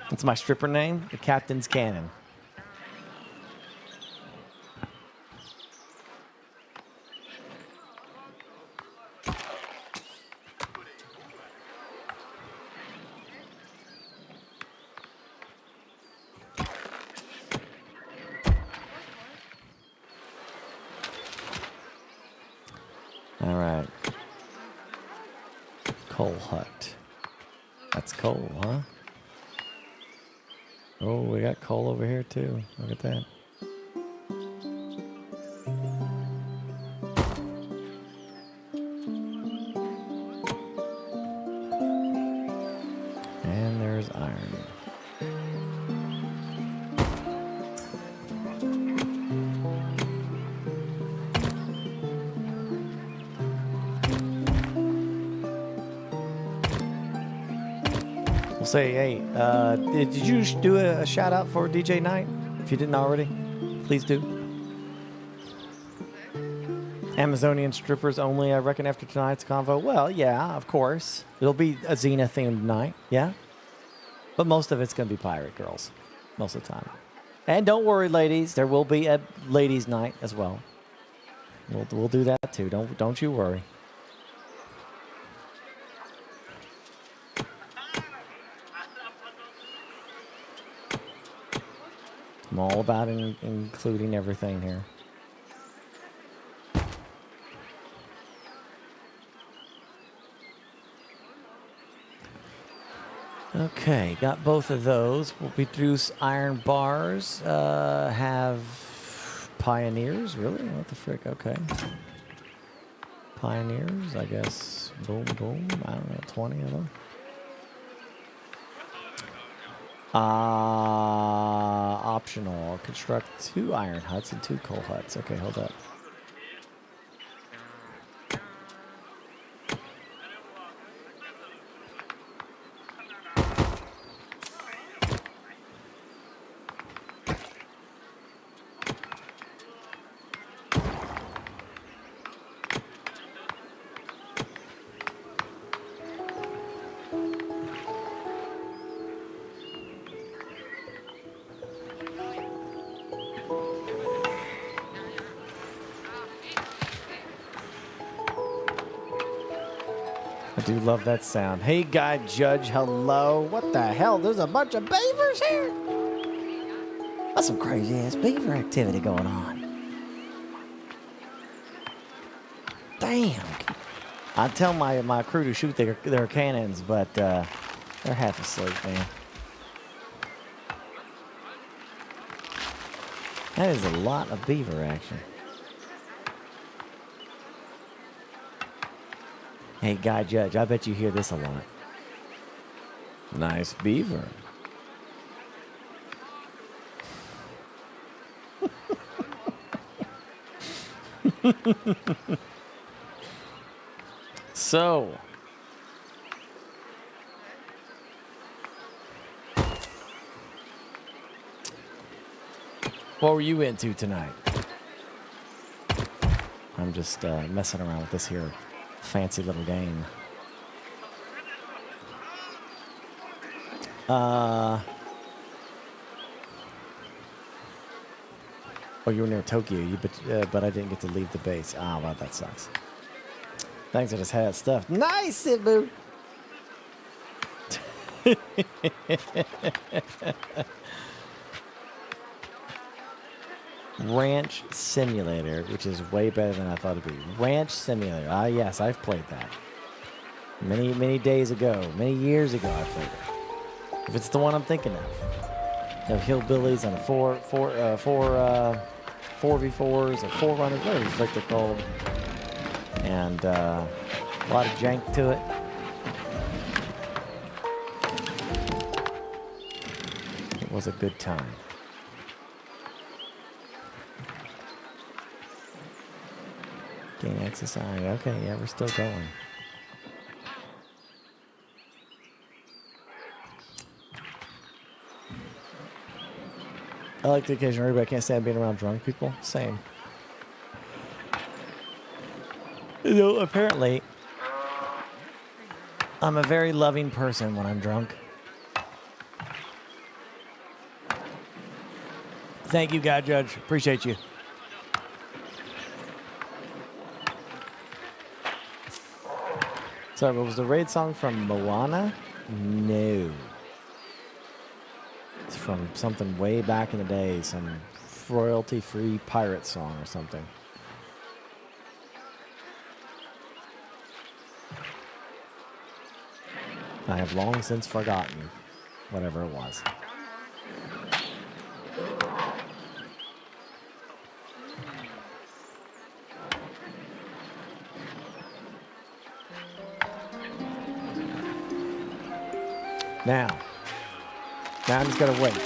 What's my stripper name? The Captain's Cannon. All right. Coal hut. That's coal, huh? Oh, we got coal over here too. Look at that. And there's iron. We'll say, hey, did you do a shout out for DJ Knight? If you didn't already, please do. Amazonian strippers only, I reckon, after tonight's convo. Well, yeah, of course. It'll be a Xena-themed night, yeah? But most of it's going to be pirate girls, most of the time. And don't worry, ladies. There will be a ladies' night as well. We'll do that, too. Don't you worry. I'm all about including everything here. Okay, got both of those. We'll produce iron bars. Have pioneers? Really? What the frick? Okay. Pioneers, I guess. Boom, boom. I don't know, 20 of them. Optional. Construct 2 iron huts and 2 coal huts. Okay, hold up. I do love that sound. Hey, Guy Judge, hello. What the hell? There's a bunch of beavers here? That's some crazy-ass beaver activity going on. Damn. I tell my crew to shoot their cannons, but they're half asleep, man. That is a lot of beaver action. Hey, Guy Judge, I bet you hear this a lot. Nice beaver. So, what were you into tonight? I'm just messing around with this here fancy little game. Oh, you were near Tokyo, but I didn't get to leave the base. Ah, well, that sucks. Thanks, I just had stuff. Nice, Sibu! Ranch Simulator, which is way better than I thought it'd be. Ranch Simulator. Ah, yes, I've played that. Many days ago. Many years ago, I played it. If it's the one I'm thinking of. You have hillbillies and 4v4s or 4runners, whatever the frick they're called. And a lot of jank to it. It was a good time. Gain access on. Okay, yeah, we're still going. I like the occasional read, but I can't stand being around drunk people. Same. You know, apparently, I'm a very loving person when I'm drunk. Thank you, God Judge. Appreciate you. Sorry, what was the raid song from Moana? No. It's from something way back in the day, some royalty-free pirate song or something. I have long since forgotten whatever it was. Now I'm just gonna wait.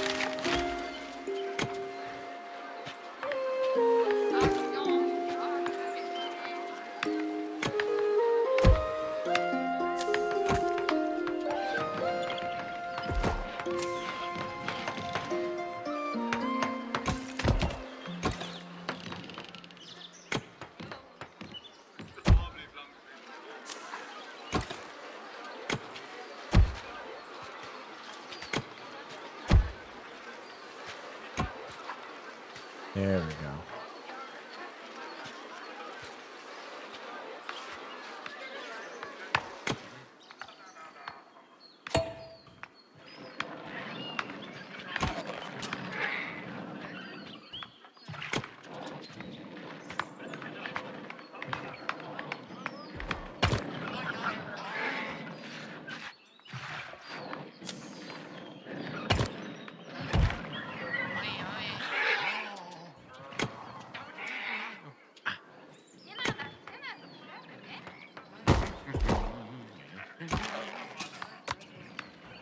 There we go.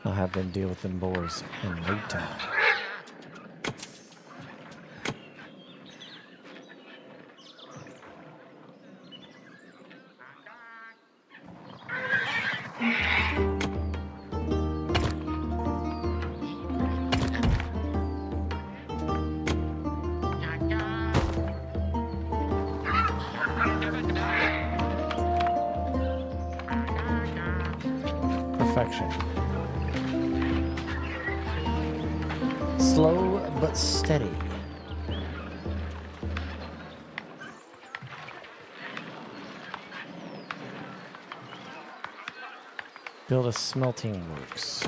I'll have them deal with them boars in no time. Perfection. Slow but steady. Build a smelting works.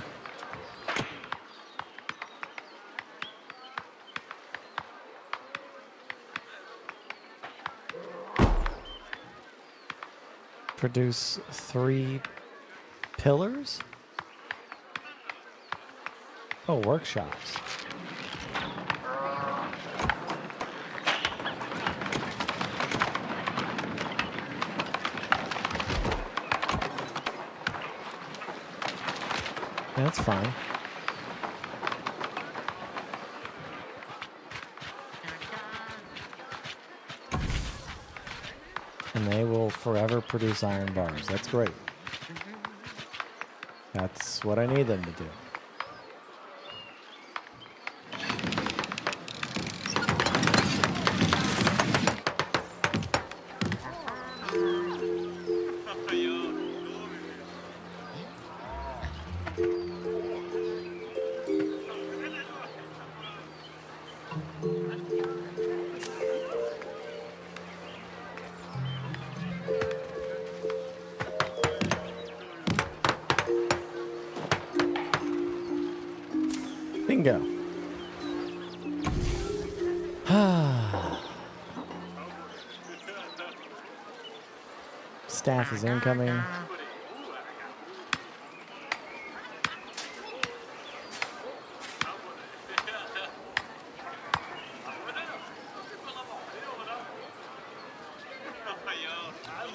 Produce 3 pillars? Oh, workshops. That's fine. And they will forever produce iron bars. That's great. That's what I need them to do. Bingo. Staff is incoming.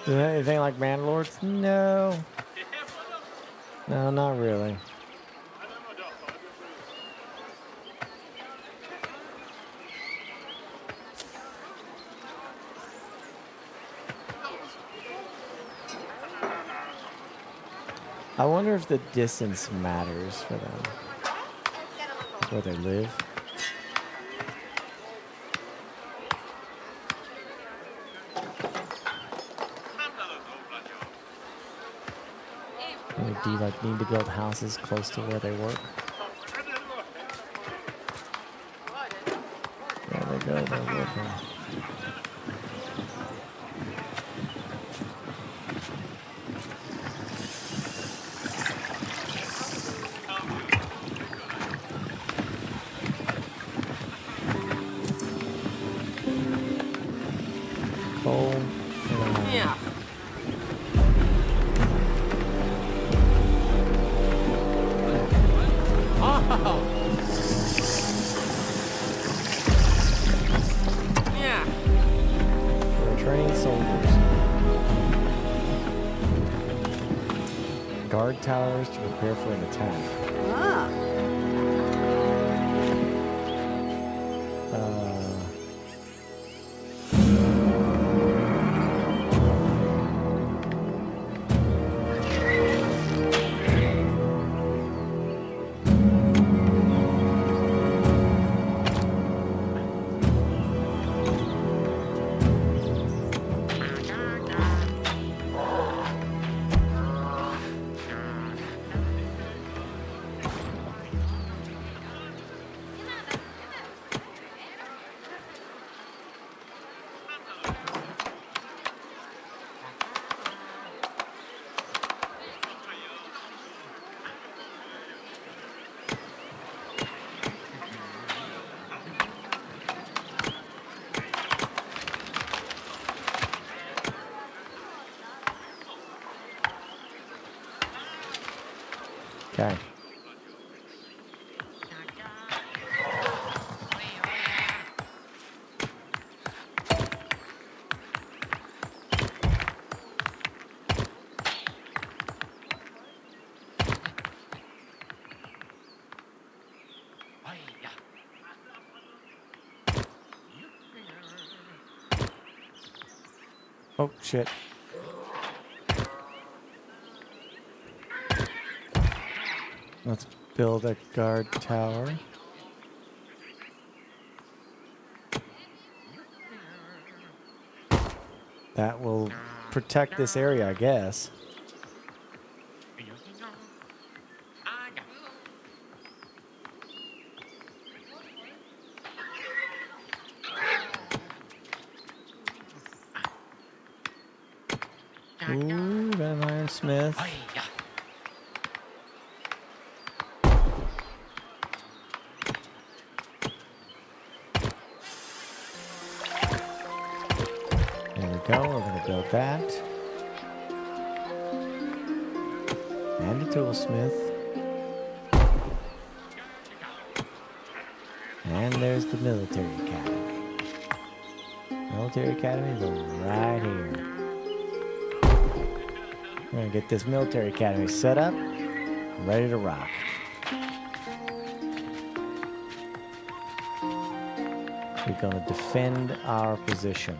Is there anything like Mandalords? No. No, not really. I wonder if the distance matters for them. Where they live. Maybe do you like need to build houses close to where they work? There they go, they're working. Yeah. Yeah. We're training soldiers. Guard towers to prepare for an attack. Ah. Okay. Oh, shit. Let's build a guard tower. That will protect this area, I guess. Ooh, got an ironsmith. There we go. We're going to build that. And a toolsmith. And there's the military academy. Military academy is right here. We're going to get this military academy set up, ready to rock. We're going to defend our position.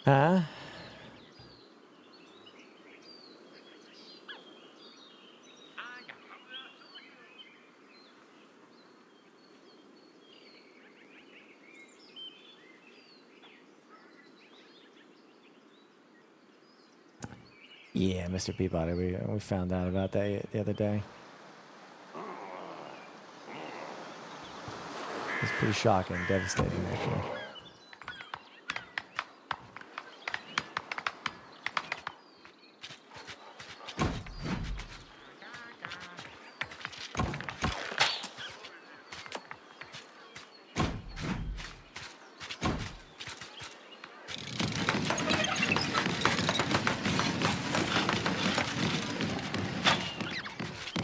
Huh? Yeah, Mr. Peabody, we found out about that the other day. It's pretty shocking, devastating, actually.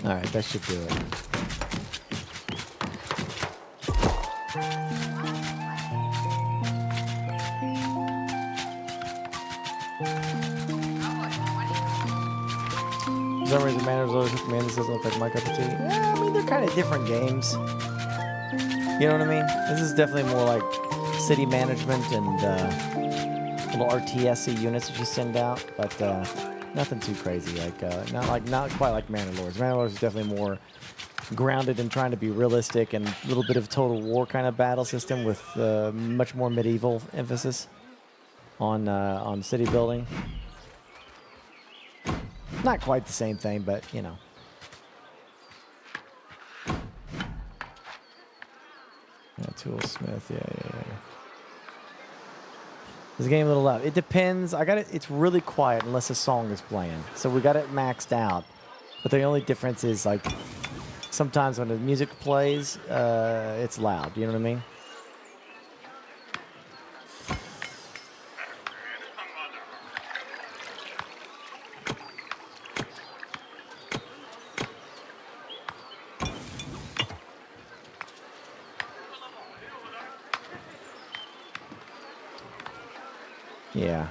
All right, that should do it. For some reason, Man this doesn't look like my cup of tea. Yeah, I mean, they're kind of different games. You know what I mean? This is definitely more like city management and little RTS-y units that you send out, but nothing too crazy. Not quite like Manor-Lords. Manor-Lords is definitely more grounded in trying to be realistic and a little bit of Total War kind of battle system with much more medieval emphasis on city building. Not quite the same thing, but you know. Yeah, toolsmith, yeah. This game a little loud. It depends. I got it. It's really quiet unless a song is playing. So we got it maxed out. But the only difference is like sometimes when the music plays, it's loud. You know what I mean? Yeah.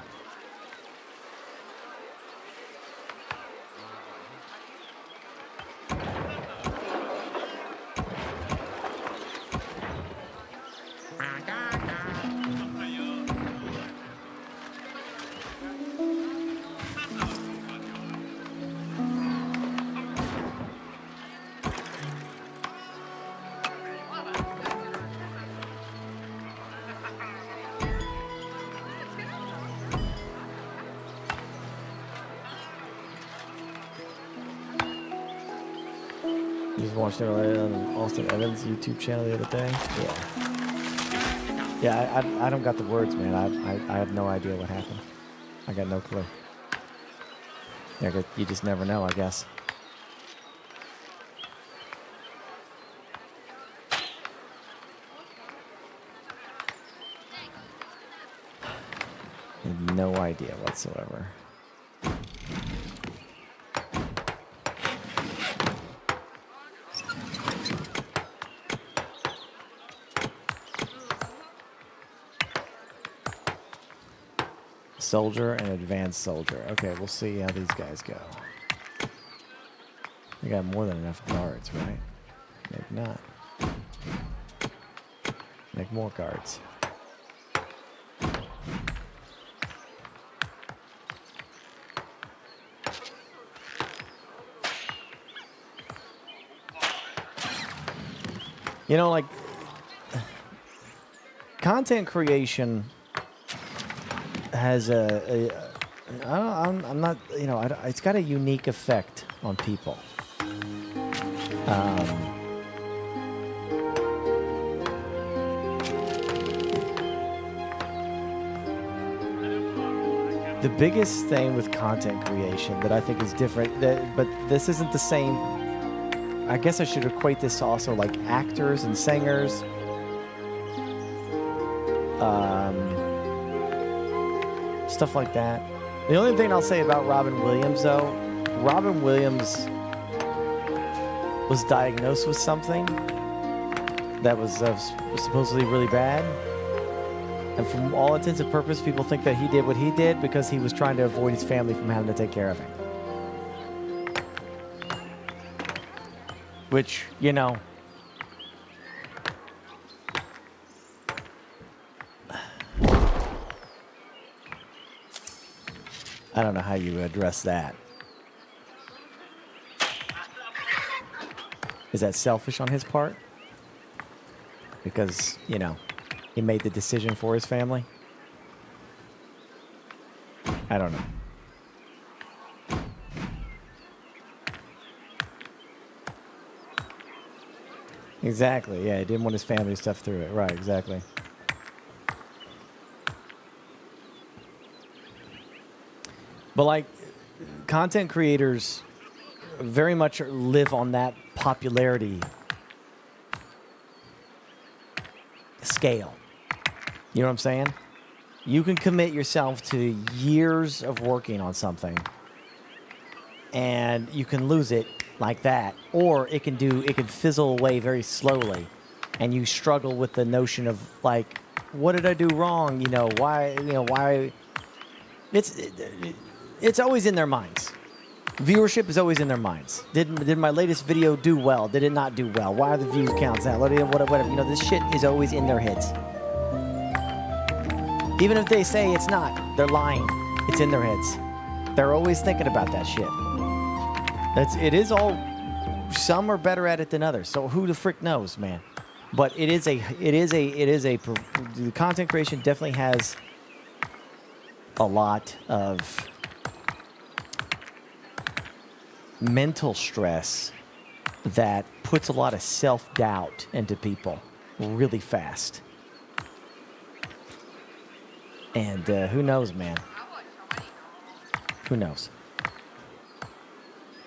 Just watched it on Austin Evans' YouTube channel the other day. Yeah, I don't got the words, man. I have no idea what happened. I got no clue. You just never know, I guess. I have no idea whatsoever. Soldier and advanced soldier. Okay, we'll see how these guys go. We got more than enough guards, right? Maybe not. Make more guards. You know, like, content creation has I'm not, you know, it's got a unique effect on people. The biggest thing with content creation that I think is different, but this isn't the same. I guess I should equate this to also like actors and singers. Stuff like that. The only thing I'll say about Robin Williams, though, Robin Williams was diagnosed with something that was supposedly really bad. And from all intents and purposes, people think that he did what he did because he was trying to avoid his family from having to take care of him. Which, you know, I don't know how you address that. Is that selfish on his part? Because, you know, he made the decision for his family? I don't know. Exactly, yeah, he didn't want his family to stuff through it. Right, exactly. But like, content creators very much live on that popularity scale. You know what I'm saying? You can commit yourself to years of working on something and you can lose it like that, or it can fizzle away very slowly and you struggle with the notion of like, what did I do wrong? You know, why it's always in their minds. Viewership is always in their minds. Did my latest video do well? Did it not do well? Why are the views counts out? Whatever. You know, this shit is always in their heads. Even if they say it's not, they're lying. It's in their heads. They're always thinking about that shit. It is all. Some are better at it than others. So who the frick knows, man? But the content creation definitely has a lot of mental stress that puts a lot of self-doubt into people really fast. And who knows, man? Who knows?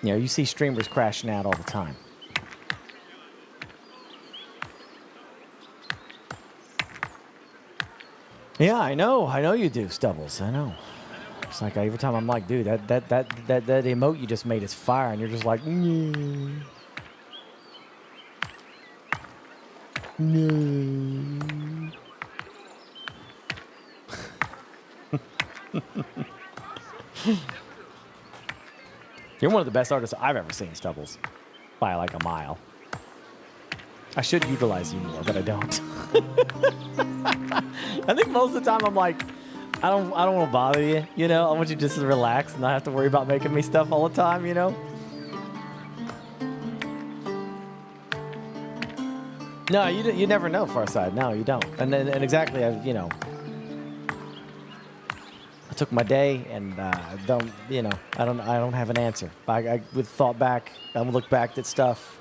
You know, you see streamers crashing out all the time. Yeah, I know you do, Stubbles. I know. It's like every time I'm like, dude, that emote you just made is fire, and you're just like, no. You're one of the best artists I've ever seen, Stubbles, by like a mile. I should utilize you more, but I don't. I think most of the time I'm like, I don't want to bother you, you know? I want you just to relax and not have to worry about making me stuff all the time, you know? No, you never know, Farside. No, you don't. And exactly, I took my day and don't have an answer. I would thought back, I would look back at stuff.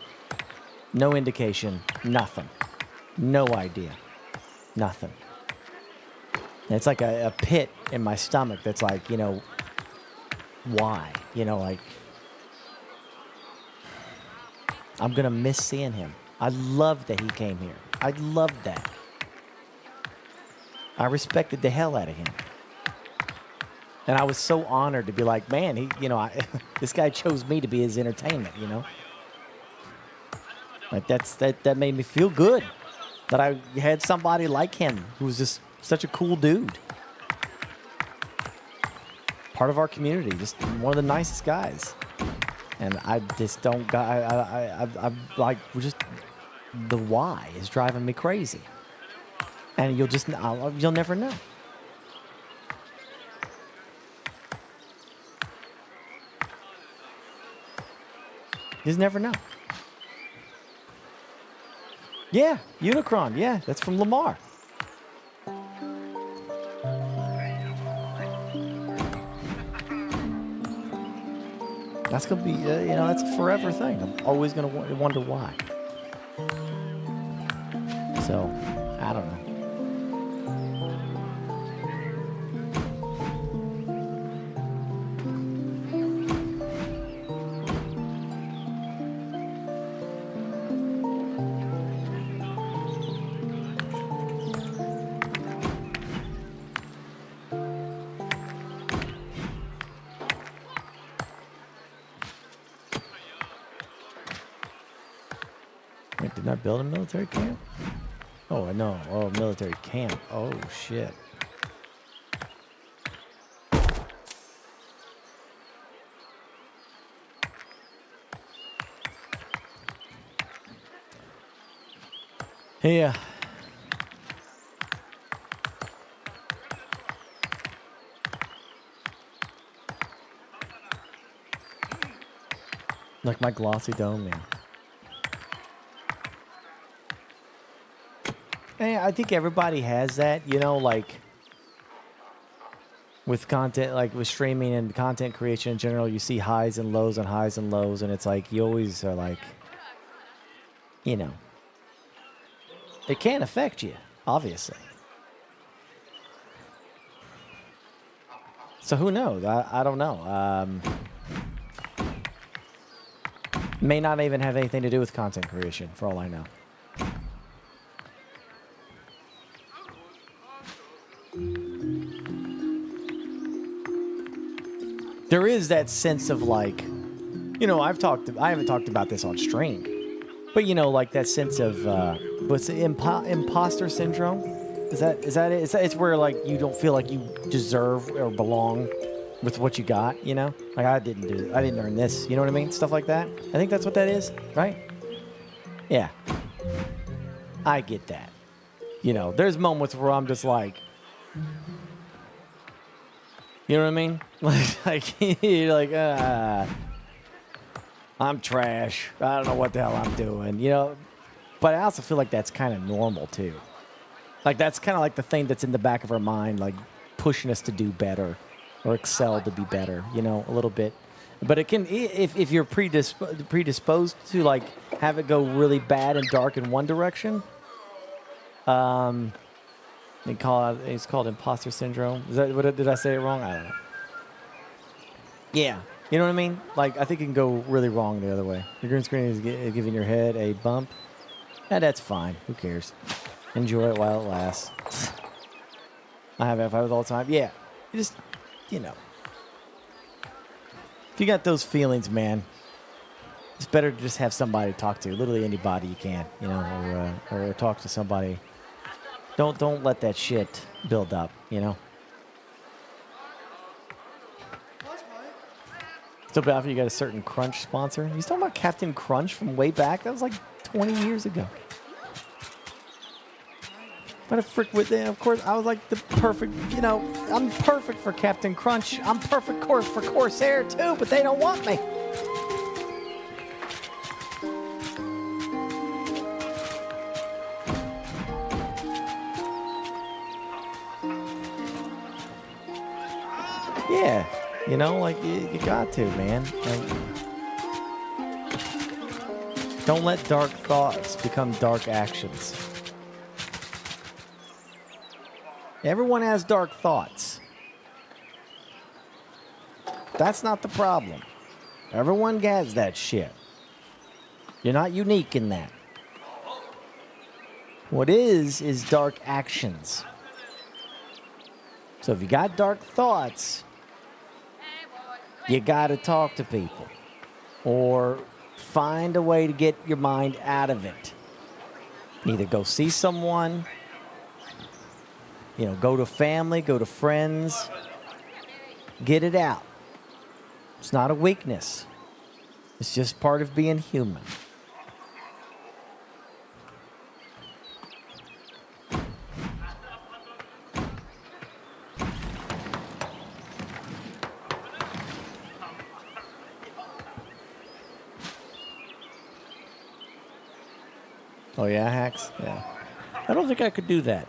No indication, nothing. No idea, nothing. And it's like a pit in my stomach that's like, you know, why? You know, like, I'm going to miss seeing him. I loved that he came here. I loved that. I respected the hell out of him. And I was so honored to be like, man, he, you know, this guy chose me to be his entertainment, you know? Like, that made me feel good that I had somebody like him who was just such a cool dude. Part of our community, just one of the nicest guys. And I just don't, I'm like, just, the why is driving me crazy. And you'll never know. You just never know. Yeah, Unicron. Yeah, that's from Lamar. That's going to be, you know, that's a forever thing. I'm always going to wonder why. So, I don't know. Wait, didn't I build a military camp? Oh, I know. Oh, military camp. Oh, shit. Yeah. Like my glossy dome, man. And I think everybody has that, you know, like with content, like with streaming and content creation in general, you see highs and lows and highs and lows, and it's like you always are like, you know, it can affect you, obviously. So who knows? I don't know. May not even have anything to do with content creation, for all I know. There is that sense of like, you know, I haven't talked about this on stream, but you know, like that sense of what's the imposter syndrome? Is that it? It's where like you don't feel like you deserve or belong with what you got, you know? Like I didn't earn this, you know what I mean? Stuff like that. I think that's what that is, right? Yeah. I get that. You know, there's moments where I'm just like, you know what I mean? Like you're like, I'm trash. I don't know what the hell I'm doing, you know? But I also feel like that's kind of normal too. Like that's kind of like the thing that's in the back of our mind, like pushing us to do better or excel to be better, you know, a little bit. But it can, if you're predisposed to like have it go really bad and dark in one direction, it's called imposter syndrome. Did I say it wrong? I don't know. Yeah, you know what I mean? Like I think it can go really wrong the other way. Your green screen is giving your head a bump. That's fine. Who cares? Enjoy it while it lasts. I have F5 all the time. Yeah, you just, you know. If you got those feelings, man, it's better to just have somebody to talk to. Literally anybody you can, you know, or talk to somebody. Don't let that shit build up, you know. Still bad for you got a certain Crunch sponsor. He's talking about Captain Crunch from way back. That was like 20 years ago. What a frick with them. Of course, I was like the perfect, you know, I'm perfect for Captain Crunch. I'm perfect course for Corsair too, but they don't want me. Yeah, you know, like you got to, man. Like, don't let dark thoughts become dark actions. Everyone has dark thoughts. That's not the problem. Everyone has that shit. You're not unique in that. What is dark actions. So if you got dark thoughts, you got to talk to people. Or find a way to get your mind out of it. Either go see someone, go to family, go to friends. Get it out. It's not a weakness. It's just part of being human. Oh yeah, hacks? Yeah. I don't think I could do that.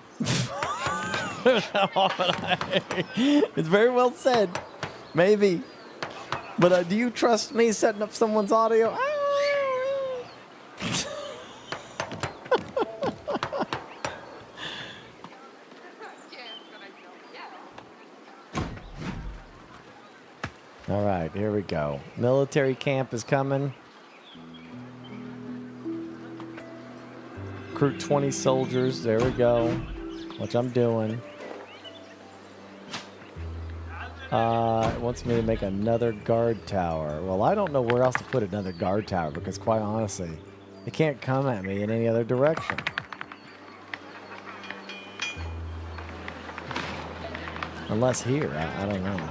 It's very well said. Maybe. But do you trust me setting up someone's audio? All right, here we go. Military camp is coming. Recruit 20 soldiers. There we go. Which I'm doing. It wants me to make another guard tower. Well, I don't know where else to put another guard tower because, quite honestly, it can't come at me in any other direction. Unless here. I don't know.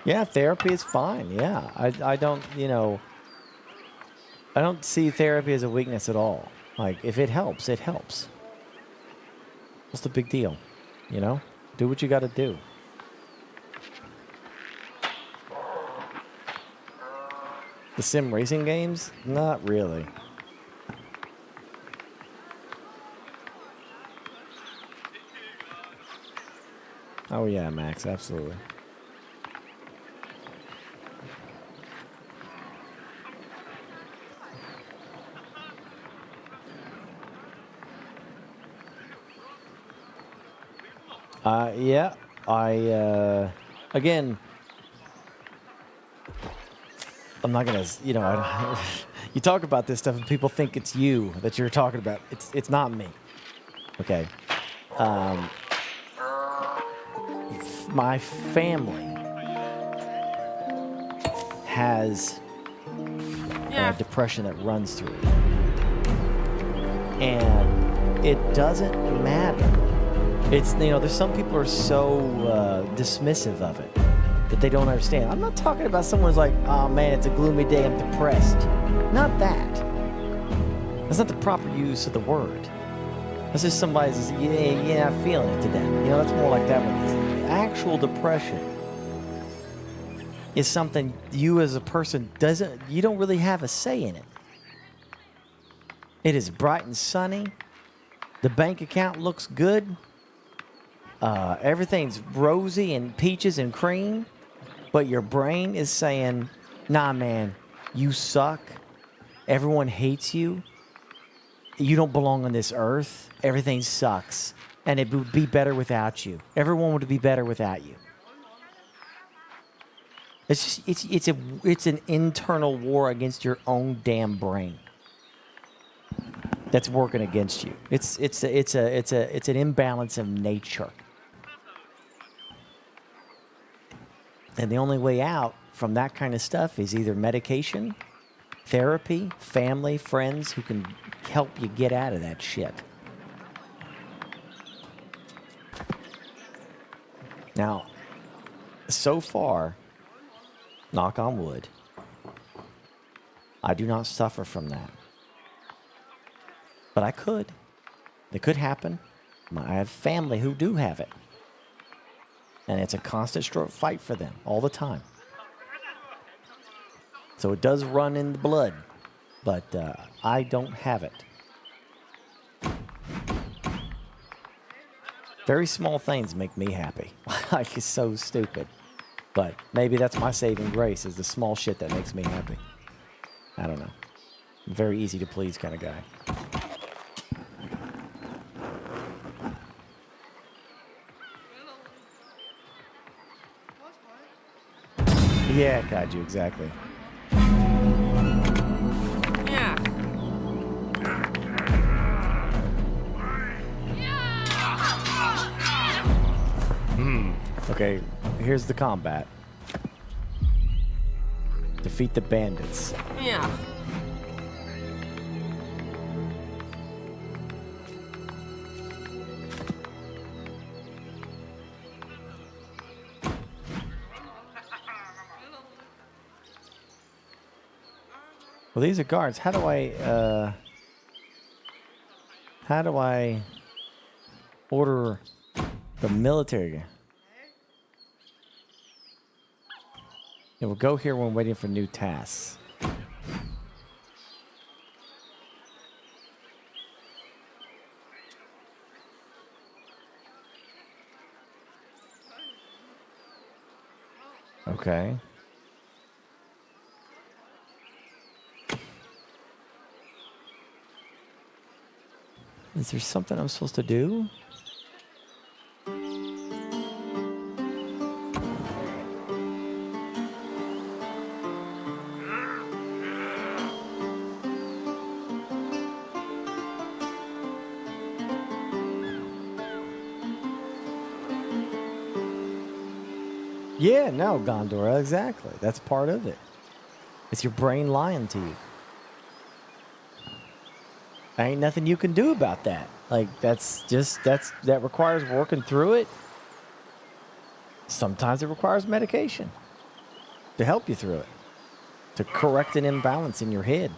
Yeah, therapy is fine. Yeah, I don't, I don't see therapy as a weakness at all. Like, if it helps, it helps. What's the big deal? Do what you got to do. The sim racing games? Not really. Oh yeah, Max, absolutely. Yeah, again, I'm not gonna, you talk about this stuff and people think it's you that you're talking about. It's not me. Okay. My family has depression that runs through it. And it doesn't matter. It's, there's some people who are so dismissive of it that they don't understand. I'm not talking about someone who's like, oh man, it's a gloomy day, I'm depressed. Not that. That's not the proper use of the word. That's just somebody says, yeah, I'm feeling it today. That's more like that one. Actual depression is something you as a person you don't really have a say in it. It is bright and sunny. The bank account looks good. Everything's rosy and peaches and cream, but your brain is saying, nah, man, you suck. Everyone hates you. You don't belong on this earth. Everything sucks. And it would be better without you. Everyone would be better without you. It's an internal war against your own damn brain that's working against you. It's an imbalance of nature. And the only way out from that kind of stuff is either medication, therapy, family, friends who can help you get out of that shit. Now, so far, knock on wood, I do not suffer from that. But I could. It could happen. I have family who do have it. And it's a constant fight for them all the time. So it does run in the blood. But I don't have it. Very small things make me happy. Like, it's so stupid. But maybe that's my saving grace, is the small shit that makes me happy. I don't know. I'm a very easy to please kind of guy. Yeah, Kaiju, exactly. Yeah. Okay, here's the combat. Defeat the bandits. Yeah. Well, these are guards. How do I order the military? Yeah, we'll go here when waiting for new tasks. Okay. Is there something I'm supposed to do? Yeah, no, Gondora, exactly. That's part of it. It's your brain lying to you. There ain't nothing you can do about that. Like, that requires working through it. Sometimes it requires medication to help you through it, to correct an imbalance in your head.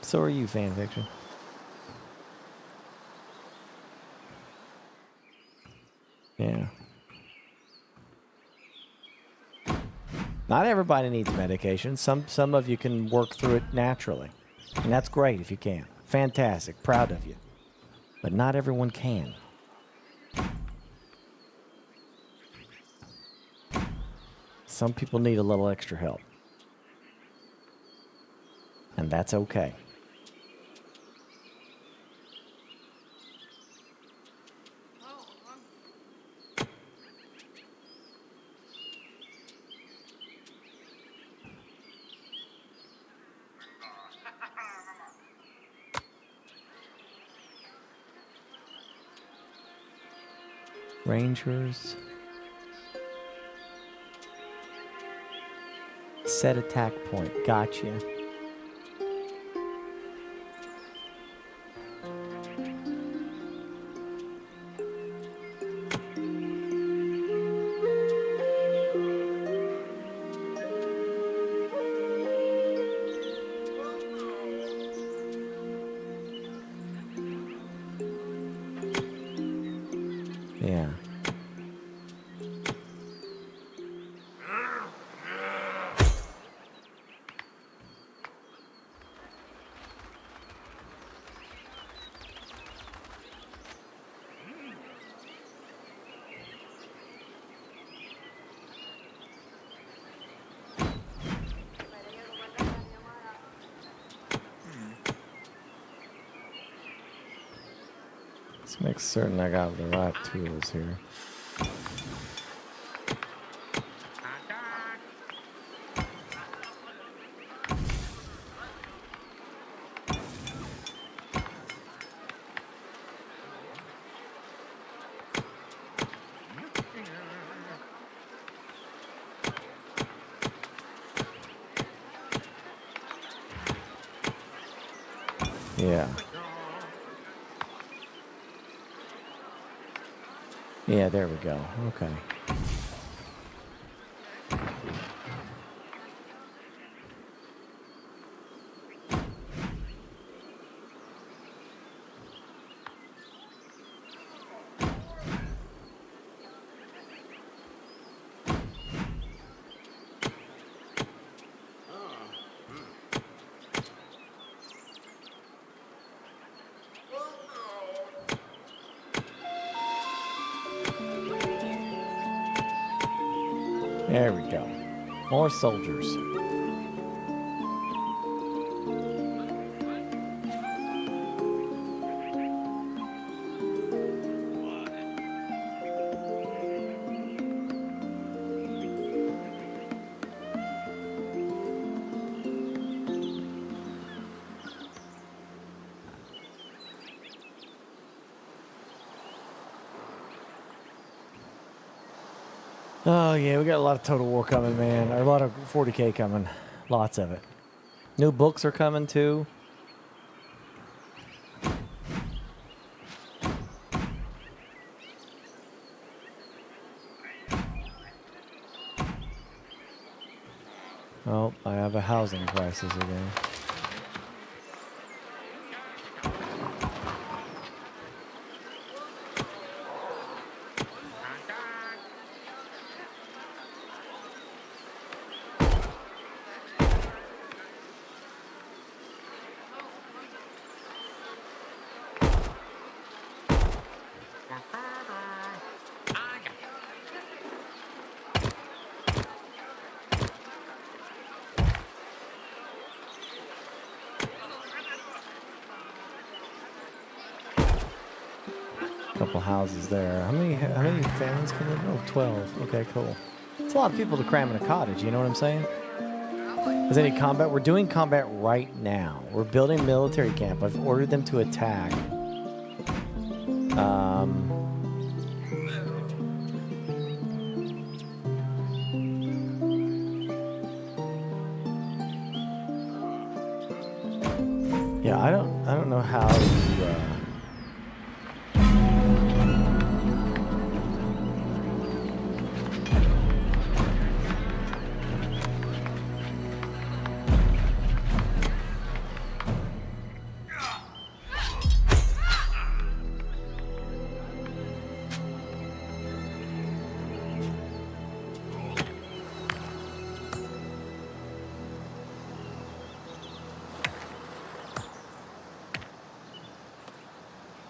So are you, fanfiction. Yeah. Not everybody needs medication. Some of you can work through it naturally. And that's great if you can. Fantastic. Proud of you. But not everyone can. Some people need a little extra help. And that's okay. Rangers. Set attack point. Gotcha. Yeah. Let's make certain I got the right tools here. Yeah. Yeah, there we go. Okay. There we go. More soldiers. Oh, yeah, we got a lot of Total War coming, man. Or a lot of 40K coming. Lots of it. New books are coming, too. Oh, I have a housing crisis again. Couple houses there. How many families can live? Oh, 12. Okay, cool. It's a lot of people to cram in a cottage, you know what I'm saying? Is any combat? We're doing combat right now. We're building military camp. I've ordered them to attack. Yeah, I don't know how to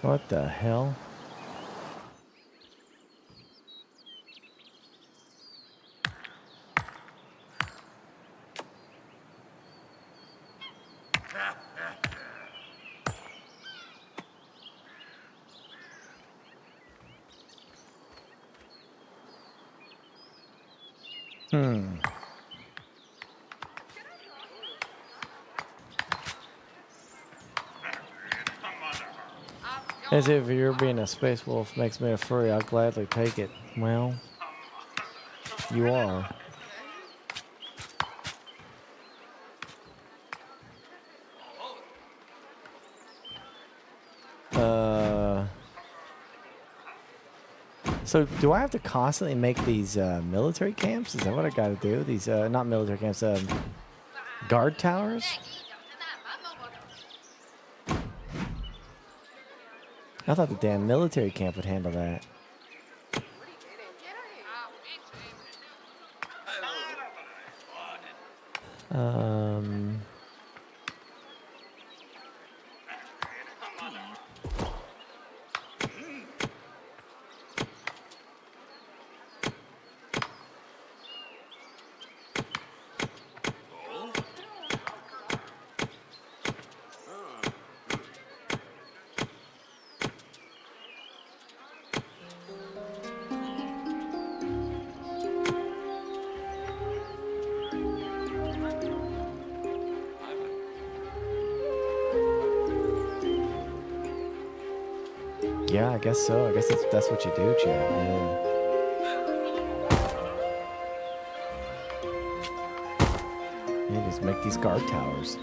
What the hell? As if you're being a space wolf makes me a furry, I'll gladly take it. Well, you are. So do I have to constantly make these military camps? Is that what I got to do? These not military camps, guard towers? I thought the damn military camp would handle that. Yeah, I guess so. I guess that's what you do, Chad. Yeah, just make these guard towers.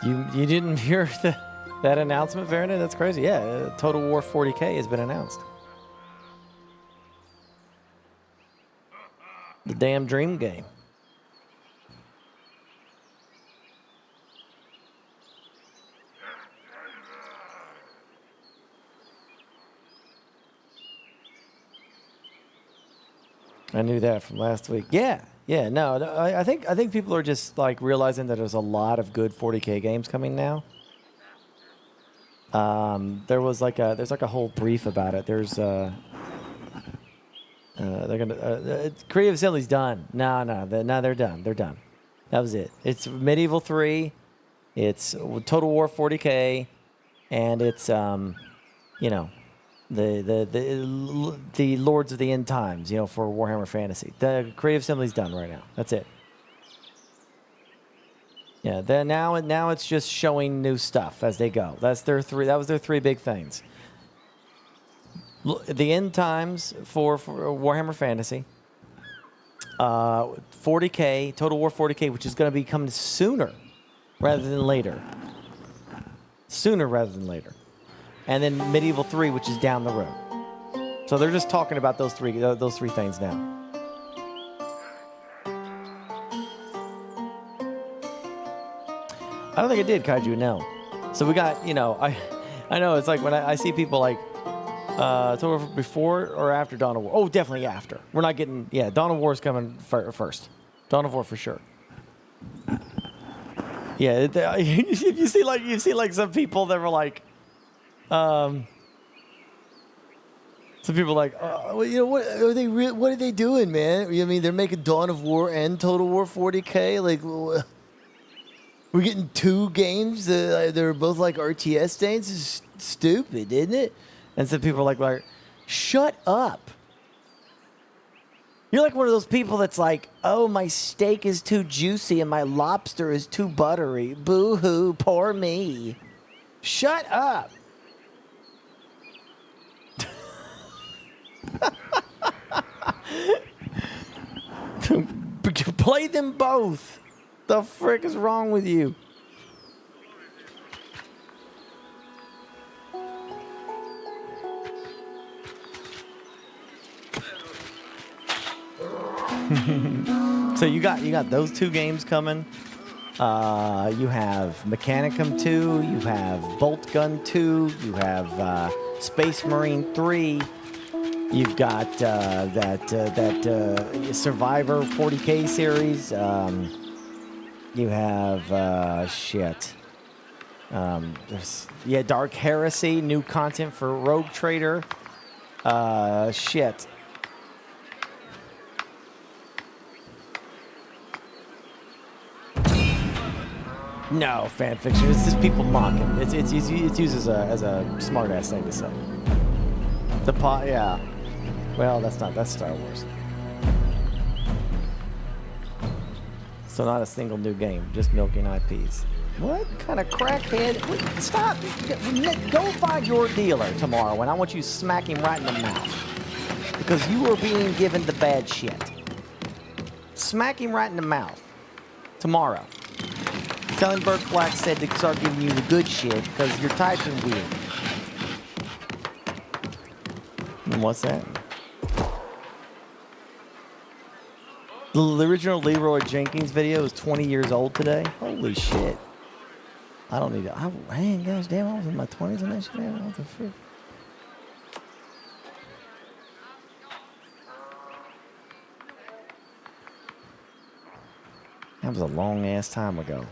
You didn't hear that announcement, Verna? That's crazy. Yeah, Total War 40K has been announced. The damn dream game. I knew that from last week. Yeah, no, I think people are just like realizing that there's a lot of good 40K games coming now. There's like a whole brief about it. There's they're gonna Creative Assembly's done. No, they're done. They're done. That was it. It's Medieval 3. It's Total War 40K, and it's you know, the Lords of the End Times, you know, for Warhammer Fantasy. The Creative Assembly's done right now. That's it. Yeah, now it's just showing new stuff as they go. That was their three big things. The End Times for Warhammer Fantasy. 40K, Total War 40K, which is going to be coming sooner rather than later. Sooner rather than later. And then Medieval 3, which is down the road. So they're just talking about those three things now. I don't think it did, Kaiju, no. So we got, you know, I know it's like when I see people like Total War before or after Dawn of War. Oh, definitely after. We're not getting, yeah, Dawn of War is coming first. Dawn of War for sure. Yeah, you see like some people that were like, some people like, well, you know, what are they doing, man? I mean, they're making Dawn of War and Total War 40K. Like, we're getting two games that they're both like RTS things. It's stupid, isn't it? And some people are like, shut up. You're like one of those people that's like, oh, my steak is too juicy and my lobster is too buttery. Boo-hoo, poor me. Shut up. Play them both. The frick is wrong with you? So you got those two games coming. You have Mechanicum 2, you have Bolt Gun 2, you have Space Marine 3. You've got that Survivor 40K series. You have shit. There's Dark Heresy, new content for Rogue Trader. Shit. No, fan fiction. It's just people mocking. It's used as a smart ass thing to say. Yeah. Well, that's Star Wars. So not a single new game, just milking IPs. What kind of crackhead? Stop! Go find your dealer tomorrow, and I want you to smack him right in the mouth because you are being given the bad shit. Smack him right in the mouth tomorrow. Tell him BurkeBlack said to start giving you the good shit because you're typing weird. And what's that? The original Leroy Jenkins video is 20 years old today. Holy shit. I don't need to. Man, gosh damn, I was in my 20s and that shit. What the frick? That was a long ass time ago.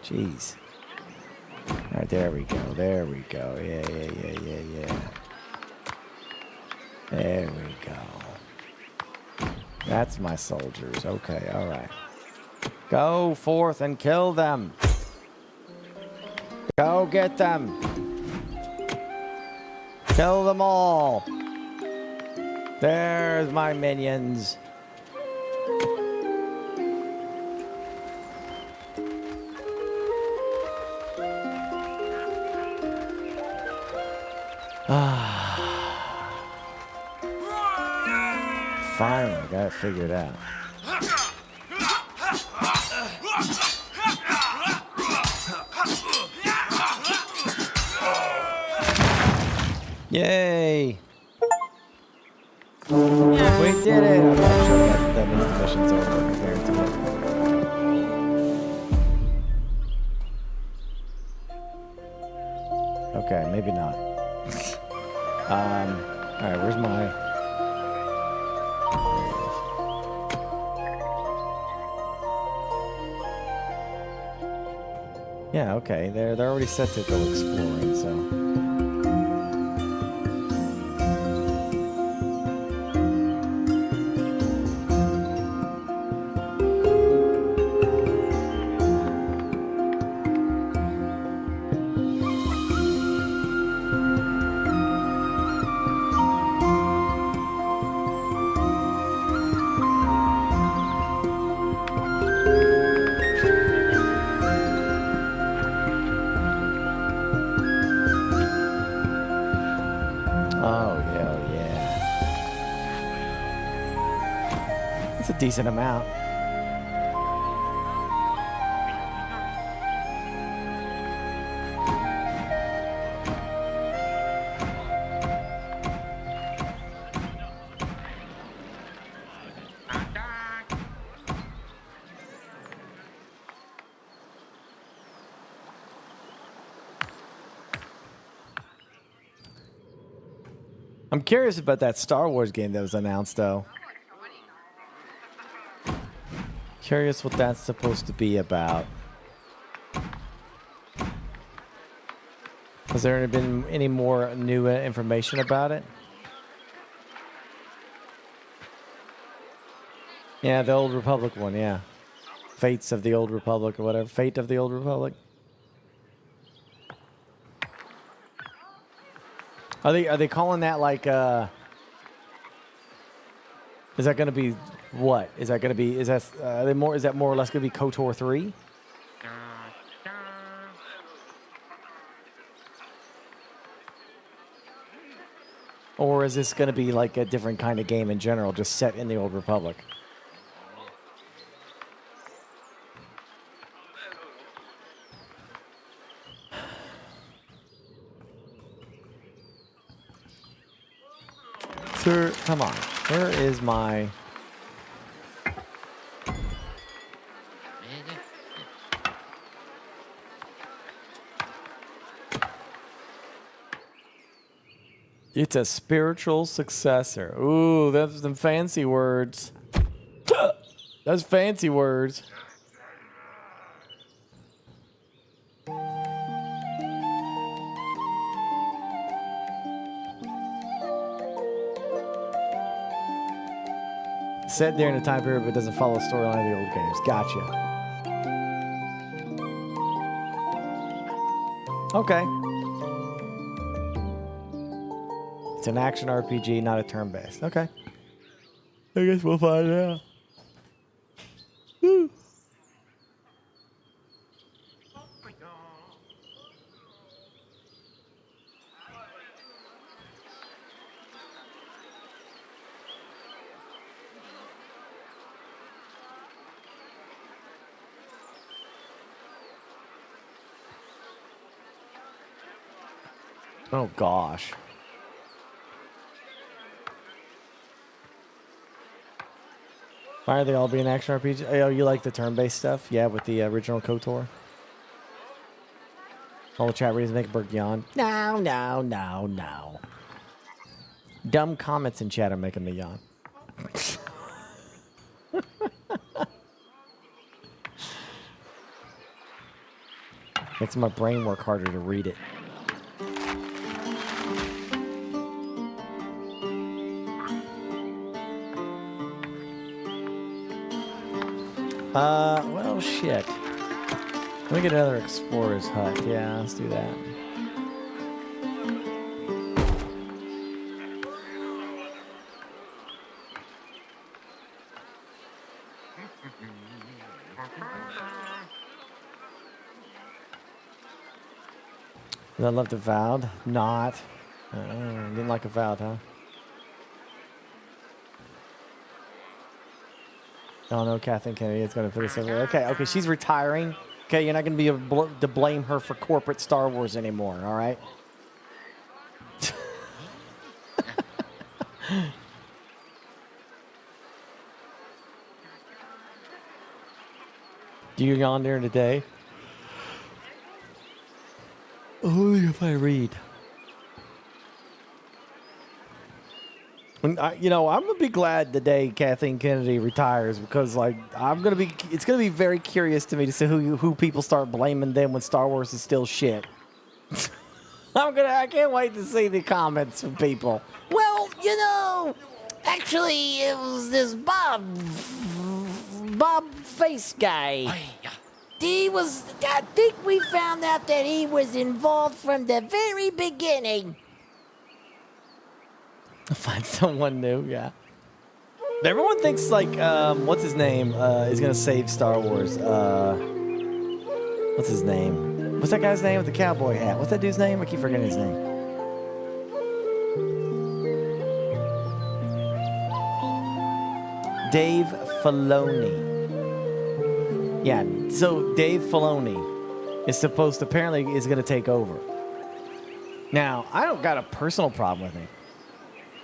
Jeez. All right, there we go. There we go. Yeah. There we go. That's my soldiers. Okay, all right. Go forth and kill them. Go get them. Kill them all. There's my minions. Finally, got it figured out. Yay! Yeah. We did it! I'm not sure that means the mission's over. I guarantee it. Okay, maybe not. Alright, where's my... Yeah, okay. They're already set to go exploring, so. Oh, hell yeah. It's a decent amount. I'm curious about that Star Wars game that was announced, though. Curious what that's supposed to be about. Has there been any more new information about it? Yeah, the Old Republic one, yeah. Fates of the Old Republic or whatever. Fate of the Old Republic. Are they calling that like is that going to be what? Is that going to be is that is that more or less going to be KOTOR 3? Or is this going to be like a different kind of game in general, just set in the Old Republic? Sir, come on. Where is my... It's a spiritual successor. Ooh, that's some fancy words. That's fancy words. Set during a time period but doesn't follow the storyline of the old games. Gotcha. Okay. It's an action RPG, not a turn-based. Okay. I guess we'll find out. Woo. Oh, gosh. Why are they all being action RPG? Oh, you like the turn-based stuff? Yeah, with the original KOTOR? All the chat readers make Burke yawn. No, no, no, no. Dumb comments in chat are making me yawn. Makes my brain work harder to read it. Well, shit. Let me get another explorer's hut. Yeah, let's do that. I loved Avowed. Not. Didn't like Avowed, huh? Oh no, Kathleen Kennedy is going to put us over. Okay, okay, she's retiring. Okay, you're not going to be able to blame her for corporate Star Wars anymore, all right? Do you yawn during the day? Only if I read. I'm gonna be glad the day Kathleen Kennedy retires because, like, it's gonna be very curious to me to see who people start blaming them when Star Wars is still shit. I can't wait to see the comments from people. Well, actually, it was this Bob Face guy. I think we found out that he was involved from the very beginning. Find someone new, yeah. Everyone thinks, like, what's his name, is gonna save Star Wars. What's his name? What's that guy's name with the cowboy hat? What's that dude's name? I keep forgetting his name. Dave Filoni. Yeah, so Dave Filoni is supposed to, apparently, is going to take over. Now, I don't got a personal problem with him.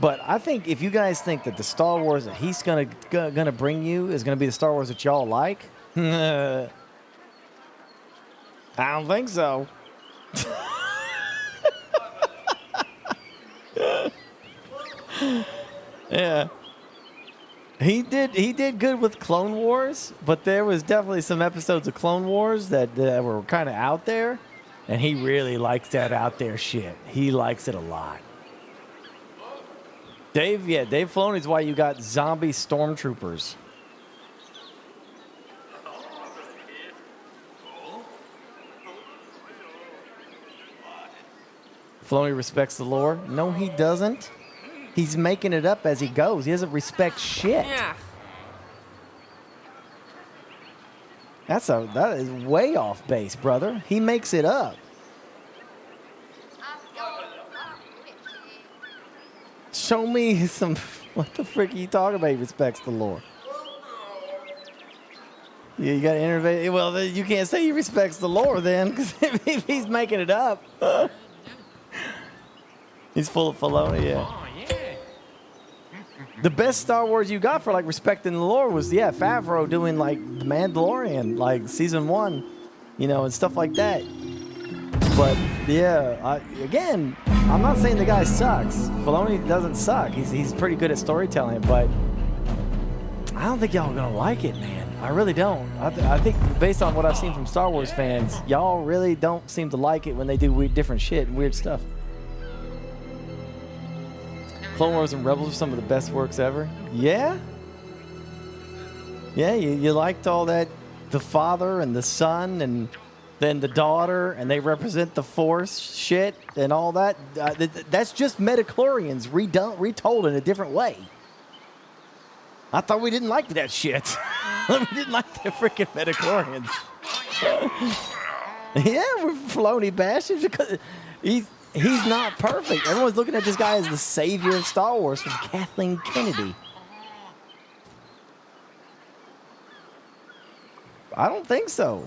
But I think if you guys think that the Star Wars that he's gonna bring you is going to be the Star Wars that y'all like, I don't think so. Yeah. He did good with Clone Wars, but there was definitely some episodes of Clone Wars that were kind of out there, and he really likes that out there shit. He likes it a lot. Dave Filoni's why you got zombie stormtroopers. Filoni respects the lore. No, he doesn't. He's making it up as he goes. He doesn't respect shit. Yeah. That is way off base, brother. He makes it up. Show me some. What the frick are you talking about? He respects the lore. Yeah, you got to innovate. Well, then you can't say he respects the lore then, because if he's making it up, he's full of Filoni. Yeah. Oh, yeah. The best Star Wars you got for like respecting the lore was Favreau doing like The Mandalorian, like season 1, and stuff like that. But again, I'm not saying the guy sucks. Filoni doesn't suck. He's pretty good at storytelling, but I don't think y'all are gonna like it, man. I really don't. I think based on what I've seen from Star Wars fans, y'all really don't seem to like it when they do different shit and weird stuff. Clone Wars and Rebels are some of the best works ever. Yeah? Yeah, you liked all that, the father and the son and then the daughter, and they represent the Force shit and all that. That's just Metachlorians retold in a different way. I thought we didn't like that shit. We didn't like the freaking Metachlorians. Yeah, we're Filoni bastards because he's not perfect. Everyone's looking at this guy as the savior of Star Wars from Kathleen Kennedy. I don't think so.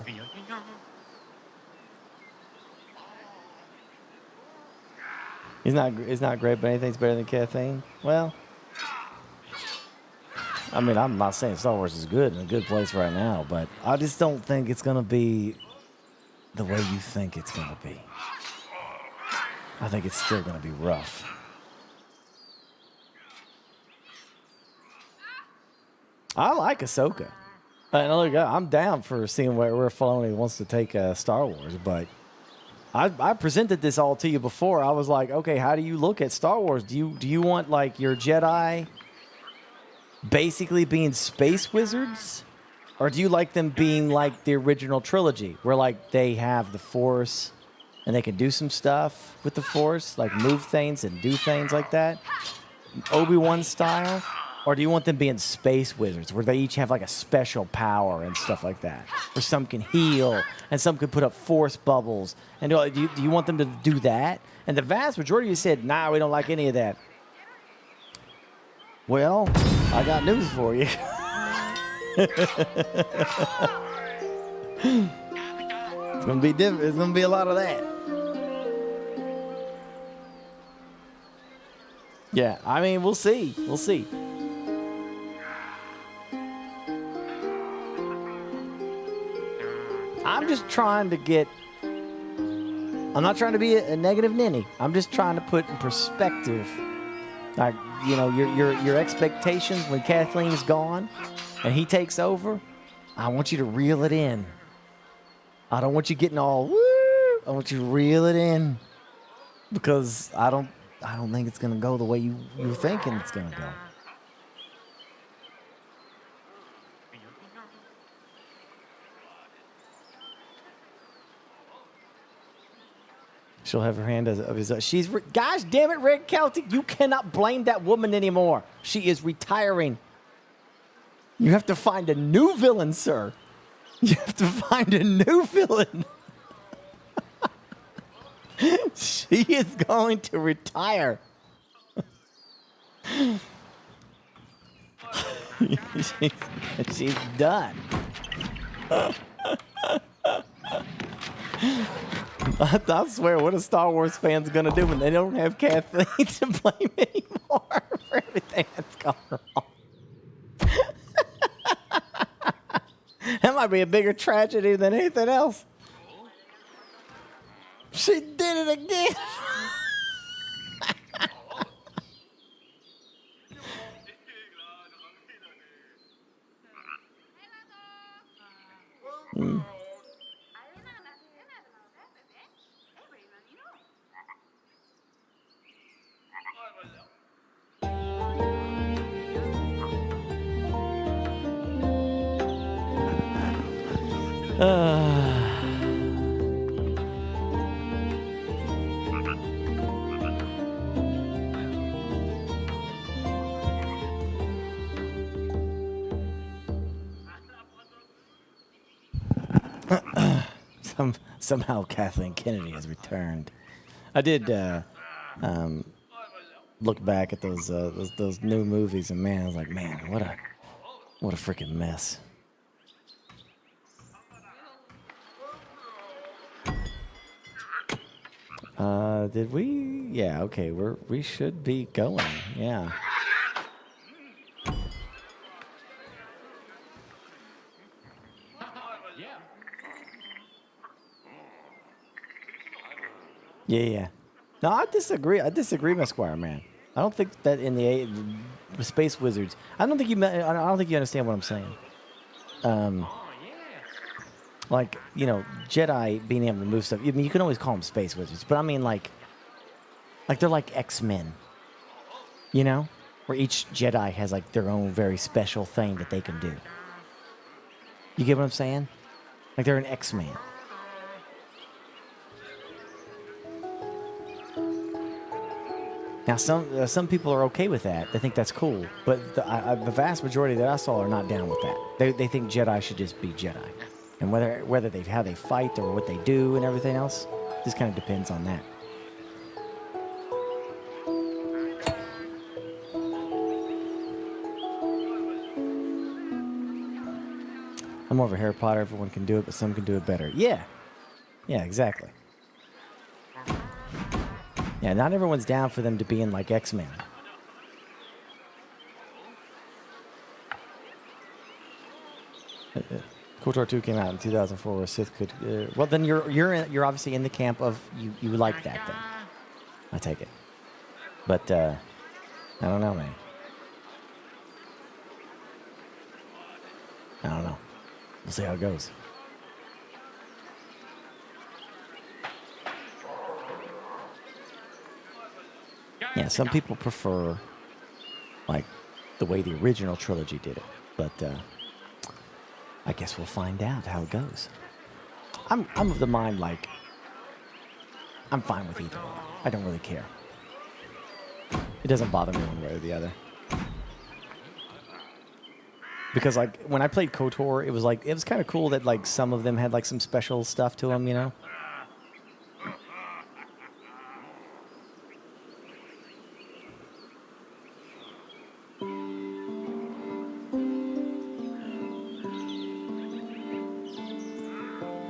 It's not great, but anything's better than Kathleen. Well, I mean, I'm not saying Star Wars is good in a good place right now, but I just don't think it's gonna be the way you think it's gonna be. I think it's still gonna be rough. I like Ahsoka. And look, I'm down for seeing where Filoni wants to take Star Wars, but I presented this all to you before. I was like, okay, how do you look at Star Wars? Do you want like your Jedi basically being space wizards? Or do you like them being like the original trilogy, where like they have the Force and they can do some stuff with the Force, like move things and do things like that, Obi-Wan style? Or do you want them being space wizards, where they each have like a special power and stuff like that? Where some can heal and some can put up force bubbles. And do you want them to do that? And the vast majority of you said, nah, we don't like any of that. Well, I got news for you. It's gonna be different. It's gonna be a lot of that. Yeah, I mean, we'll see. We'll see. I'm just trying to get... I'm not trying to be a negative ninny. I'm just trying to put in perspective Like, you know, your expectations when Kathleen's gone and he takes over, I want you to reel it in. I don't want you getting all woo. I want you to reel it in because I don't think it's gonna go the way you're thinking it's gonna go. She'll have her hand of his. Gosh damn it, Rick Celtic! You cannot blame that woman anymore. She is retiring. You have to find a new villain, sir. You have to find a new villain. She is going to retire. she's done. I swear, what are Star Wars fans gonna do when they don't have Kathleen to blame anymore for everything that's gone wrong? That might be a bigger tragedy than anything else. She did it again. Somehow Kathleen Kennedy has returned. I did look back at those new movies, and man, I was like, man, what a freaking mess. Did we? Yeah, okay, we should be going. Yeah. Yeah. No, I disagree. Miss Squire, man. I don't think that in the Space Wizards. I don't think you understand what I'm saying. Like, you know, Jedi being able to move stuff. I mean, you can always call them Space Wizards, but I mean, like they're like X-Men. You know, where each Jedi has like their own very special thing that they can do. You get what I'm saying? Like they're an X-Man. Now, some people are okay with that. They think that's cool. But the vast majority that I saw are not down with that. They think Jedi should just be Jedi. And whether how they fight or what they do and everything else, just kind of depends on that. I'm more of a Harry Potter. Everyone can do it, but some can do it better. Yeah, exactly. Yeah, not everyone's down for them to be in like X-Men. KOTOR 2 came out in 2004 where Sith could... well, then you're obviously in the camp of you like that then. I take it. But, I don't know, man. I don't know. We'll see how it goes. Yeah, some people prefer, like, the way the original trilogy did it. But, I guess we'll find out how it goes. I'm of the mind, like, I'm fine with either one. I don't really care. It doesn't bother me one way or the other. Because, like, when I played KOTOR, it was kind of cool that, like, some of them had, like, some special stuff to them, you know?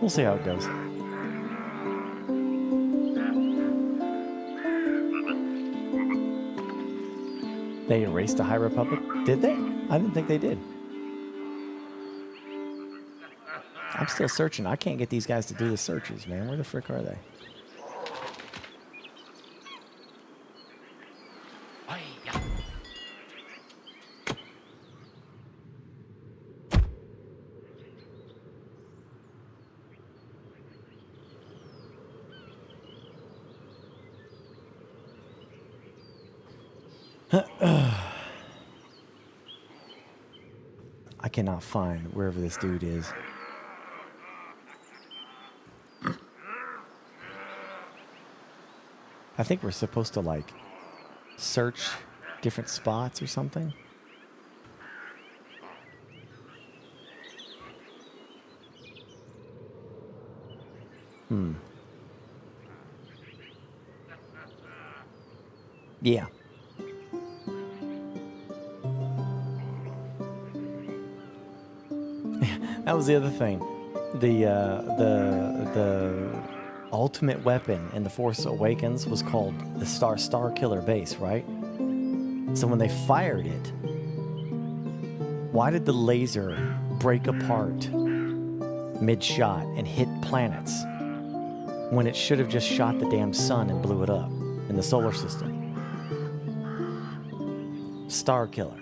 We'll see how it goes. They erased the High Republic? Did they? I didn't think they did. I'm still searching. I can't get these guys to do the searches, man. Where the frick are they? I cannot find wherever this dude is. I think we're supposed to, like, search different spots or something. Yeah. That was the other thing. The ultimate weapon in The Force Awakens was called the Star Killer Base, right? So when they fired it, why did the laser break apart mid-shot and hit planets when it should have just shot the damn sun and blew it up in the solar system? Star Killer.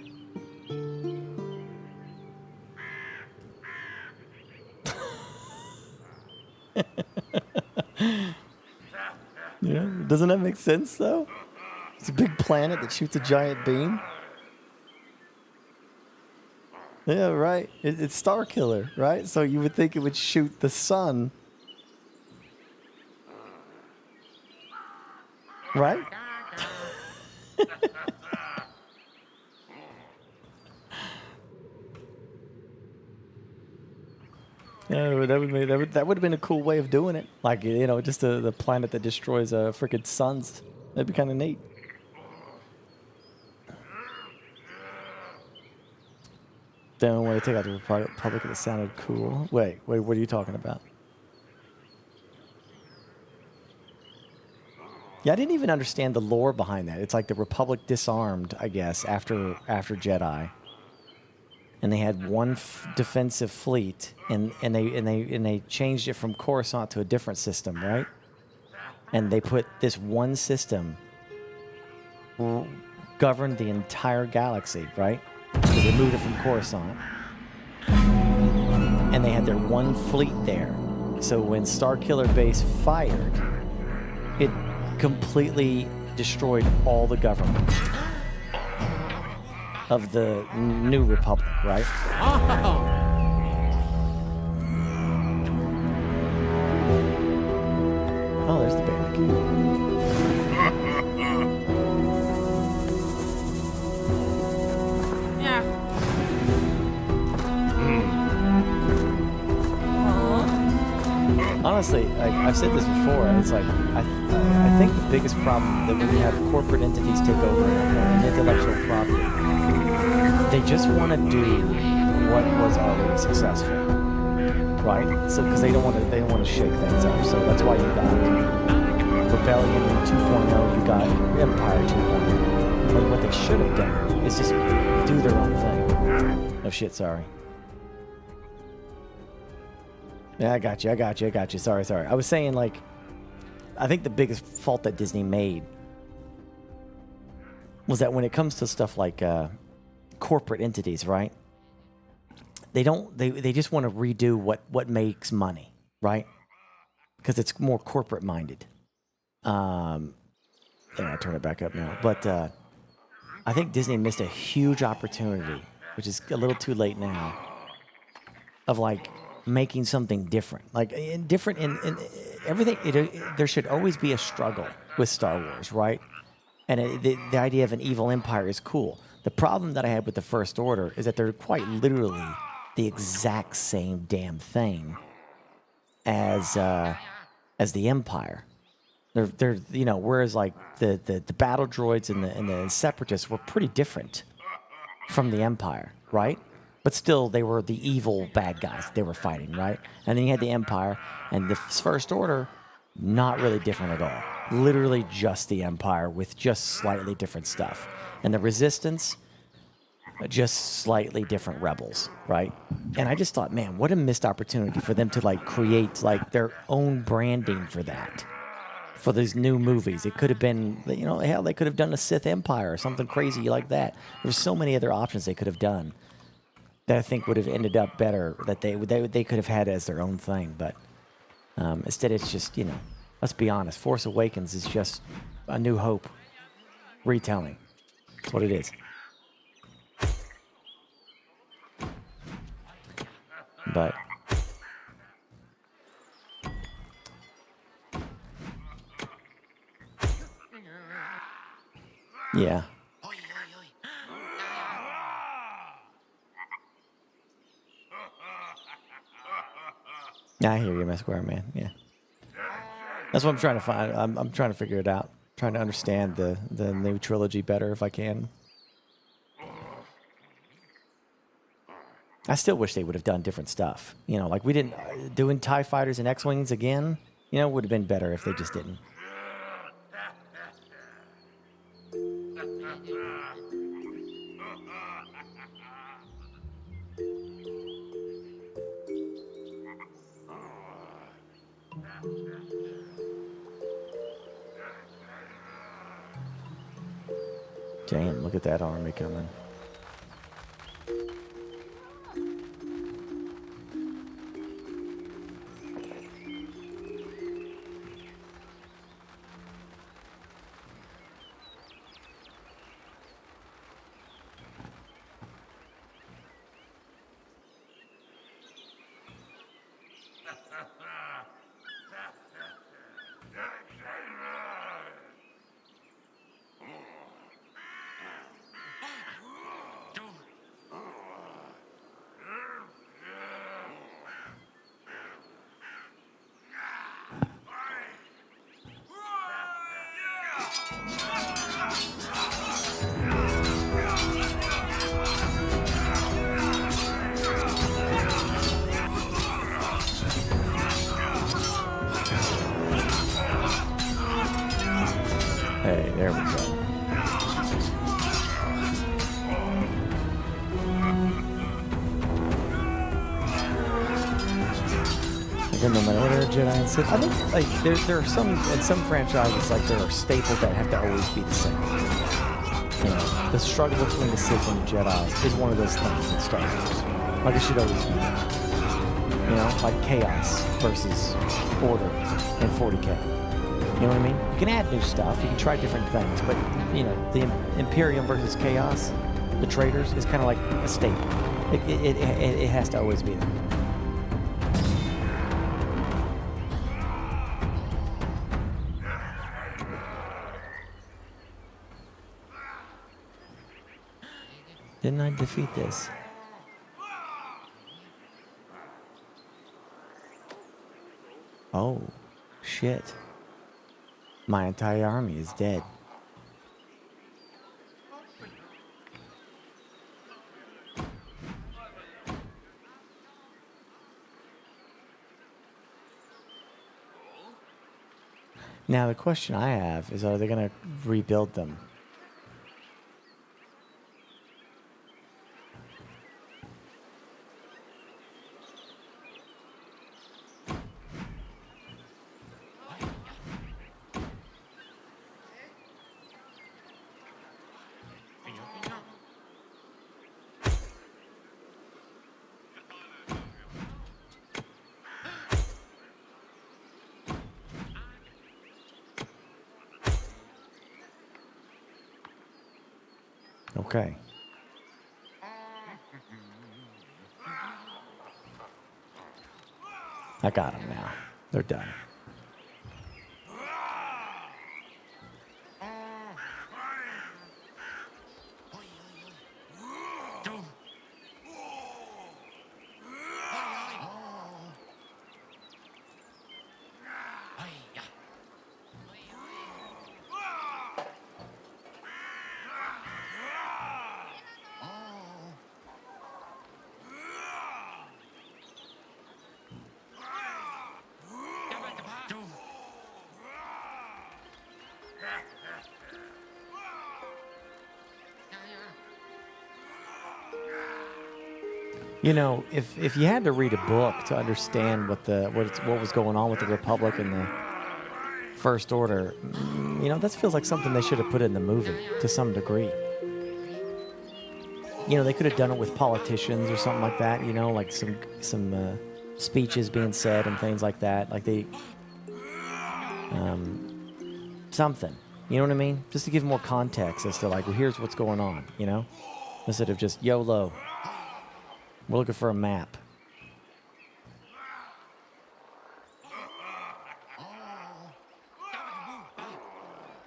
Yeah, doesn't that make sense though? It's a big planet that shoots a giant beam. Yeah, right. It's Star Killer, right? So you would think it would shoot the sun. Right? Yeah, that would have been a cool way of doing it. Like, you know, just the planet that destroys freaking suns. That'd be kind of neat. Don't want to take out the Republic. That sounded cool. Wait, what are you talking about? Yeah, I didn't even understand the lore behind that. It's like the Republic disarmed, I guess, after Jedi. And they had one defensive fleet, and they changed it from Coruscant to a different system, right? And they put this one system governed the entire galaxy, right? So they moved it from Coruscant, and they had their one fleet there. So when Starkiller Base fired, it completely destroyed all the government of the New Republic, right? Oh, there's the bandit. Yeah. Honestly, I've said this before, and it's like I think the biggest problem that when you have corporate entities take over an intellectual property, they just want to do what was already successful, right? So because they don't want to shake things up. So that's why you got Rebellion 2.0, you got Empire 2.0. But what they should have done is just do their own thing. Oh shit, sorry. Yeah, I got you. Sorry. I was saying, like, I think the biggest fault that Disney made was that when it comes to stuff like corporate entities, right? They just want to redo what makes money, right? Because it's more corporate minded. Yeah, I'll turn it back up now. But I think Disney missed a huge opportunity, which is a little too late now, of like making something different. Like different in everything. There should always be a struggle with Star Wars, right? And the idea of an evil empire is cool. The problem that I had with the First Order is that they're quite literally the exact same damn thing as the Empire. They're you know, whereas like the battle droids and the Separatists were pretty different from the Empire, right? But still, they were the evil bad guys they were fighting, right? And then you had the Empire, and the First Order, not really different at all. Literally just the Empire with just slightly different stuff. And the Resistance, just slightly different rebels, right? And I just thought, man, what a missed opportunity for them to like create like their own branding for that. for these new movies. It could have been, you know, hell, they could have done a Sith Empire or something crazy like that. There's so many other options they could have done that I think would have ended up better, that they could have had as their own thing. But instead, it's just, you know, let's be honest, Force Awakens is just A New Hope retelling. That's what it is. But yeah. I hear you, Square Man. Yeah. That's what I'm trying to find. I'm trying to figure it out. Trying to understand the new trilogy better if I can. I still wish they would have done different stuff. You know, like we didn't doing TIE fighters and X-Wings again, you know, would have been better if they just didn't. Damn, look at that army coming. Hey, there we go. Like in the Order of Jedi and Sith, I think like there are some in some franchises like there are staples that have to always be the same. You know, the struggle between the Sith and the Jedi is one of those things in Star Wars. Like it should always be there. You know, like chaos versus order in 40K. You know what I mean? You can add new stuff, you can try different things, but, you know, the Imperium versus Chaos, the traitors, is kind of like a staple. It has to always be there. Didn't I defeat this? Oh, shit. My entire army is dead. Now the question I have is, are they going to rebuild them? Okay. I got them now. They're done. You know, if you had to read a book to understand what was going on with the Republic and the First Order, you know, that feels like something they should have put in the movie to some degree. You know, they could have done it with politicians or something like that, you know, like some speeches being said and things like that. Like they, something, you know what I mean? Just to give more context as to like, well, here's what's going on, you know? Instead of just YOLO. We're looking for a map.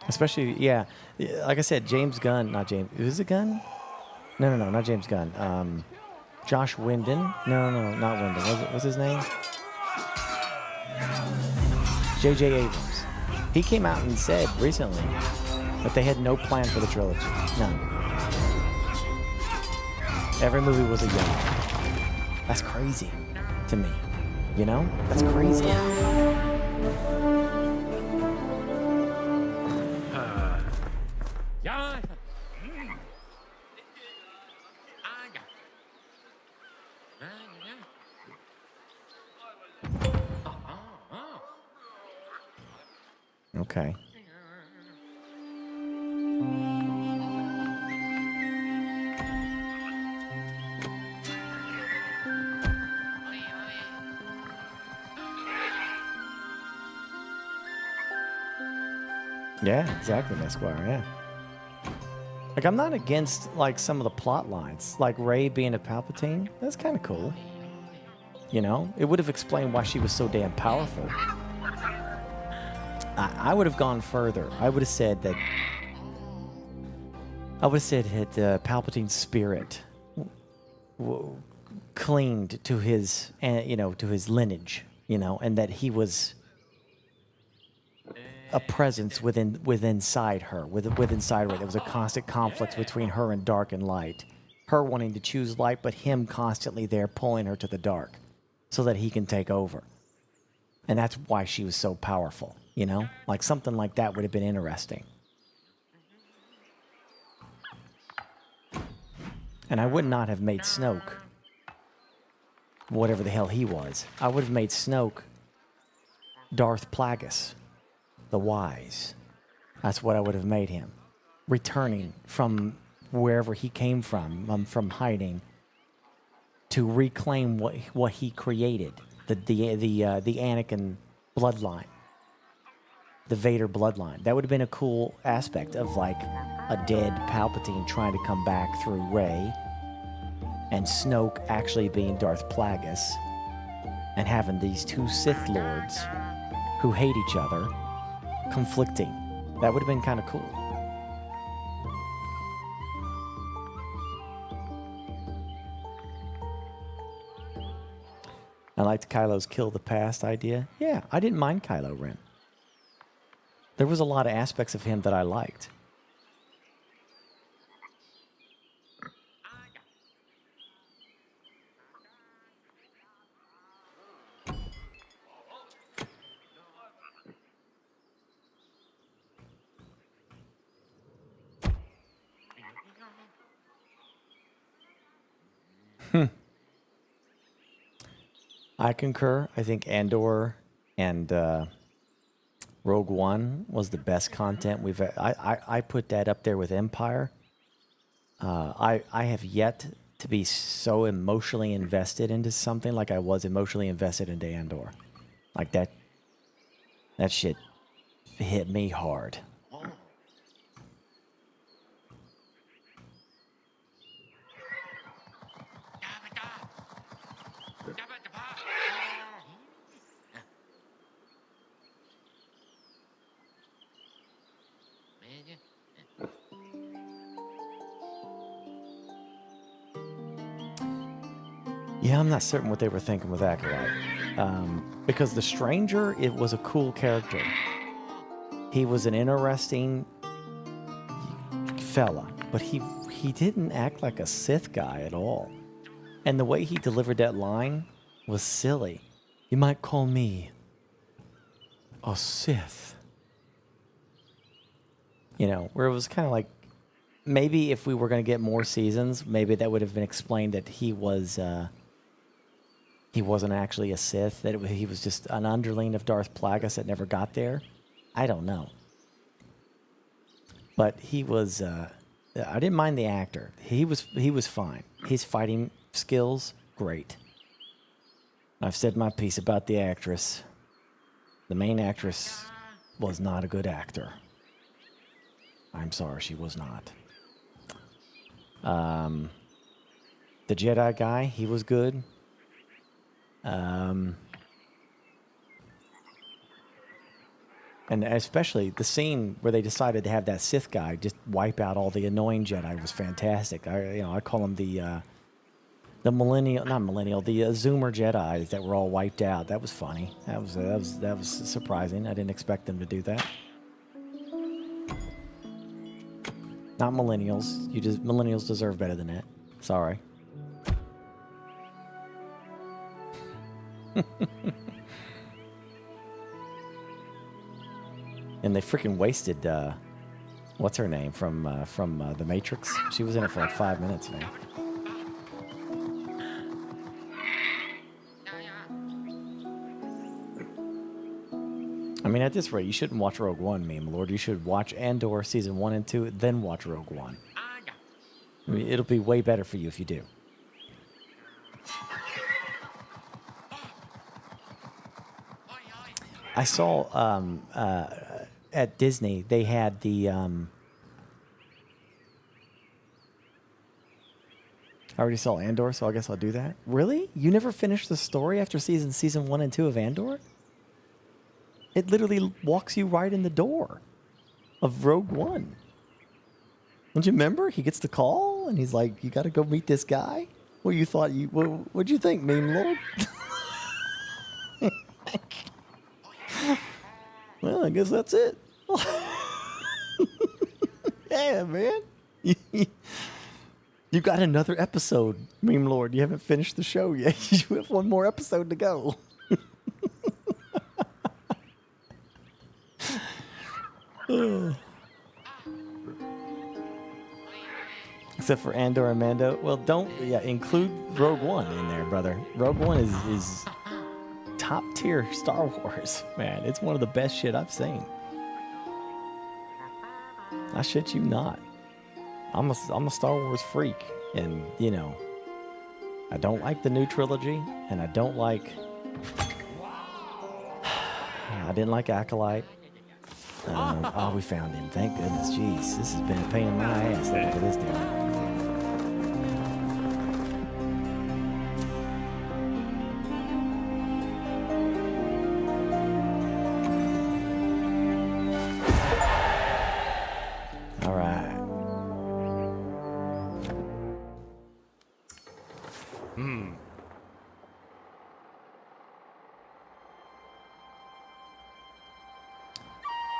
Especially, yeah, like I said, James Gunn, not James, is it Gunn? No, not James Gunn. Josh Whedon. No, not Whedon. What's his name? J.J. Abrams. He came out and said recently that they had no plan for the trilogy. None. Every movie was a YOLO. That's crazy to me. You know? That's crazy. Yeah. Okay. Yeah, exactly, Esquire, yeah. Like, I'm not against, like, some of the plot lines. Like, Rey being a Palpatine. That's kind of cool. You know? It would have explained why she was so damn powerful. I would have gone further. I would have said that Palpatine's spirit clinged to his, to his lineage, and that he was a presence within inside her. There was a constant conflict between her and dark and light. Her wanting to choose light, but him constantly there pulling her to the dark so that he can take over. And that's why she was so powerful, Like something like that would have been interesting. And I would not have made Snoke whatever the hell he was. I would have made Snoke Darth Plagueis, the Wise. That's what I would have made him. Returning from wherever he came from hiding, to reclaim what he created, the Anakin bloodline, the Vader bloodline. That would have been a cool aspect of like a dead Palpatine trying to come back through Rey, and Snoke actually being Darth Plagueis, and having these two Sith Lords who hate each other conflicting. That would have been kind of cool. I liked Kylo's kill the past idea. Yeah, I didn't mind Kylo Ren. There was a lot of aspects of him that I liked. I concur. I think Andor and Rogue One was the best content we've. I put that up there with Empire. I have yet to be so emotionally invested into something like I was emotionally invested into Andor. Like that shit hit me hard. Yeah, I'm not certain what they were thinking with Acolyte. Because the Stranger, it was a cool character. He was an interesting fella, but he didn't act like a Sith guy at all. And the way he delivered that line was silly. You might call me a Sith. Where it was kind of like, maybe if we were going to get more seasons, maybe that would have been explained that he wasn't actually a Sith, that he was just an underling of Darth Plagueis that never got there. I don't know. But he was. I didn't mind the actor. He was fine. His fighting skills, great. I've said my piece about the actress. The main actress was not a good actor. I'm sorry, she was not. The Jedi guy, he was good. And especially the scene where they decided to have that Sith guy just wipe out all the annoying Jedi was fantastic. I call him the Zoomer Jedi that were all wiped out. That was funny. That was surprising. I didn't expect them to do that. Not millennials. Millennials deserve better than that. Sorry. And they freaking wasted what's her name from The Matrix? She was in it for like 5 minutes, man. I mean, at this rate, you shouldn't watch Rogue One, meme lord. You should watch Andor season 1 and 2, then watch Rogue One. I mean, it'll be way better for you if you do. I saw at Disney they had the. I already saw Andor, so I guess I'll do that. Really? You never finished the story after season 1 and 2 of Andor? It literally walks you right in the door of Rogue One. Don't you remember? He gets the call, and he's like, "You got to go meet this guy." Well, you thought you? What'd you think, meme lord? Well, I guess that's it. Yeah, man. You got another episode, meme lord. You haven't finished the show yet. You have one more episode to go. Except for Andor and Mando. Well, include Rogue One in there, brother. Rogue One is top tier Star Wars, man. It's one of the best shit I've seen. I shit you not. I'm a Star Wars freak, and I don't like the new trilogy, and I don't like. I didn't like Acolyte. Oh, we found him. Thank goodness. Jeez, this has been a pain in my ass looking for this dude. All right.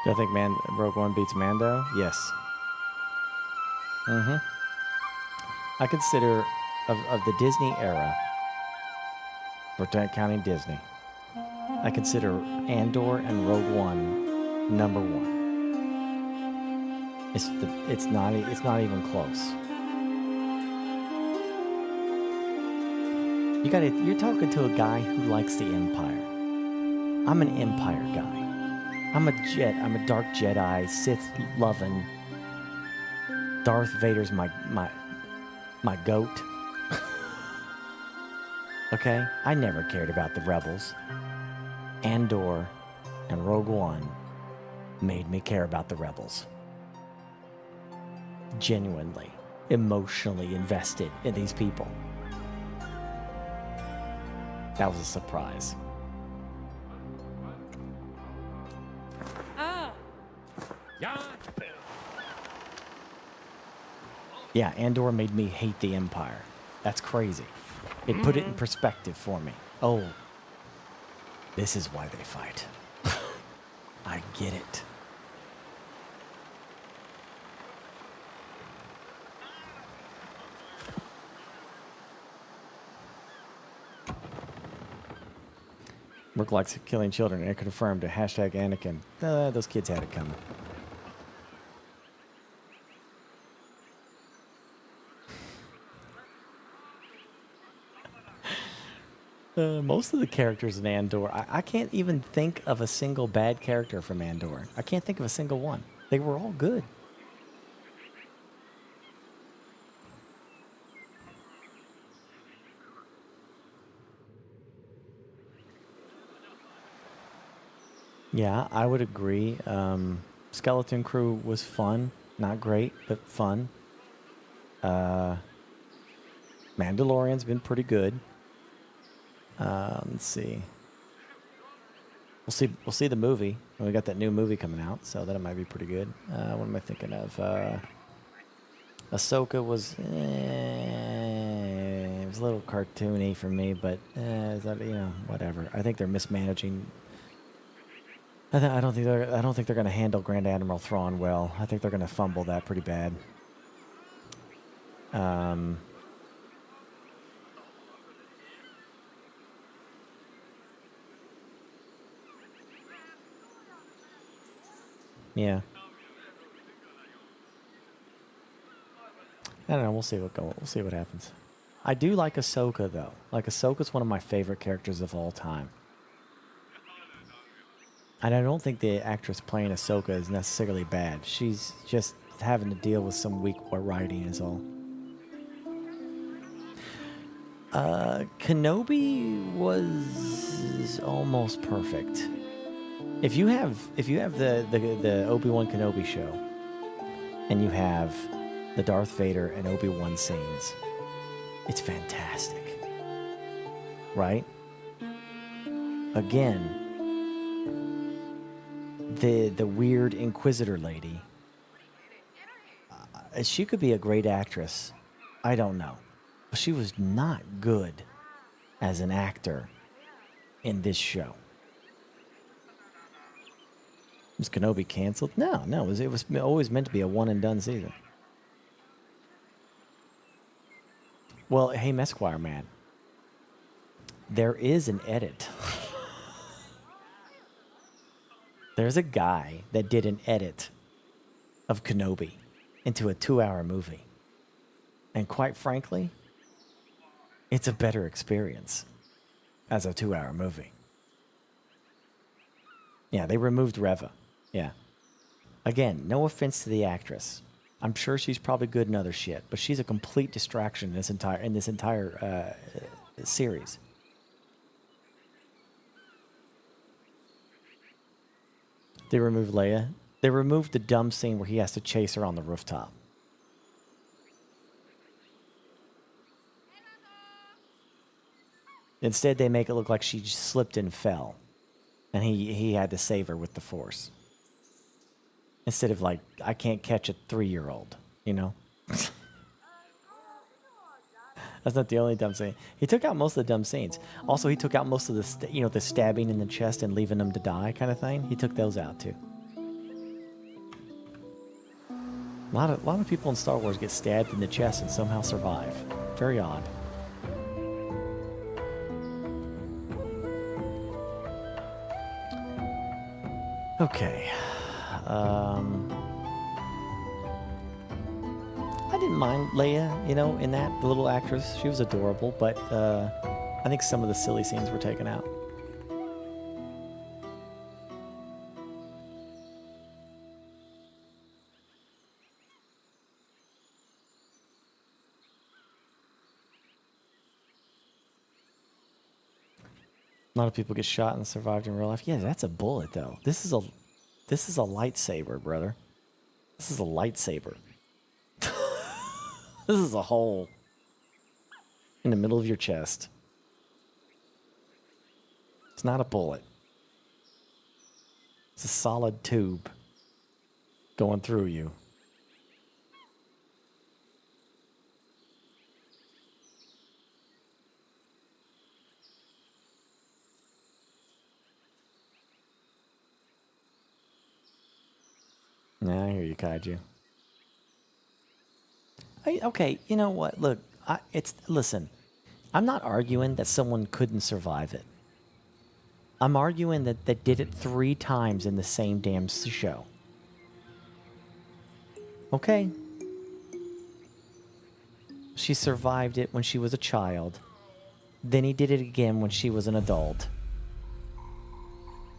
Do I think Rogue One beats Mando? Yes. I consider, of the Disney era, we're counting Disney, I consider Andor and Rogue One number one. It's not even close. You're talking to a guy who likes the Empire. I'm an Empire guy. I'm a dark Jedi, Sith loving. Darth Vader's my goat. Okay? I never cared about the rebels. Andor and Rogue One made me care about the rebels. Genuinely, emotionally invested in these people. That was a surprise. Yeah, Andor made me hate the Empire. That's crazy. It put it in perspective for me. Oh, this is why they fight. I get it. Merc likes killing children and confirmed to hashtag Anakin. Those kids had it coming. Most of the characters in Andor, I can't even think of a single bad character from Andor. I can't think of a single one. They were all good. Yeah, I would agree. Skeleton Crew was fun. Not great, but fun. Mandalorian's been pretty good. Let's see. We'll see the movie. We got that new movie coming out, so that might be pretty good. What am I thinking of? Ahsoka was it was a little cartoony for me, but is that, whatever. I think they're mismanaging. I don't think they're going to handle Grand Admiral Thrawn well. I think they're going to fumble that pretty bad. Yeah. I don't know. We'll see what happens. I do like Ahsoka though. Like Ahsoka's one of my favorite characters of all time. And I don't think the actress playing Ahsoka is necessarily bad. She's just having to deal with some weak writing is all. Kenobi was almost perfect. If you have the Obi-Wan Kenobi show, and you have the Darth Vader and Obi-Wan scenes, it's fantastic, right? Again, the weird Inquisitor lady, she could be a great actress. I don't know, but she was not good as an actor in this show. Was Kenobi canceled? No, it was always meant to be a one and done season. Well, hey, Mesquire man, there is an edit. There's a guy that did an edit of Kenobi into a 2-hour movie. And quite frankly, it's a better experience as a 2-hour movie. Yeah, they removed Reva. Yeah. Again, no offense to the actress. I'm sure she's probably good in other shit, but she's a complete distraction in this entire series. They removed Leia. They removed the dumb scene where he has to chase her on the rooftop. Instead, they make it look like she just slipped and fell, and he had to save her with the Force. Instead of like, I can't catch a 3-year-old, you know? That's not the only dumb scene. He took out most of the dumb scenes. Also, he took out most of the, the stabbing in the chest and leaving them to die kind of thing. He took those out too. A lot of people in Star Wars get stabbed in the chest and somehow survive. Very odd. Okay. I didn't mind Leia, in that, the little actress. She was adorable, but I think some of the silly scenes were taken out. A lot of people get shot and survived in real life. Yeah, that's a bullet, though. This is a lightsaber, brother. This is a lightsaber. This is a hole in the middle of your chest. It's not a bullet. It's a solid tube going through you. Nah, I hear you, Kaiju. Okay, you know what? Look, listen. I'm not arguing that someone couldn't survive it. I'm arguing that they did it 3 times in the same damn show. Okay. She survived it when she was a child. Then he did it again when she was an adult.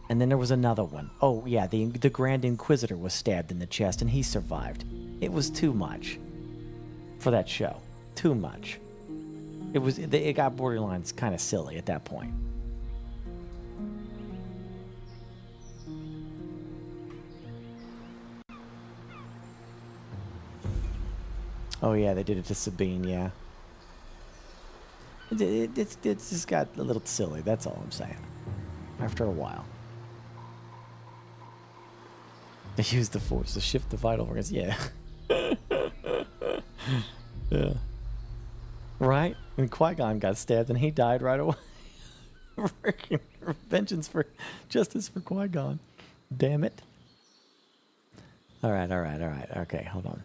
And then there was another one. Oh, yeah, the Grand Inquisitor was stabbed in the chest, and he survived. It was too much for that show. Too much. It got borderline kind of silly at that point. Oh, yeah, they did it to Sabine, yeah. It's just got a little silly, that's all I'm saying. After a while. They used the Force to shift the vital organs, yeah. Yeah. Right? And Qui-Gon got stabbed and he died right away. Freaking vengeance for justice for Qui-Gon. Damn it. Alright. Okay, hold on.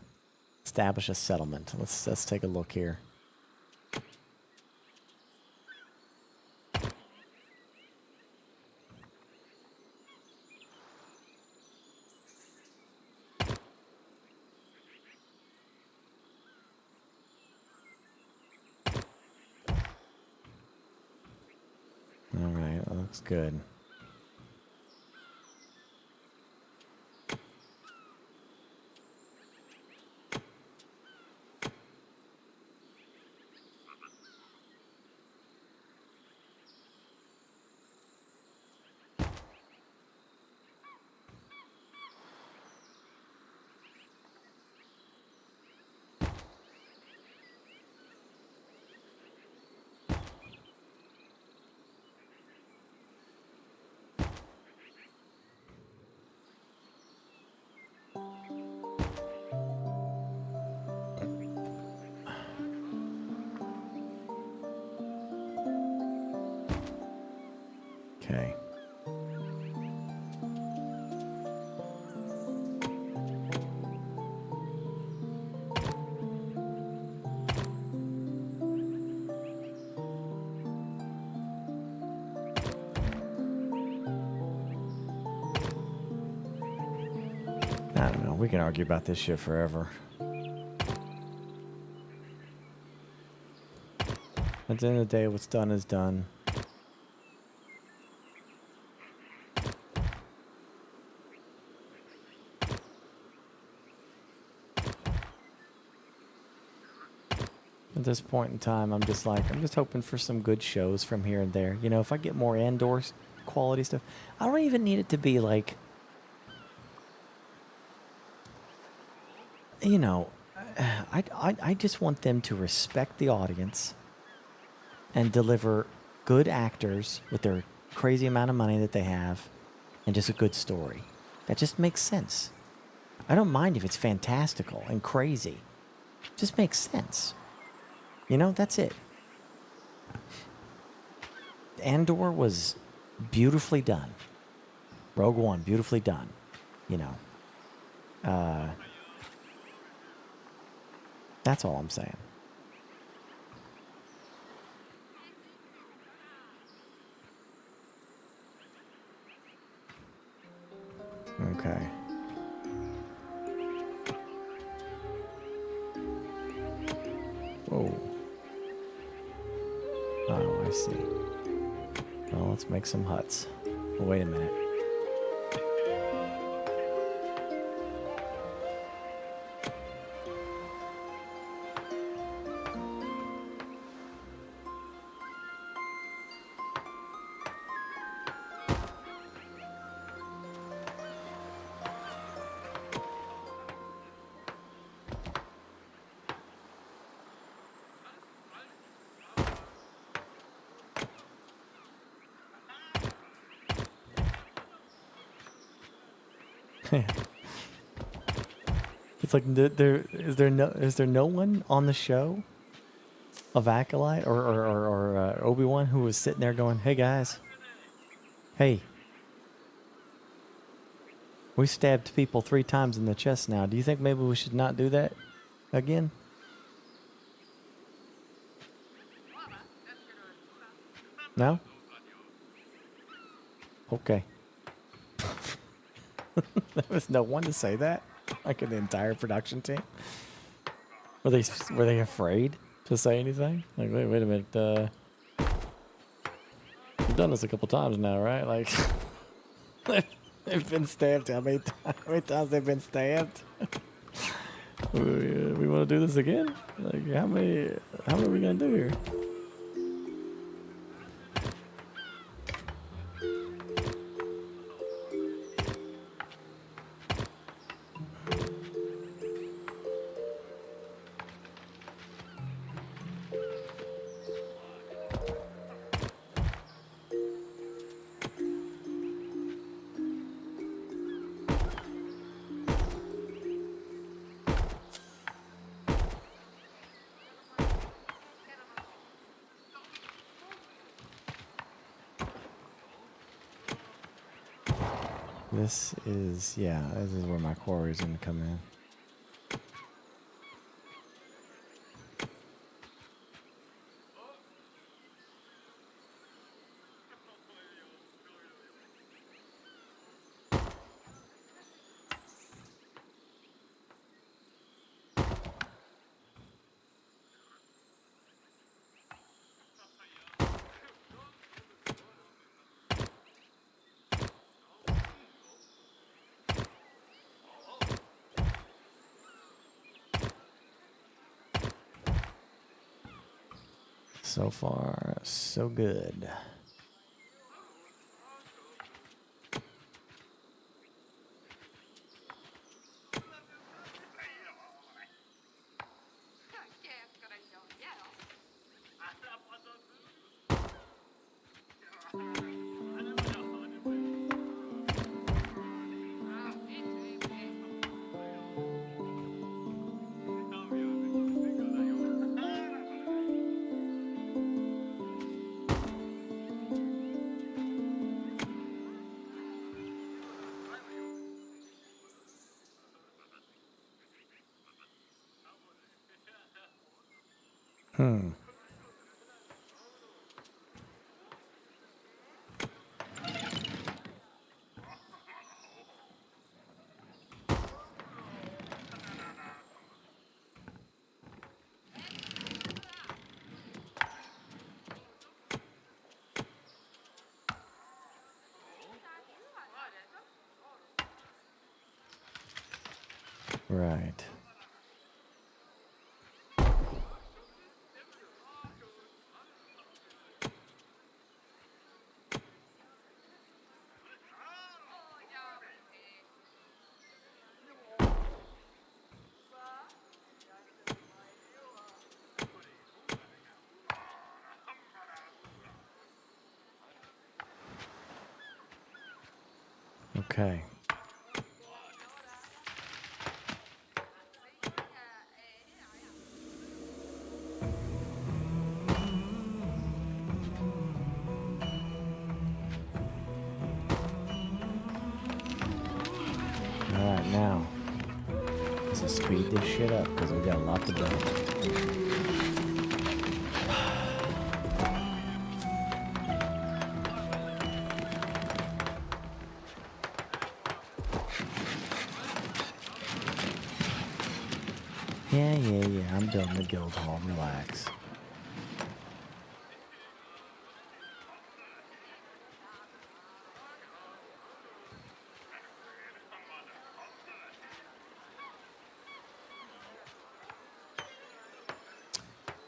Establish a settlement. Let's take a look here. Alright, that looks good. Okay. I don't know. We can argue about this shit forever. At the end of the day, what's done is done. At this point in time, I'm just hoping for some good shows from here and there. You know, if I get more Andor quality stuff, I don't even need it to be like, you know, I just want them to respect the audience and deliver good actors with their crazy amount of money that they have and just a good story. That just makes sense. I don't mind if it's fantastical and crazy. It just makes sense. You know, that's it. Andor was beautifully done. Rogue One, beautifully done. You know. That's all I'm saying. Okay. Whoa. Oh, I see. Well, let's make some huts. Oh, wait a minute. It's like is there no one on the show of Acolyte or Obi-Wan who was sitting there going, "Hey guys, hey, we stabbed people 3 times in the chest now. Do you think maybe we should not do that again?" No? Okay. There was no one to say that. Like in the entire production team. Were they afraid to say anything? Like, wait a minute. We've done this a couple times now, right? Like, they've been stabbed. How many times they've been stabbed? we want to do this again? Like, how many are we gonna do here? This is where my quarry is going to come in. So far, so good. Right. Okay. Alright, now. Let's speed this shit up because we got a lot to do. Yeah. I'm building the guild hall. Relax.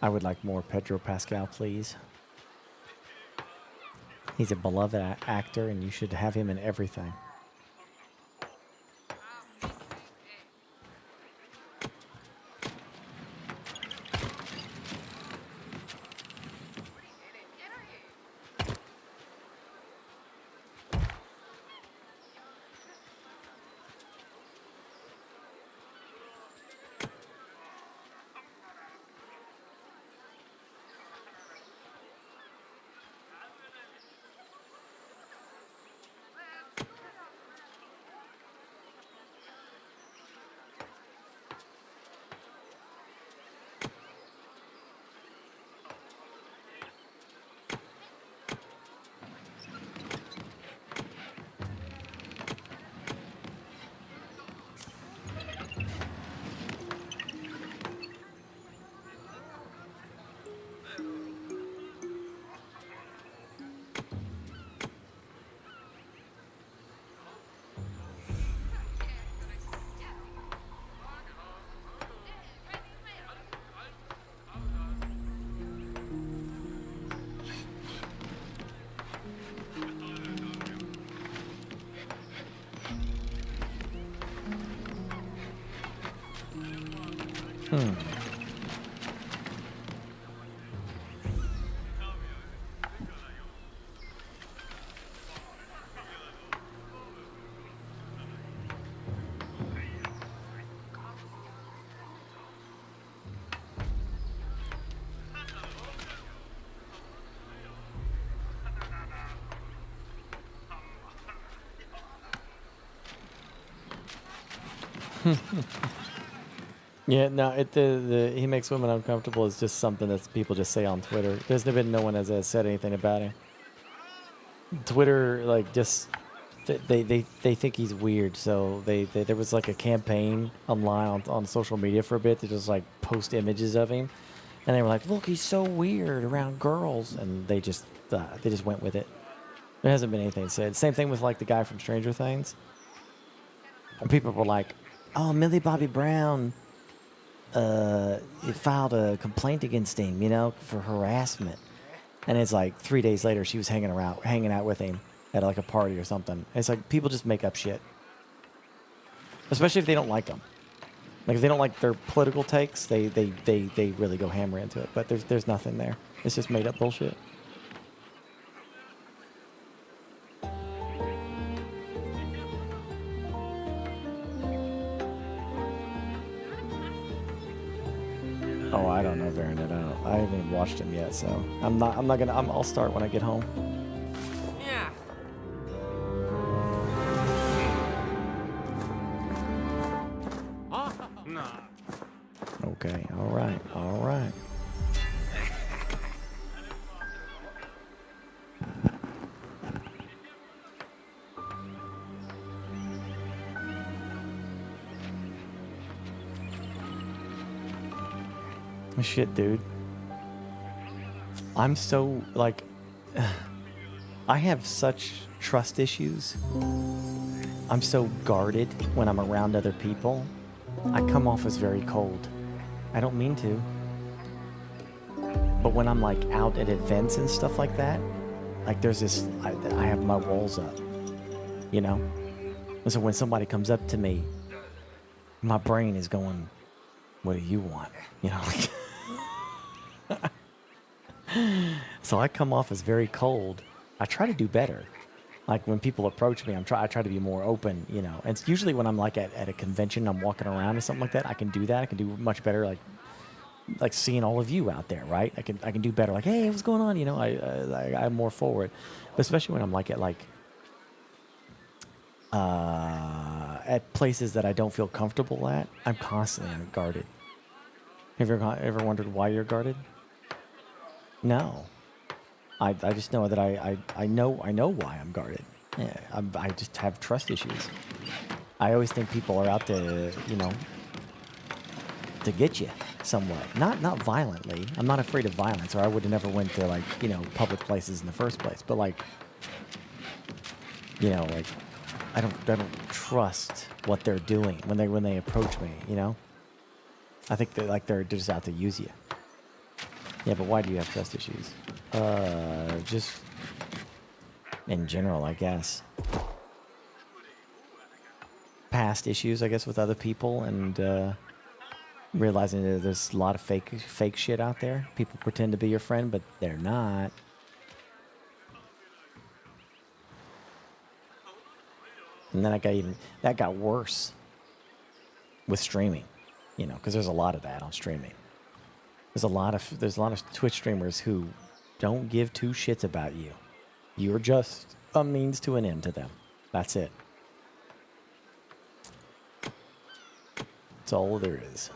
I would like more Pedro Pascal, please. He's a beloved actor, and you should have him in everything. Yeah, no, he makes women uncomfortable is just something that people just say on Twitter. There's been no one has said anything about him. Twitter, like, just they think he's weird, so there was like a campaign online on social media for a bit to just like post images of him, and they were like, "Look, he's so weird around girls," and they just went with it. There hasn't been anything said. Same thing with like the guy from Stranger Things. And people were like, "Oh, Millie Bobby Brown filed a complaint against him, for harassment." And it's like 3 days later, she was hanging out with him at like a party or something. It's like people just make up shit, especially if they don't like them. Like if they don't like their political takes, they really go hammer into it. But there's nothing there. It's just made up bullshit. Oh, I don't know, Baronet. I haven't even watched him yet, so I'm not gonna. I'll start when I get home. Yeah. Okay. All right. Shit, dude. I'm so, like, I have such trust issues. I'm so guarded when I'm around other people. I come off as very cold. I don't mean to. But when I'm, like, out at events and stuff like that, like, there's this, I have my walls up, And so when somebody comes up to me, my brain is going, what do you want? Like... So I come off as very cold. I try to do better. Like when people approach me, I try to be more open, And it's usually when I'm like at a convention, I'm walking around or something like that. I can do that. I can do much better, like seeing all of you out there, right? I can do better. Like, hey, what's going on? I'm more forward. But especially when I'm like at places that I don't feel comfortable at, I'm constantly guarded. Have you ever wondered why you're guarded? No. I just know that I know why I'm guarded. Yeah, I just have trust issues. I always think people are out to, to get you somewhat. Not violently. I'm not afraid of violence, or I would have never went to public places in the first place. But like I don't trust what they're doing when they approach me, I think they're just out to use you. Yeah, but why do you have trust issues? Just in general, I guess. Past issues, I guess, with other people, and realizing that there's a lot of fake shit out there. People pretend to be your friend, but they're not. And then that got worse with streaming, because there's a lot of that on streaming. There's a lot of Twitch streamers who don't give two shits about you. You're just a means to an end to them. That's it. That's all there is.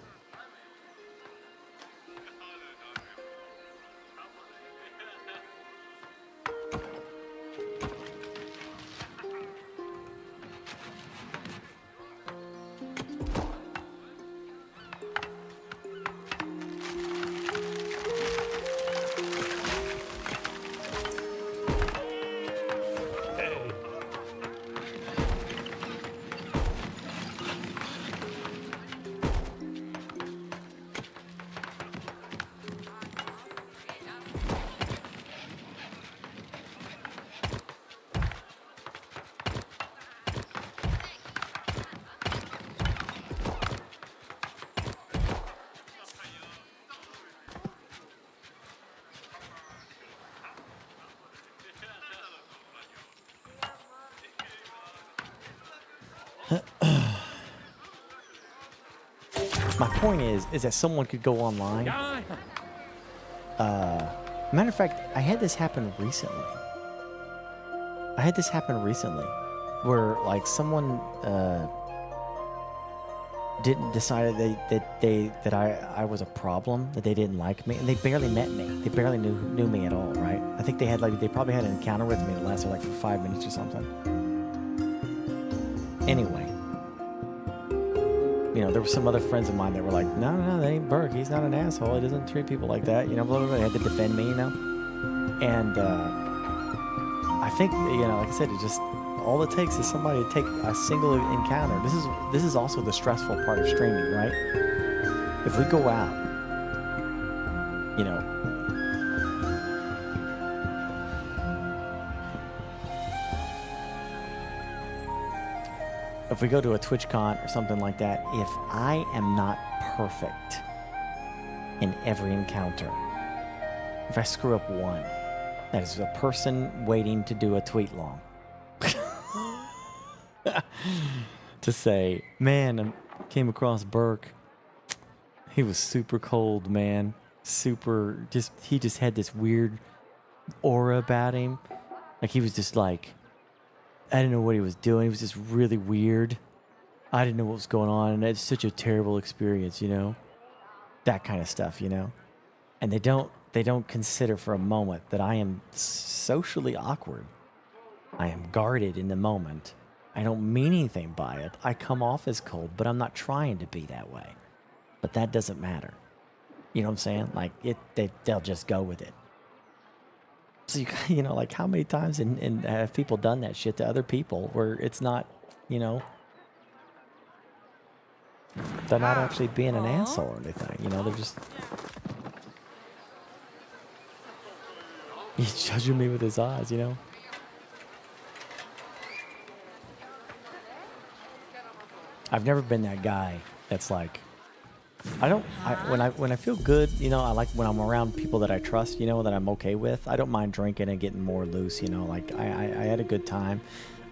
My point is that someone could go online. Matter of fact, I had this happen recently. Where like someone didn't decide that I was a problem, that they didn't like me, and they barely met me. They barely knew me at all, right? I think they probably had an encounter with me that lasted like for 5 minutes or something. Anyway, there were some other friends of mine that were like, no, that ain't Burke. He's not an asshole. He doesn't treat people like that. Blah, blah, blah. They had to defend me, And I think, like I said, it just all it takes is somebody to take a single encounter. This is also the stressful part of streaming, right? If we go out, if we go to a TwitchCon or something like that, if I am not perfect in every encounter, if I screw up one, that is a person waiting to do a tweet long. To say, man, I came across Burke. He was super cold, man. He just had this weird aura about him. Like he was just like, I didn't know what he was doing. He was just really weird. I didn't know what was going on. And it's such a terrible experience, that kind of stuff, and they don't consider for a moment that I am socially awkward. I am guarded in the moment. I don't mean anything by it. I come off as cold, but I'm not trying to be that way. But that doesn't matter. You know what I'm saying? Like they'll just go with it. So like how many times have people done that shit to other people where it's not, they're not actually being an asshole or anything. They're just he's judging me with his eyes. I've never been that guy that's like, when I feel good, I like when I'm around people that I trust, that I'm okay with. I don't mind drinking and getting more loose, like I had a good time.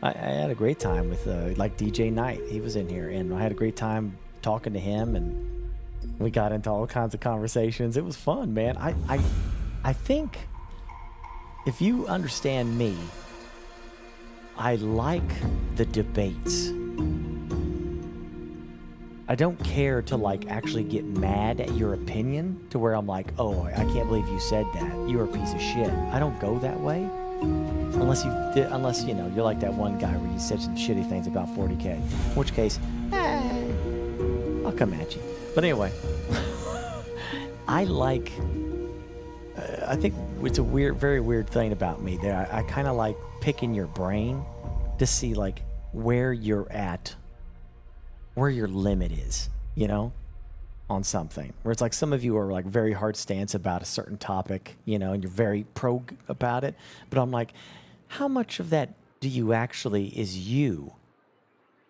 I had a great time with like DJ Knight. He was in here and I had a great time talking to him and we got into all kinds of conversations. It was fun, man. I think if you understand me, I like the debates. I don't care to like actually get mad at your opinion to where I'm like, oh, I can't believe you said that. You're a piece of shit. I don't go that way. Unless you're like that one guy where you said some shitty things about 40K. In which case, I'll come at you. But anyway, I think it's a very weird thing about me that I kind of like picking your brain to see like where you're at, where your limit is, on something. Where it's like some of you are like very hard stance about a certain topic, and you're very pro about it. But I'm like, how much of that do you actually is you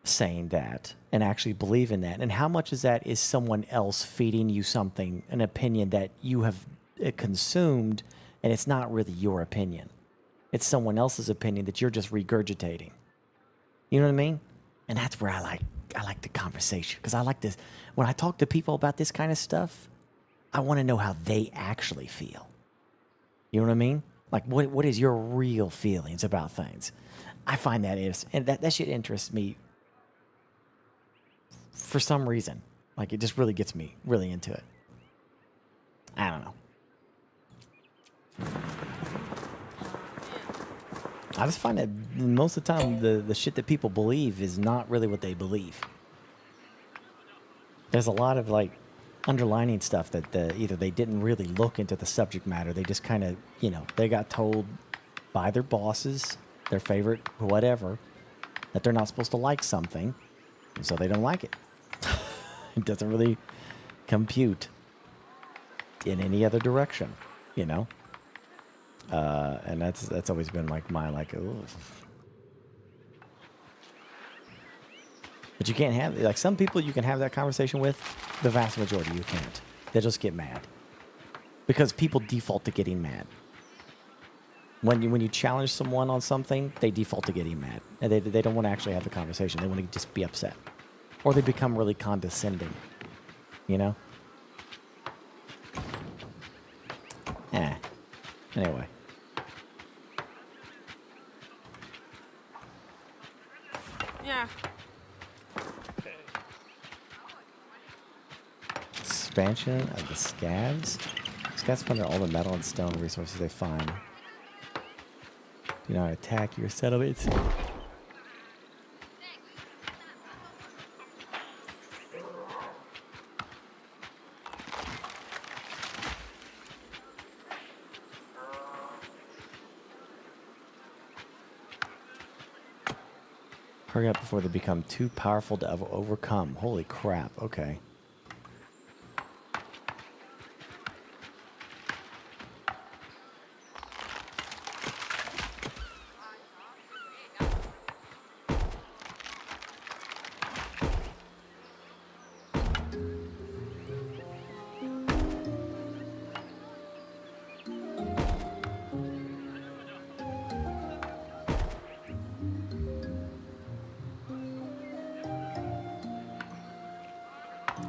saying that and actually believe in that? And how much of that is someone else feeding you something, an opinion that you have consumed, and it's not really your opinion. It's someone else's opinion that you're just regurgitating. You know what I mean? And that's where I like the conversation, because I like this. When I talk to people about this kind of stuff, I want to know how they actually feel. You know what I mean? Like, what is your real feelings about things? I find that shit interests me for some reason. Like, it just really gets me really into it. I don't know. I just find that most of the time the shit that people believe is not really what they believe. There's a lot of like underlining stuff that either they didn't really look into the subject matter. They just kind of, they got told by their bosses, their favorite whatever, that they're not supposed to like something, and so they don't like it. It doesn't really compute in any other direction, and that's always been like my ooh. But you can't have, like, some people you can have that conversation with, the vast majority you can't. They'll just get mad. Because people default to getting mad. When you challenge someone on something, they default to getting mad. And they don't want to actually have the conversation. They want to just be upset. Or they become really condescending. Anyway. Yeah. expansion of the scavs. Scavs plunder all the metal and stone resources they find. Do not attack your settlements. Hurry up before they become too powerful to overcome. Holy crap, okay.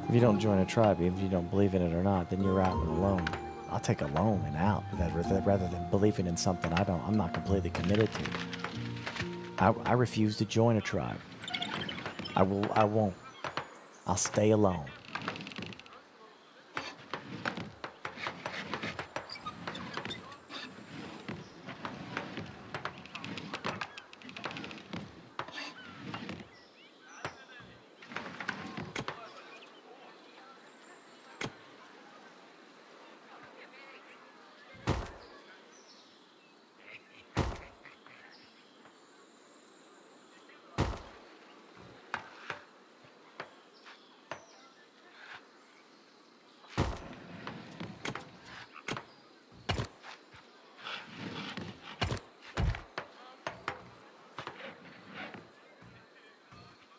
If you don't join a tribe, even if you don't believe in it or not, then you're out and alone. I'll take a loan and out rather than believing in something I'm not completely committed to. I refuse to join a tribe. I won't. I'll stay alone.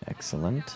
Excellent.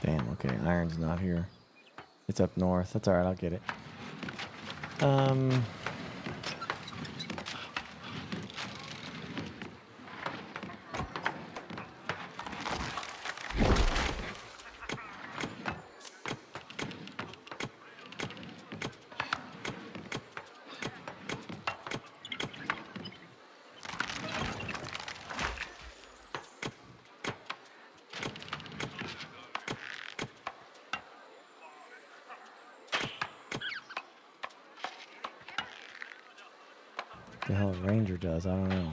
Damn, okay, iron's not here. It's up north. That's alright, I'll get it. The hell a ranger does, I don't know.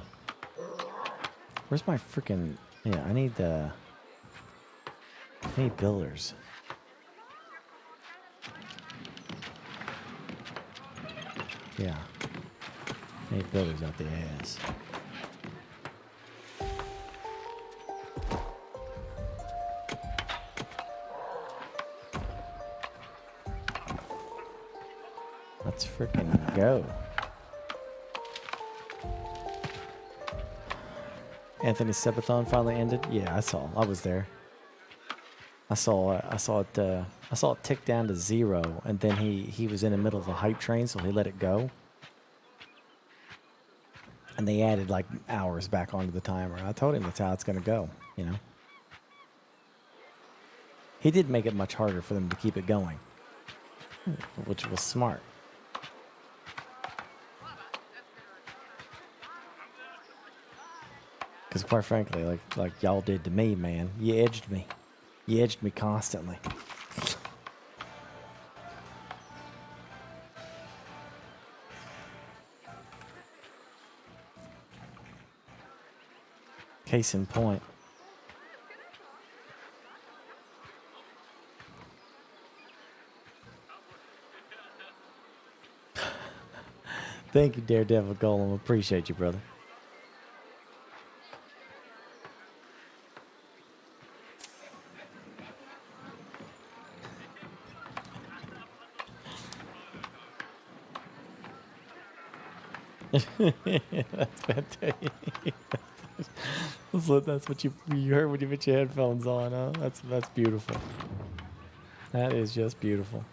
Where's my freaking... Yeah, I need builders. Yeah. I need builders out the ass. Let's freaking go. Anthony's Sebathon finally ended. Yeah, I saw. I was there. I saw it tick down to 0, and then he was in the middle of a hype train, so he let it go. And they added like hours back onto the timer. I told him that's how it's gonna go, you know. He did make it much harder for them to keep it going, which was smart. Because quite frankly, like y'all did to me, man, you edged me. You edged me constantly. Case in point. Thank you, Daredevil Golem. Appreciate you, brother. That's fantastic. That's what you heard when you put your headphones on, huh? That's beautiful. That is just beautiful.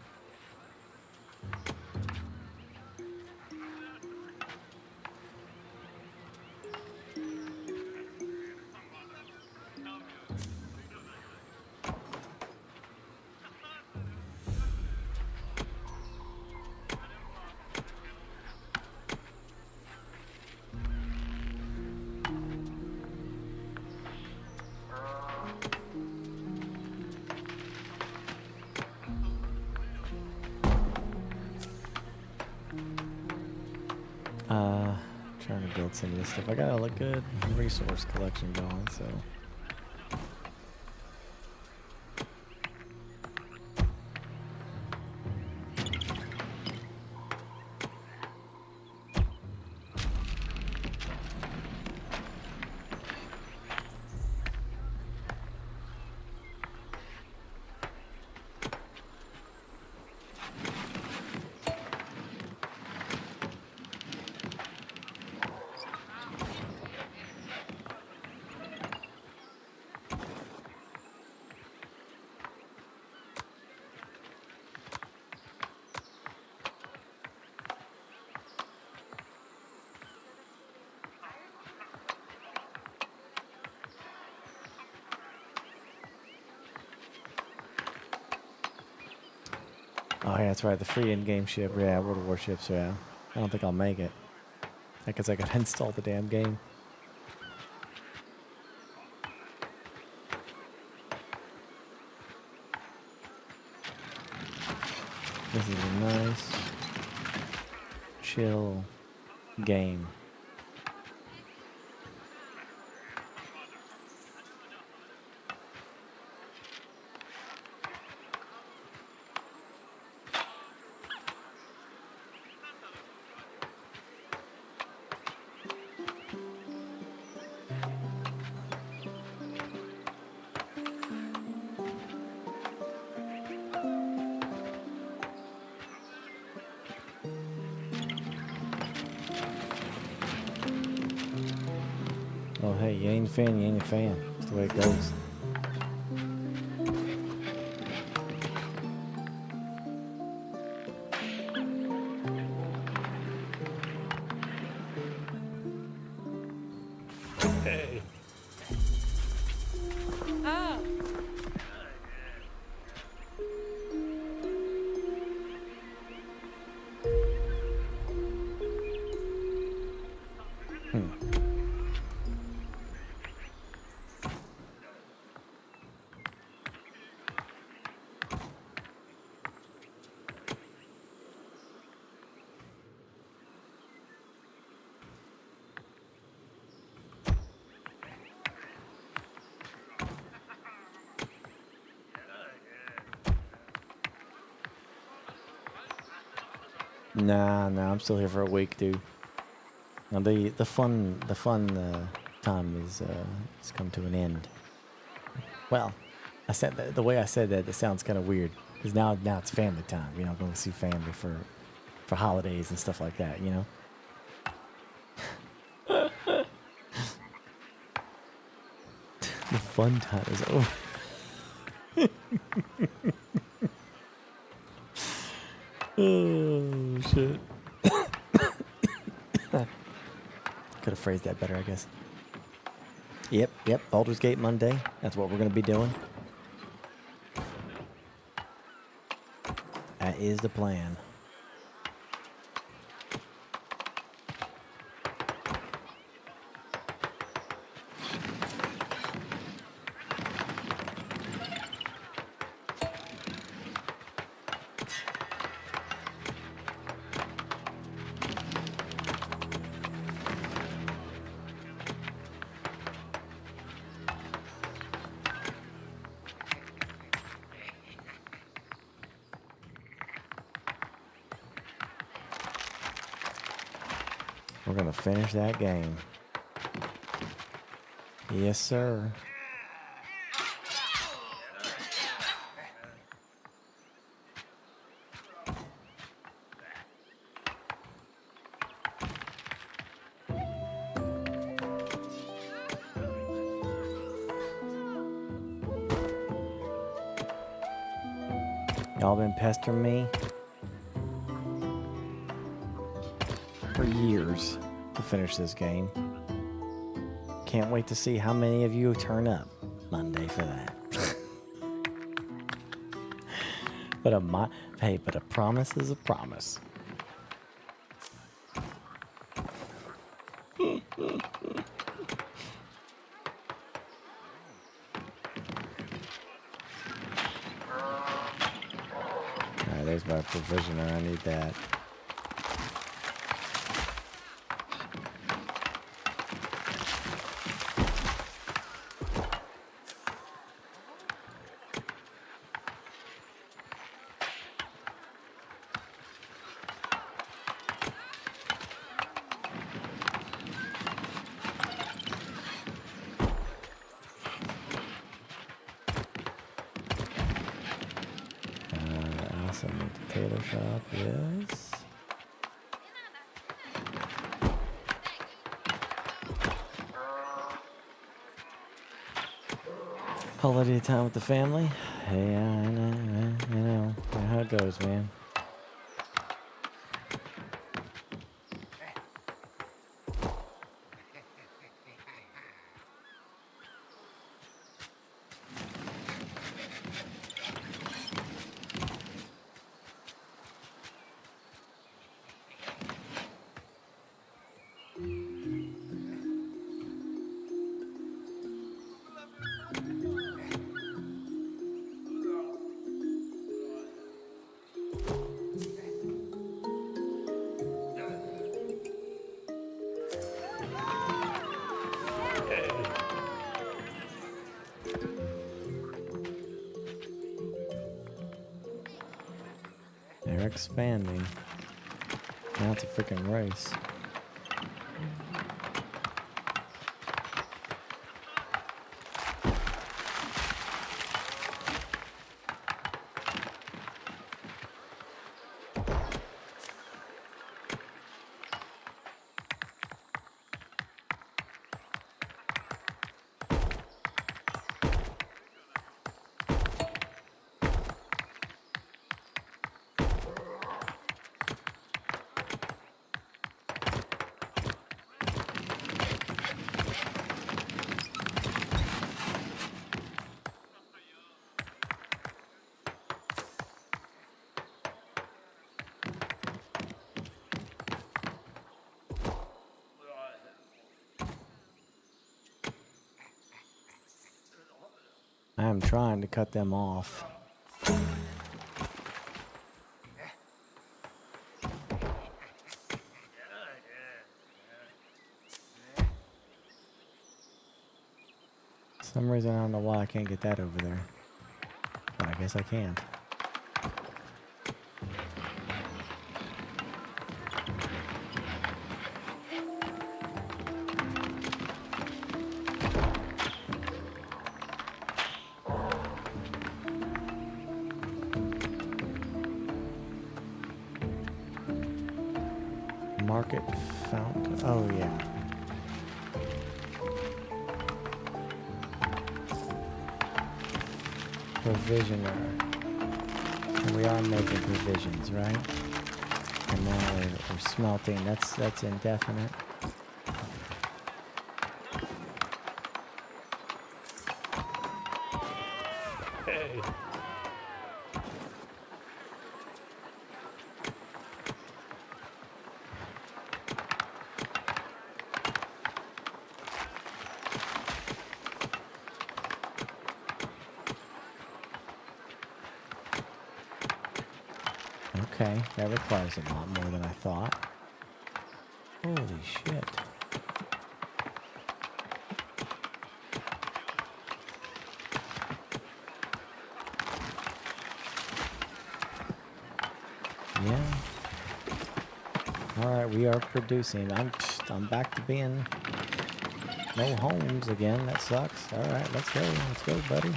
Trying to build some of this stuff. I got a good resource collection going, so. Oh yeah, that's right. The free in-game ship. Yeah, World of Warships. Yeah, I don't think I'll make it. Because I gotta install the damn game. This is a nice, chill game. Oh, hey, you ain't a fan, you ain't a fan. That's the way it goes. Hey. Oh. Nah, I'm still here for a week, dude. Now the fun time is come to an end. Well, I said that, the way I said that, it sounds kind of weird because now it's family time. You know, going to see family for holidays and stuff like that. You know. The fun time is over. Oh shit. Could have phrased that better, I guess. Yep, Baldur's Gate Monday. That's what we're gonna be doing. That is the plan. We're gonna finish that game. Yes, sir. Y'all been pestering me for years to finish this game. Can't wait to see how many of you turn up Monday for that. But a promise is a promise. Alright, there's my provisioner. I need that. I also need the tailor shop, yes. Holiday time with the family. Hey, I know how it goes, man. They're expanding. Now it's a freaking race. I am trying to cut them off. For some reason, I don't know why I can't get that over there. But I guess I can't. Market fountain. Oh, yeah. Provisioner. And we are making provisions, right? And now we're smelting. That's indefinite. Hey. Okay, that requires a lot more than I thought. Holy shit. Yeah. Alright, we are producing. I'm back to being no homes again. That sucks. Alright, let's go. Let's go, buddy.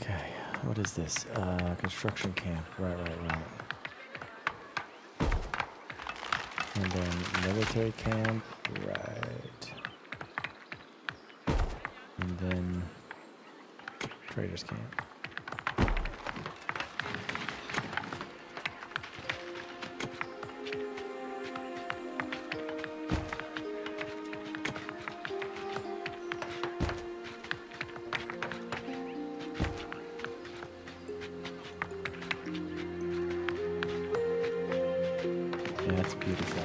Okay. What is this? Construction camp. Right. And then military camp. Right. And then traders camp. Yeah, that's beautiful.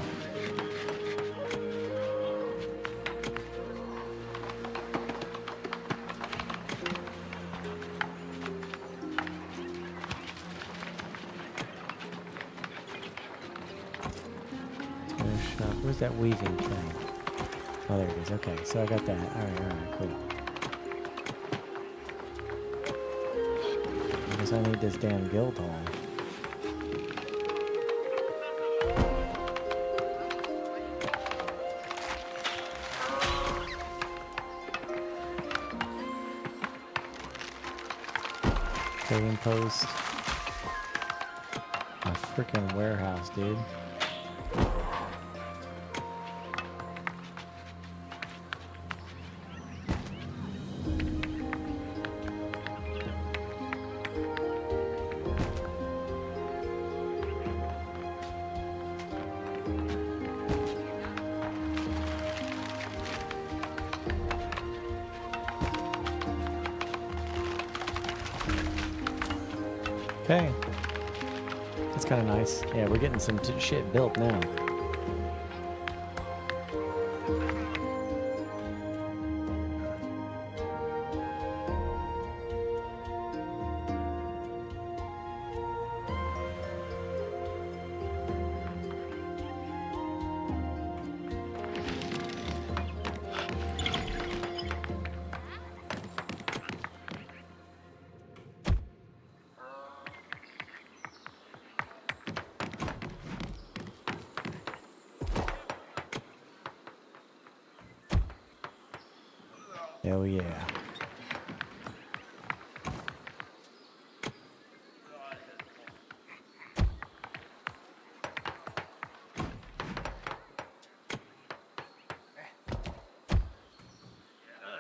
Where's that weaving thing? Oh, there it is. Okay, so I got that. Alright, cool. I guess I need this damn guild hall. Trading post. A freaking warehouse, dude. Okay. That's kind of nice. Yeah, we're getting some shit built now. Hell yeah.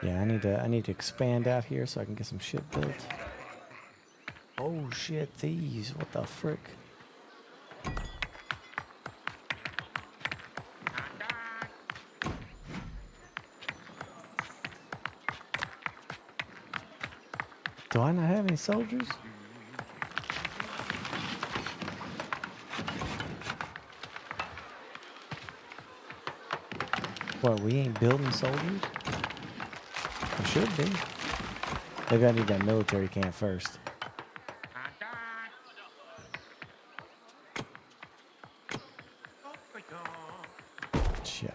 Yeah, I need to expand out here so I can get some shit built. Oh shit, thieves. What the frick? Do I not have any soldiers? What, we ain't building soldiers? We should be. Maybe I need that military camp first. Shit.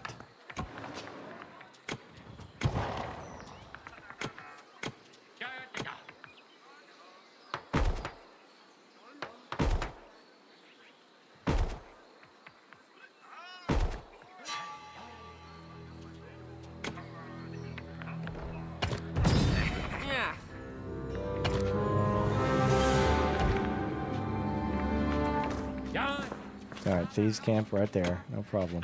Yeah. Alright, thieves camp right there. No problem.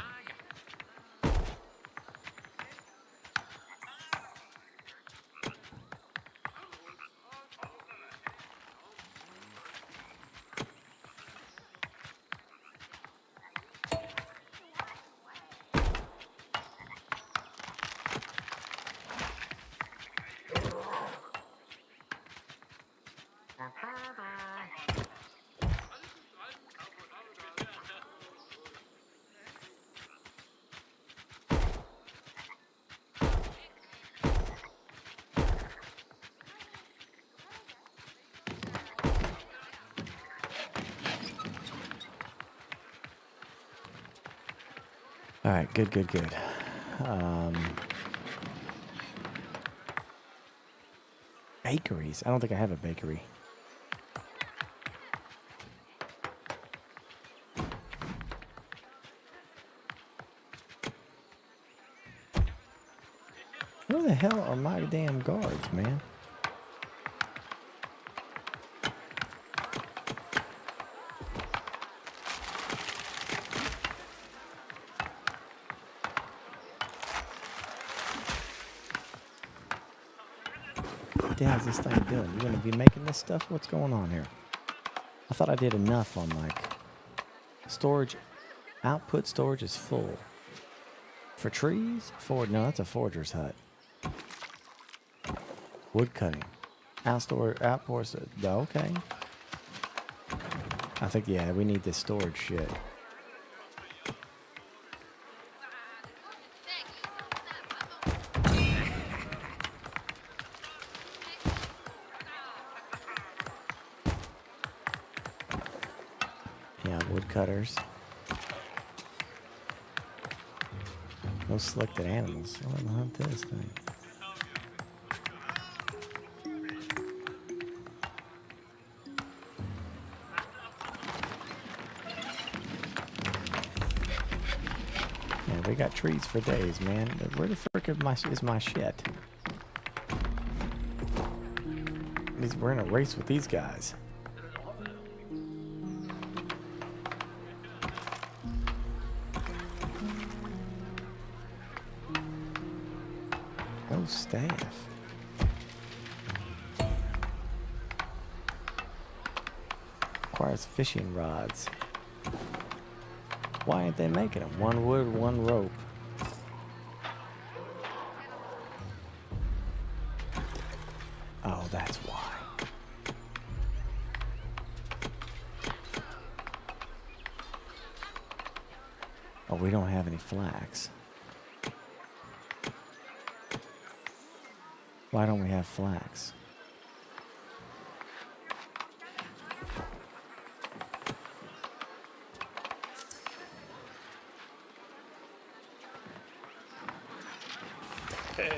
All right, good. Bakeries. I don't think I have a bakery. Where the hell are my damn guards, man? the hell is this thing doing? You gonna be making this stuff? What's going on here? I thought I did enough on like storage. Output storage is full. For trees? No, that's a forger's hut. Wood cutting. Outpours. Okay. I think, yeah, we need this storage shit. Yeah, woodcutters. No selected animals. I want to hunt this thing. Yeah, we got trees for days, man. Where the frick is my shit? We're in a race with these guys. No staff. Requires fishing rods. Why aren't they making them? One wood, one rope. Oh, that's why. Oh, we don't have any flax. Why don't we have flax? Hey.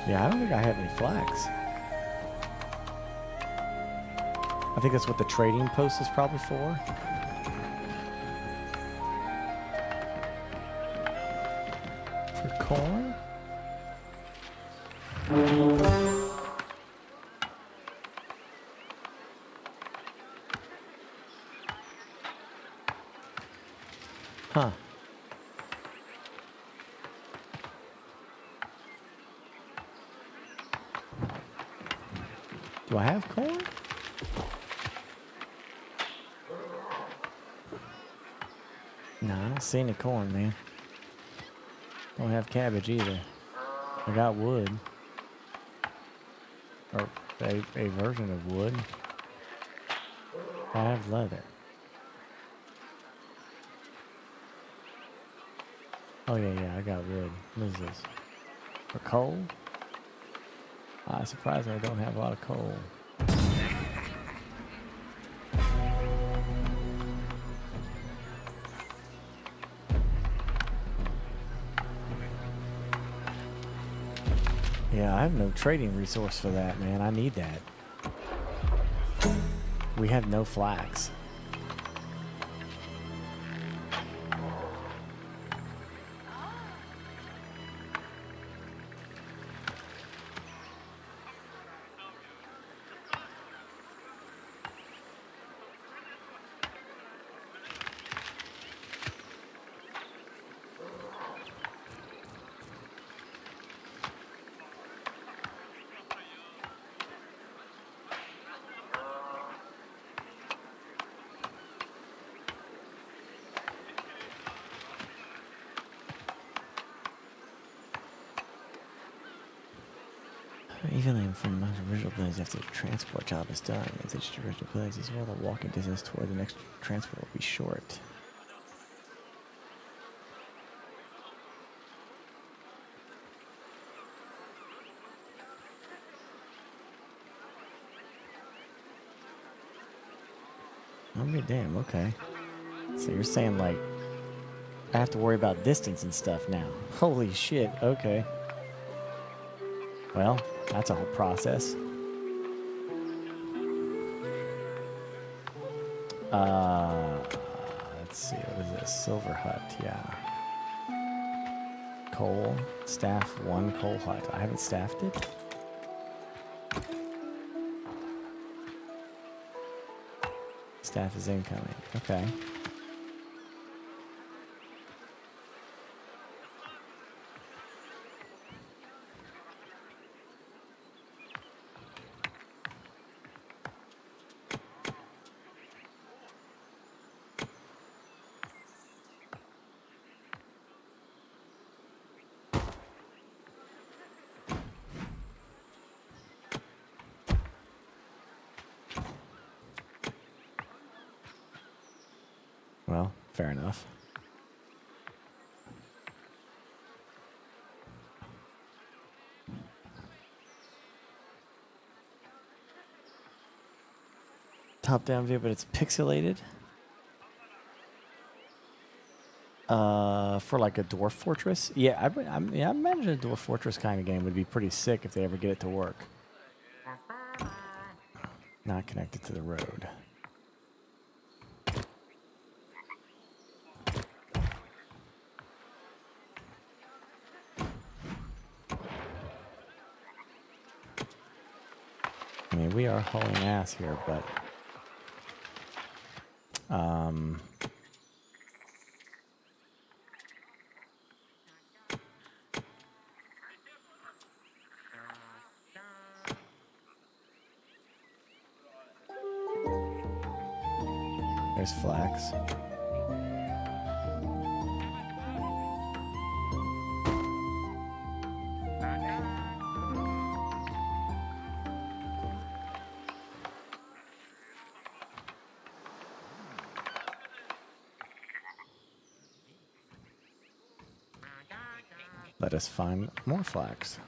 Yeah, I don't think I have any flax. I think that's what the trading post is probably for. For corn? Huh. Do I have corn? Nah, I don't see any corn, man. Don't have cabbage either. I got wood. Or a version of wood. I have leather. Oh yeah, I got wood. What is this? For coal? Surprisingly, I don't have a lot of coal. Yeah, I have no trading resource for that, man. I need that. We have no flax. Even from my original place after the transport job is done, if the original place as well, the walking distance toward the next transport will be short. I'll be damn, okay. So you're saying like I have to worry about distance and stuff now. Holy shit. Okay. Well, that's a whole process. Let's see. What is this? Silver hut. Yeah. Coal. Staff 1 coal hut. I haven't staffed it. Staff is incoming. Okay. Well, fair enough. Top-down view, but it's pixelated. For like a dwarf fortress. Yeah, I imagine a dwarf fortress kind of game would be pretty sick if they ever get it to work. Not connected to the road. I mean, we are hauling ass here, but there's flax. Let us find more flax.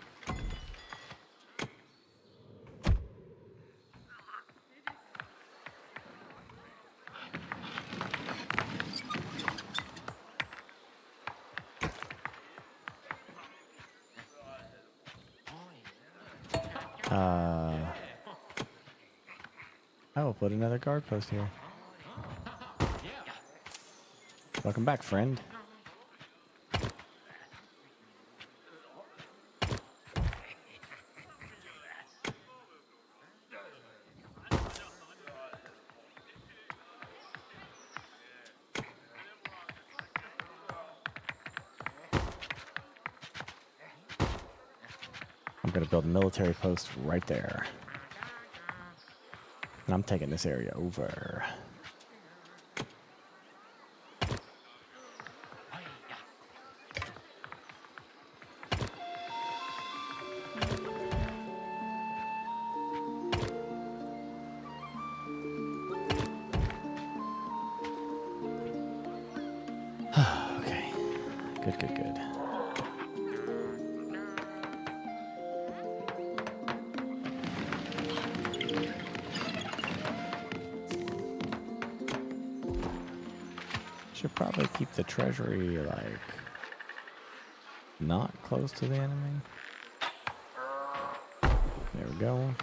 I will put another guard post here. Welcome back, friend. I'm going to build a military post right there. And I'm taking this area over. Okay. Good, good, good. Should probably keep the treasury, like, not close to the enemy. There we go.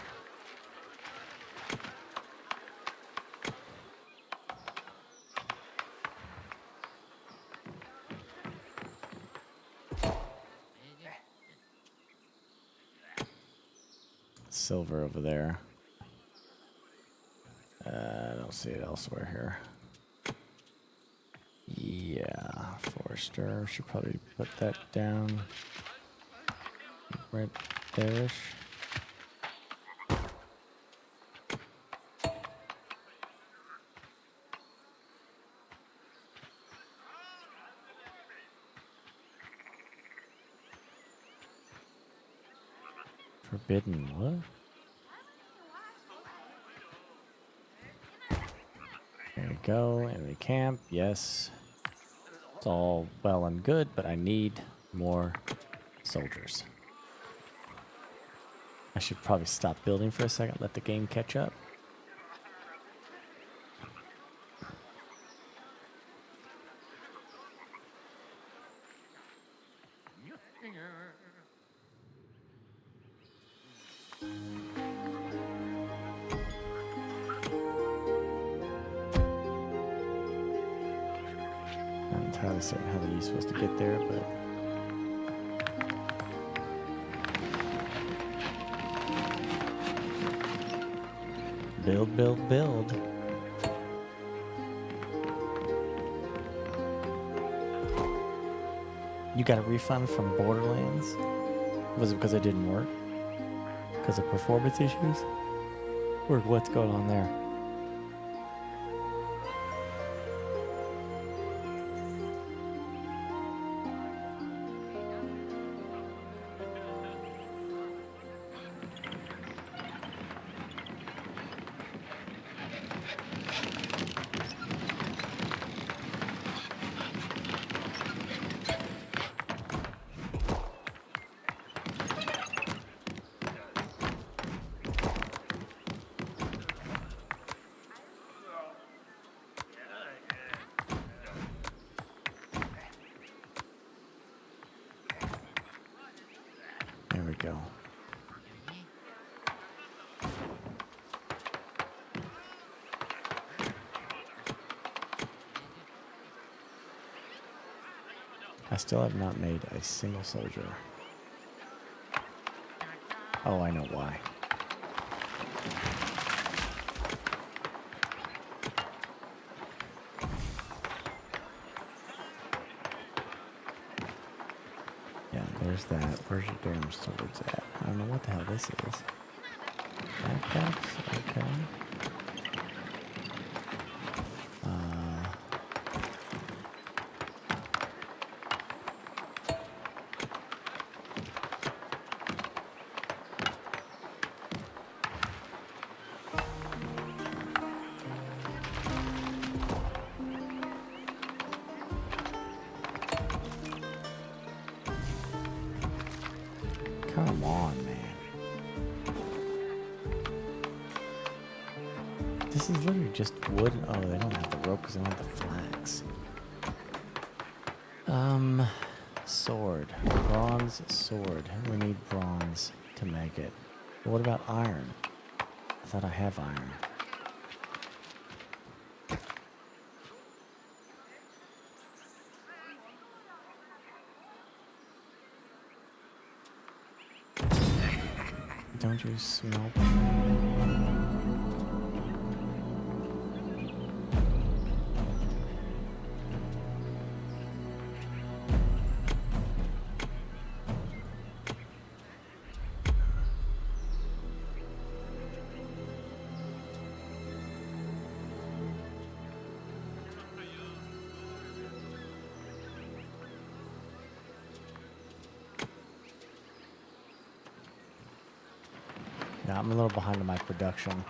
Silver over there. I don't see it elsewhere here. Yeah, Forester. Should probably put that down right there-ish. Forbidden what? There we go, enemy camp, yes. It's all well and good, but I need more soldiers. I should probably stop building for a second, let the game catch up. Not entirely certain how you're supposed to get there, but build, build, build. You got a refund from Borderlands? Was it because it didn't work? Because of performance issues? Or what's going on there? There we go. I still have not made a single soldier. Oh, I know why. Yeah, there's that. Where's your damn swords at? I don't know what the hell this is. Backpacks? Okay. Come on, man. This is literally just wood. Oh, they don't have the rope because they don't have the flags. Sword. Bronze sword. We need bronze to make it. But what about iron? I thought I have iron. Don't you smell? Yeah, I'm a little behind on my production.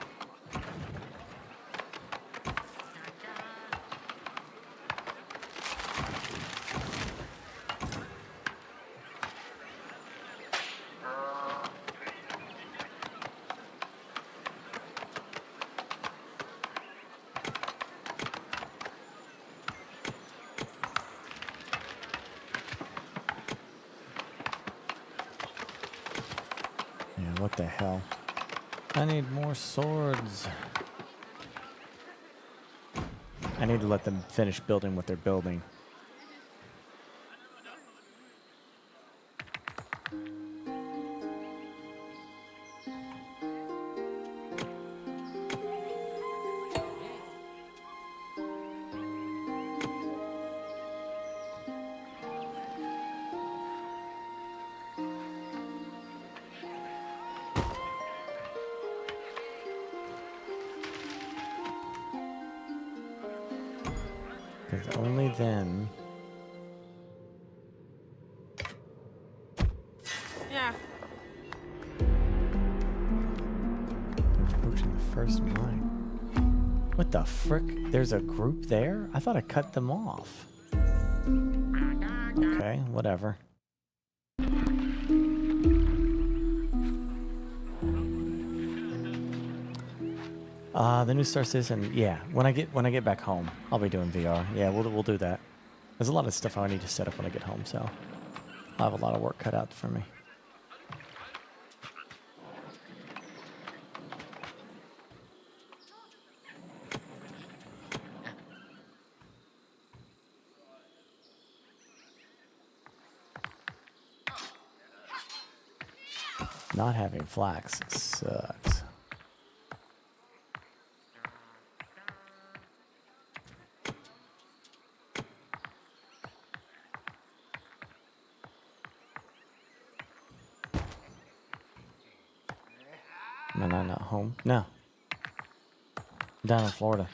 Yeah, what the hell? I need more swords. I need to let them finish building what they're building. Because only then... Yeah. They're approaching the first mine. What the frick? There's a group there? I thought I cut them off. Okay, whatever. The new Star Citizen, yeah. When I get back home, I'll be doing VR. Yeah, we'll do that. There's a lot of stuff I need to set up when I get home, so I have a lot of work cut out for me. Not having flax sucks. Am I not home? No. I'm down in Florida.